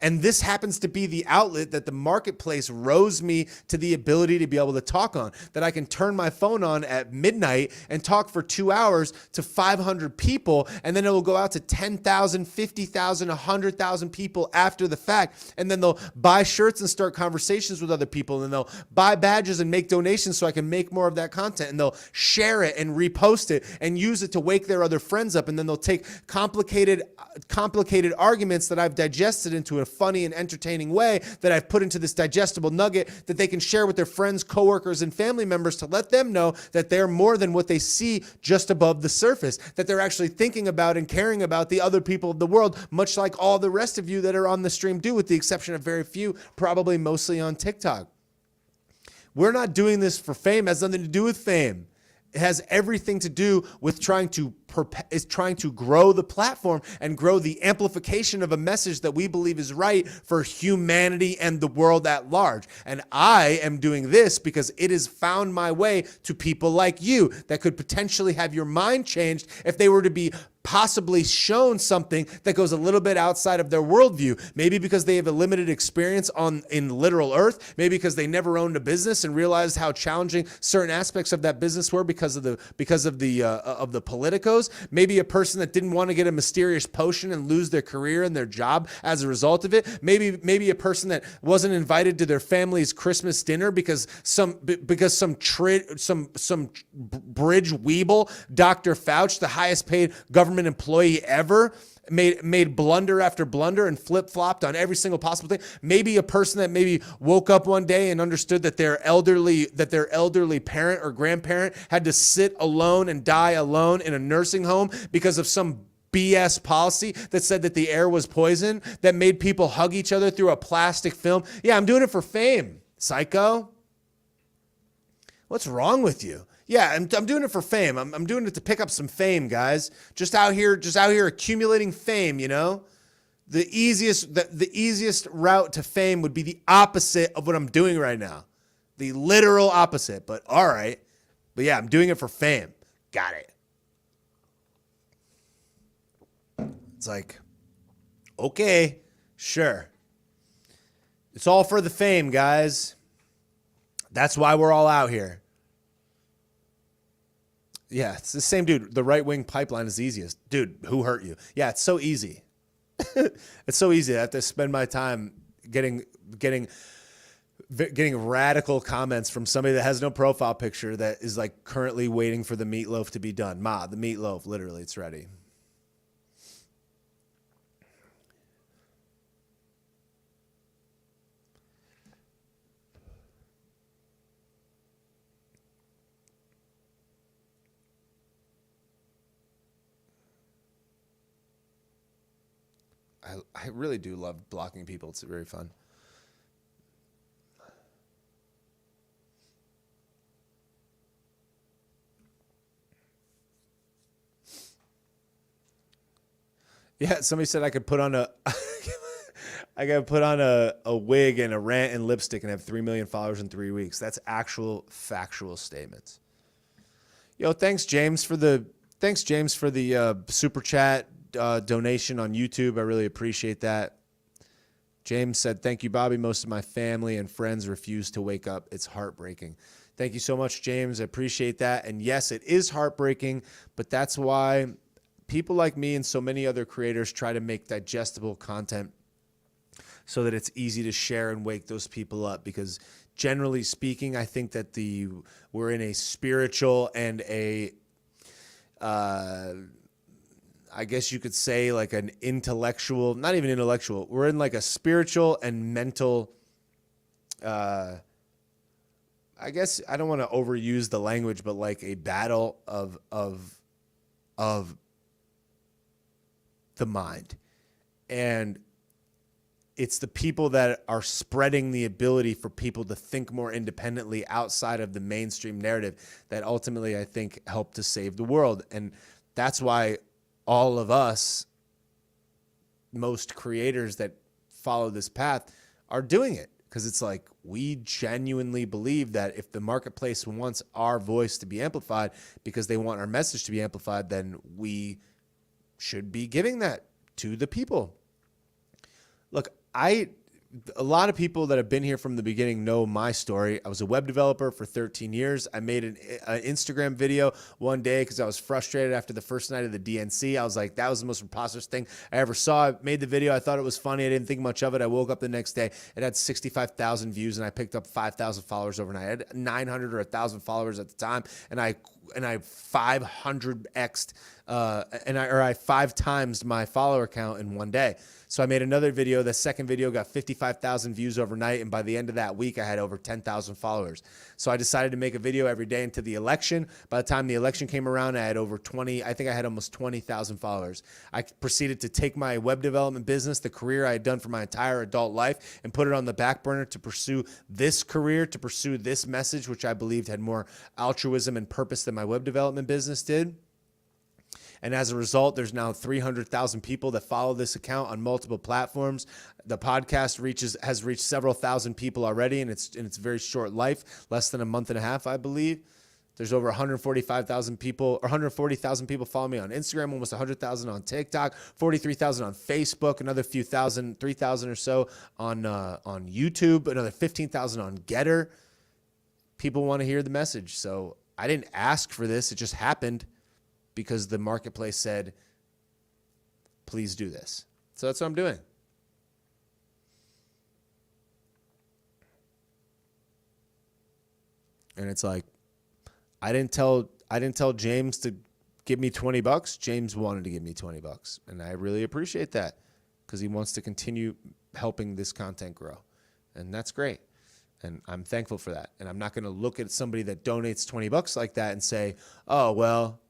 Speaker 1: And this happens to be the outlet that the marketplace rose me to the ability to be able to talk on, that I can turn my phone on at midnight and talk for 2 hours to 500 people, and then it will go out to 10,000, 50,000, 100,000 people after the fact. And then they'll buy shirts and start conversations with other people, and they'll buy badges and make donations so I can make more of that content, and they'll share it and repost it and use it to wake their other friends up. And then they'll take complicated arguments that I've digested into a funny and entertaining way that I've put into this digestible nugget that they can share with their friends, coworkers, and family members to let them know that they're more than what they see just above the surface, that they're actually thinking about and caring about the other people of the world, much like all the rest of you that are on the stream do, with the exception of very few, probably mostly on TikTok. We're not doing this for fame. It has nothing to do with fame. It has everything to do with trying to grow the platform and grow the amplification of a message that we believe is right for humanity and the world at large. And I am doing this because it has found my way to people like you that could potentially have your mind changed if they were to be possibly shown something that goes a little bit outside of their worldview. Maybe because they have a limited experience in literal earth. Maybe because they never owned a business and realized how challenging certain aspects of that business were because of the politicos. Maybe a person that didn't want to get a mysterious potion and lose their career and their job as a result of it. Maybe a person that wasn't invited to their family's Christmas dinner because some bridge weeble, Dr. Fauci, the highest paid government employee ever, made blunder after blunder and flip-flopped on every single possible thing. Maybe a person that maybe woke up one day and understood that their elderly parent or grandparent had to sit alone and die alone in a nursing home because of some BS policy that said that the air was poison, that made people hug each other through a plastic film. Yeah, I'm doing it for fame, psycho. What's wrong with you? Yeah, I'm doing it for fame. I'm doing it to pick up some fame, guys. Just out here accumulating fame, you know? The easiest route to fame would be the opposite of what I'm doing right now. The literal opposite, but all right. But yeah, I'm doing it for fame. Got it. It's like, okay, sure. It's all for the fame, guys. That's why we're all out here. Yeah, it's the same dude. The right-wing pipeline is the easiest. Dude, who hurt you? Yeah, it's so easy. It's so easy. I have to spend my time getting radical comments from somebody that has no profile picture that is like currently waiting for the meatloaf to be done. Ma, the meatloaf, literally, it's ready. I really do love blocking people. It's very fun. Yeah, somebody said I could put on a I gotta put on a wig and a rant and lipstick and have 3 million followers in 3 weeks. That's actual factual statements. Yo, thanks James for the super chat donation on YouTube. I really appreciate that. James said, "Thank you, Bobby. Most of my family and friends refuse to wake up. It's heartbreaking." Thank you so much, James. I appreciate that. And yes, it is heartbreaking, but that's why people like me and so many other creators try to make digestible content so that it's easy to share and wake those people up. Because generally speaking, I think that we're in a spiritual and I guess you could say like an intellectual, not even intellectual. We're in like a spiritual and mental, I guess I don't want to overuse the language, but like a battle of the mind. And it's the people that are spreading the ability for people to think more independently outside of the mainstream narrative that ultimately, I think, help to save the world. And that's why all of us, most creators that follow this path, are doing it. Because it's like, we genuinely believe that if the marketplace wants our voice to be amplified because they want our message to be amplified, then we should be giving that to the people. Look, a lot of people that have been here from the beginning know my story. I was a web developer for 13 years. I made an Instagram video one day because I was frustrated after the first night of the DNC. I was like, that was the most preposterous thing I ever saw. I made the video. I thought it was funny. I didn't think much of it. I woke up the next day. It had 65,000 views, and I picked up 5,000 followers overnight. I had 900 or 1,000 followers at the time, and I 500x'd, I 5 times my follower count in one day. So I made another video. The second video got 55,000 views overnight, and by the end of that week, I had over 10,000 followers. So I decided to make a video every day into the election. By the time the election came around, I had I think I had almost 20,000 followers. I proceeded to take my web development business, the career I had done for my entire adult life, and put it on the back burner to pursue this career, to pursue this message, which I believed had more altruism and purpose than my web development business did. And as a result, there's now 300,000 people that follow this account on multiple platforms. The podcast has reached several thousand people already in its very short life, less than a month and a half, I believe. There's over 145,000 people, or 140,000 people follow me on Instagram, almost 100,000 on TikTok, 43,000 on Facebook, another few thousand, 3,000 or so on YouTube, another 15,000 on Getter. People want to hear the message. So I didn't ask for this. It just happened because the marketplace said, please do this. So that's what I'm doing. And it's like, I didn't tell James to give me $20. James wanted to give me $20. And I really appreciate that because he wants to continue helping this content grow. And that's great. And I'm thankful for that. And I'm not going to look at somebody that donates $20 like that and say, oh, well,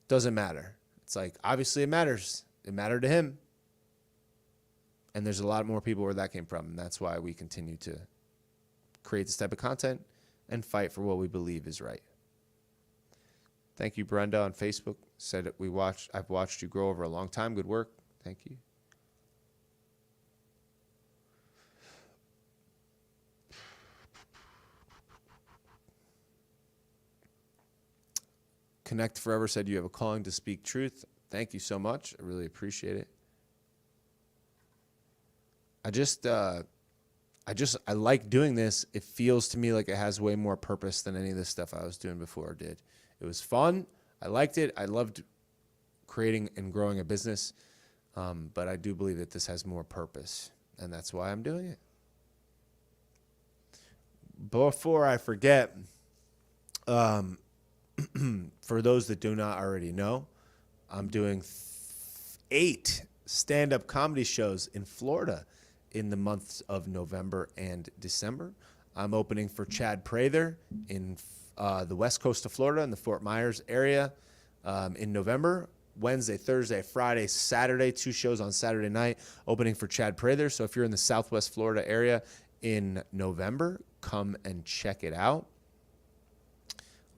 Speaker 1: doesn't matter. It's like, obviously it matters. It mattered to him. And there's a lot more people where that came from. And that's why we continue to create this type of content and fight for what we believe is right. Thank you, Brenda, on Facebook. Said I've watched you grow over a long time. Good work. Thank you. Connect Forever said you have a calling to speak truth. Thank you so much. I really appreciate it. I like doing this. It feels to me like it has way more purpose than any of the stuff I was doing before did. It was fun. I liked it. I loved creating and growing a business. But I do believe that this has more purpose, and that's why I'm doing it. Before I forget, for those that do not already know, I'm doing 8 stand-up comedy shows in Florida in the months of November and December. I'm opening for Chad Prather in the west coast of Florida in the Fort Myers area in November. Wednesday, Thursday, Friday, Saturday, 2 shows on Saturday night, opening for Chad Prather. So if you're in the Southwest Florida area in November, come and check it out.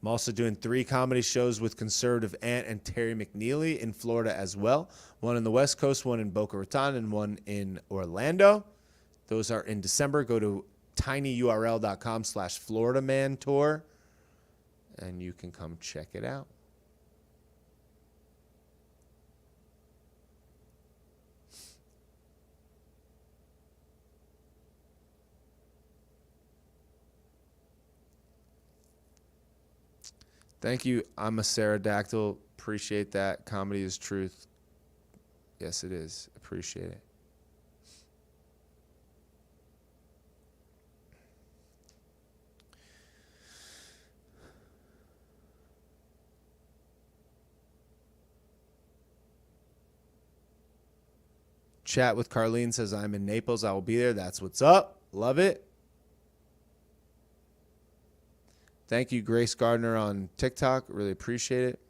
Speaker 1: I'm also doing 3 comedy shows with Conservative Ant and Terry McNeely in Florida as well. One in the West Coast, one in Boca Raton, and one in Orlando. Those are in December. Go to tinyurl.com/FloridaMan Tour, and you can come check it out. Thank you. I'm a pterodactyl. Appreciate that. Comedy is truth. Yes, it is. Appreciate it. Chat with Carlene says, I'm in Naples. I will be there. That's what's up. Love it. Thank you, Grace Gardner on TikTok. Really appreciate it.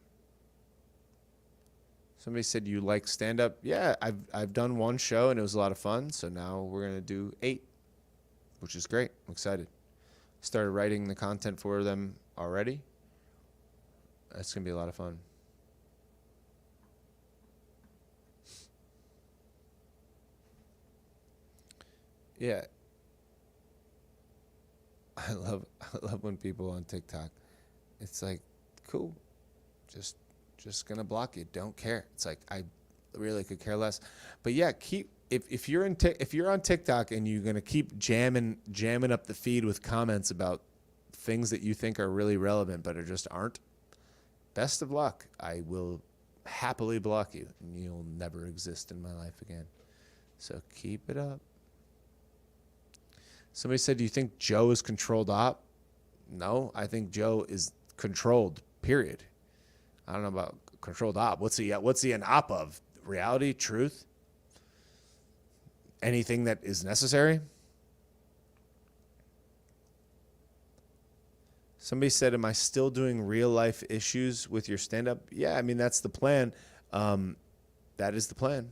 Speaker 1: Somebody said you like stand-up. Yeah, I've done 1 show, and it was a lot of fun. So now we're going to do 8, which is great. I'm excited. Started writing the content for them already. That's going to be a lot of fun. Yeah. I love when people on TikTok, it's like, cool, just gonna block you. Don't care. It's like, I really could care less. But yeah, if you're on TikTok and you're gonna keep jamming up the feed with comments about things that you think are really relevant but just aren't, best of luck. I will happily block you, and you'll never exist in my life again. So keep it up. Somebody said, do you think Joe is controlled op? No, I think Joe is controlled, period. I don't know about controlled op. What's he an op of? Reality? Truth? Anything that is necessary? Somebody said, am I still doing real life issues with your stand-up? Yeah, I mean, that's the plan. That is the plan.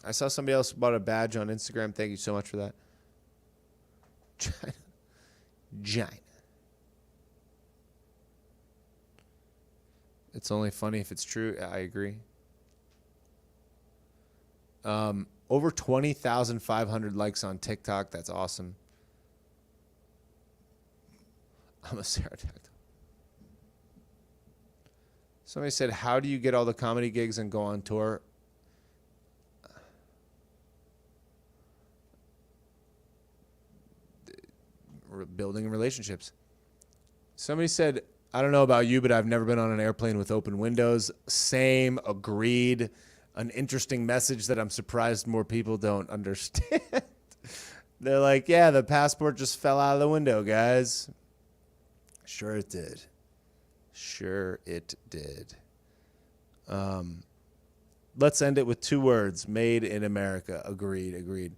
Speaker 1: I saw somebody else bought a badge on Instagram. Thank you so much for that. China. It's only funny if it's true. I agree. Over 20,500 likes on TikTok. That's awesome. I'm a pterodactyl. Somebody said, how do you get all the comedy gigs and go on tour? Building relationships. Somebody said, I don't know about you, but I've never been on an airplane with open windows. Same, agreed. An interesting message that I'm surprised more people don't understand. They're like, yeah, the passport just fell out of the window, guys. Sure it did. Sure it did. Let's end it with 2 words. Made in America. Agreed.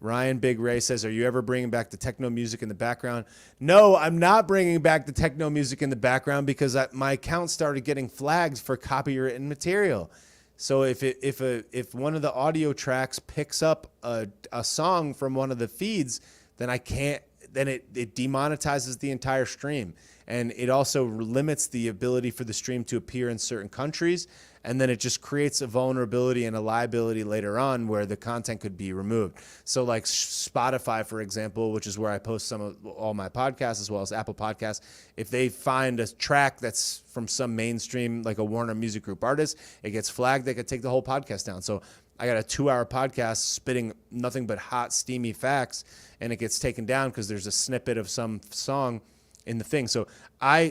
Speaker 1: Ryan Big Ray says, are you ever bringing back the techno music in the background? No, I'm not bringing back the techno music in the background because my account started getting flagged for copywritten material. So if one of the audio tracks picks up a song from one of the feeds, then I can't. Then it demonetizes the entire stream, and it also limits the ability for the stream to appear in certain countries, and then it just creates a vulnerability and a liability later on where the content could be removed. So like Spotify, for example, which is where I post all my podcasts, as well as Apple Podcasts, if they find a track that's from some mainstream, like a Warner Music Group artist, it gets flagged, they could take the whole podcast down. So I got a 2-hour podcast spitting nothing but hot, steamy facts, and it gets taken down because there's a snippet of some song in the thing. So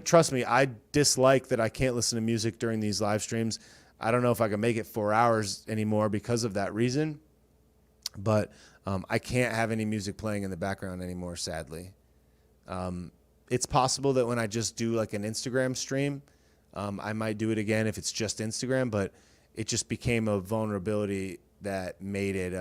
Speaker 1: trust me, I dislike that I can't listen to music during these live streams. I don't know if I can make it 4 hours anymore because of that reason, but I can't have any music playing in the background anymore, sadly. It's possible that when I just do like an Instagram stream, I might do it again if it's just Instagram, but it just became a vulnerability that made it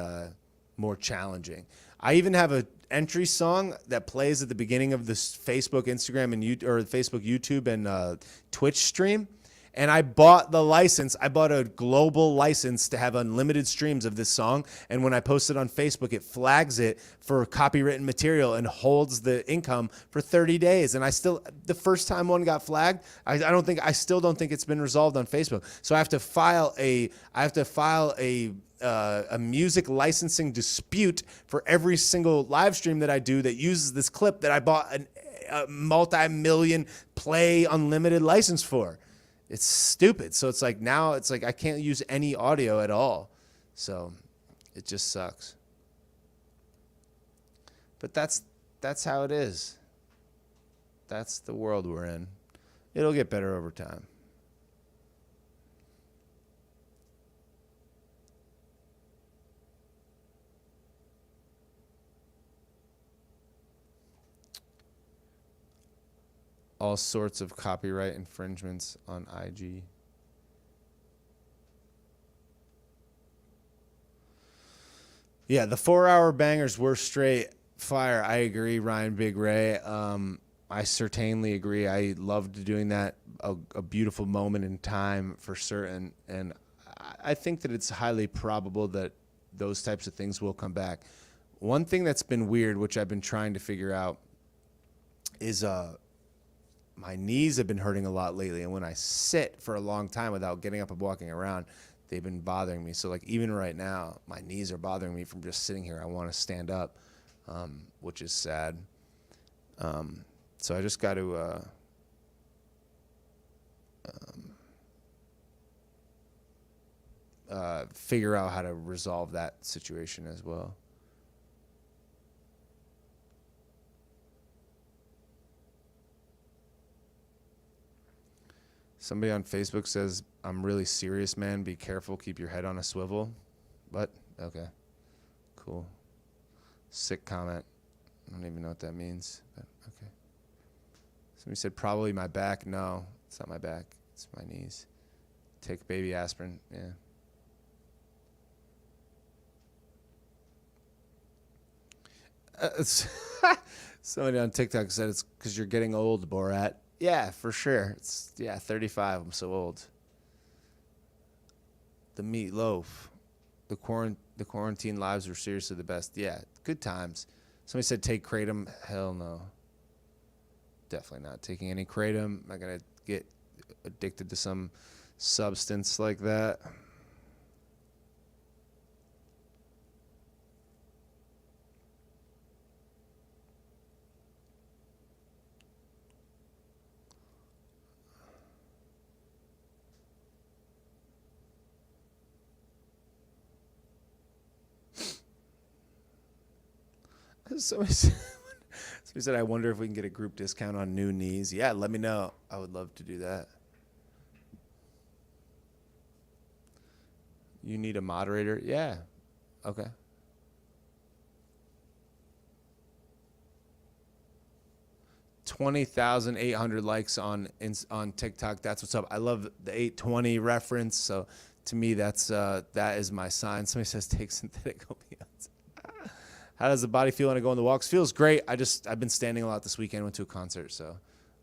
Speaker 1: more challenging. I even have an entry song that plays at the beginning of this Facebook, Instagram, and Facebook, YouTube, and Twitch stream. And I bought the license. I bought a global license to have unlimited streams of this song. And when I post it on Facebook, it flags it for copywritten material and holds the income for 30 days. And the first time one got flagged, I still don't think it's been resolved on Facebook. So I have to file a music licensing dispute for every single live stream that I do that uses this clip that I bought a multi-million play unlimited license for. It's stupid. So it's like now it's like I can't use any audio at all. So it just sucks. But that's how it is. That's the world we're in. It'll get better over time. All sorts of copyright infringements on IG. Yeah, the 4-hour bangers were straight fire. I agree, Ryan Big Ray. I certainly agree. I loved doing that. A beautiful moment in time for certain. And I think that it's highly probable that those types of things will come back. One thing that's been weird, which I've been trying to figure out, is my knees have been hurting a lot lately, and when I sit for a long time without getting up and walking around, they've been bothering me. So like even right now, my knees are bothering me from just sitting here. I want to stand up, which is sad. So I just got to figure out how to resolve that situation as well. Somebody on Facebook says, I'm really serious, man. Be careful. Keep your head on a swivel. What? Okay. Cool. Sick comment. I don't even know what that means. But okay. Somebody said, probably my back. No, it's not my back. It's my knees. Take baby aspirin. Yeah. Somebody on TikTok said it's because you're getting old, Borat. Yeah, for sure. 35. I'm so old. The meatloaf. The quarantine lives were seriously the best. Yeah, good times. Somebody said take kratom. Hell no. Definitely not taking any kratom. I'm not going to get addicted to some substance like that. Somebody said, I wonder if we can get a group discount on new knees. Yeah, let me know. I would love to do that. You need a moderator? Yeah. Okay. $20,800 likes on TikTok. That's what's up. I love the 820 reference. So to me, that is my sign. Somebody says take synthetic opioids. How does the body feel when I go on the walks? Feels great. I've been standing a lot this weekend. Went to a concert, so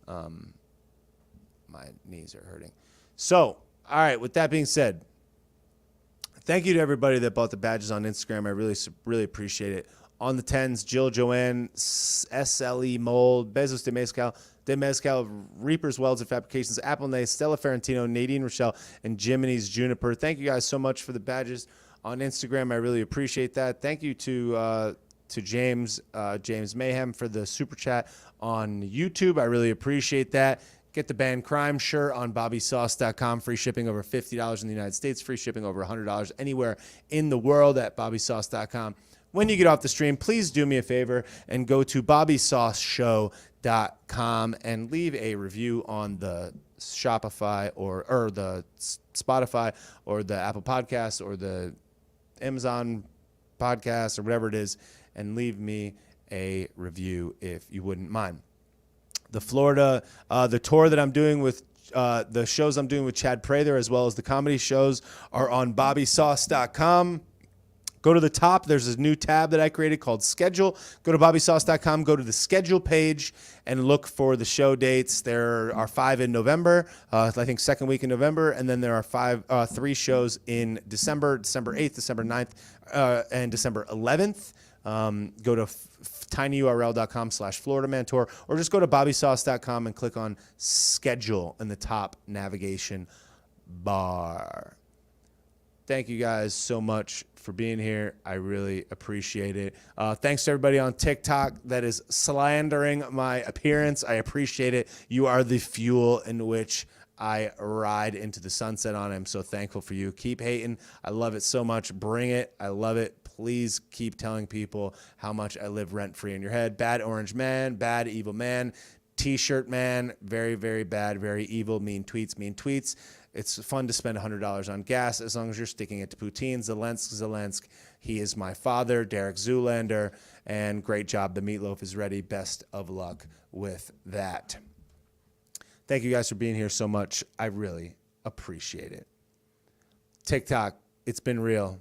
Speaker 1: my knees are hurting. So, all right, with that being said, thank you to everybody that bought the badges on Instagram. I really appreciate it. On the 10s, Jill, Joanne, SLE Mold, Bezos de Mezcal, Reaper's Welds and Fabrications, Apple Nay, Stella Ferrantino, Nadine Rochelle, and Jiminy's Juniper. Thank you guys so much for the badges on Instagram. I really appreciate that. Thank you to James Mayhem for the super chat on YouTube. I really appreciate that. Get the Band Crime shirt on bobbysauce.com. Free shipping over $50 in the United States. Free shipping over $100 anywhere in the world at bobbysauce.com. When you get off the stream, please do me a favor and go to bobbysauceshow.com and leave a review on the Shopify or the Spotify or the Apple Podcasts or the Amazon Podcast or whatever it is, and leave me a review if you wouldn't mind. The Florida, the tour that I'm doing with the shows I'm doing with Chad Prather, as well as the comedy shows, are on bobbysauce.com. Go to the top. There's a new tab that I created called Schedule. Go to bobbysauce.com. Go to the Schedule page and look for the show dates. There are 5 in November, I think second week in November, and then there are 3 shows in December, December 8th, December 9th, and December 11th. Go to tinyurl.com/FloridaMan Tour, or just go to bobbysauce.com and click on Schedule in the top navigation bar. Thank you guys so much for being here. I really appreciate it. Thanks to everybody on TikTok that is slandering my appearance. I appreciate it. You are the fuel in which I ride into the sunset on. I'm so thankful for you. Keep hating. I love it so much. Bring it. I love it. Please keep telling people how much I live rent-free in your head. Bad orange man, bad evil man, T-shirt man, very, very bad, very evil, mean tweets. It's fun to spend $100 on gas as long as you're sticking it to poutine. Zelensky, he is my father, Derek Zoolander, and great job. The meatloaf is ready. Best of luck with that. Thank you guys for being here so much. I really appreciate it. TikTok, it's been real.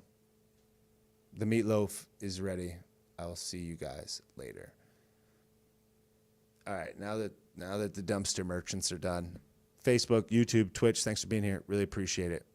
Speaker 1: The meatloaf is ready. I'll see you guys later. All right, now that the dumpster merchants are done, Facebook, YouTube, Twitch, thanks for being here. Really appreciate it.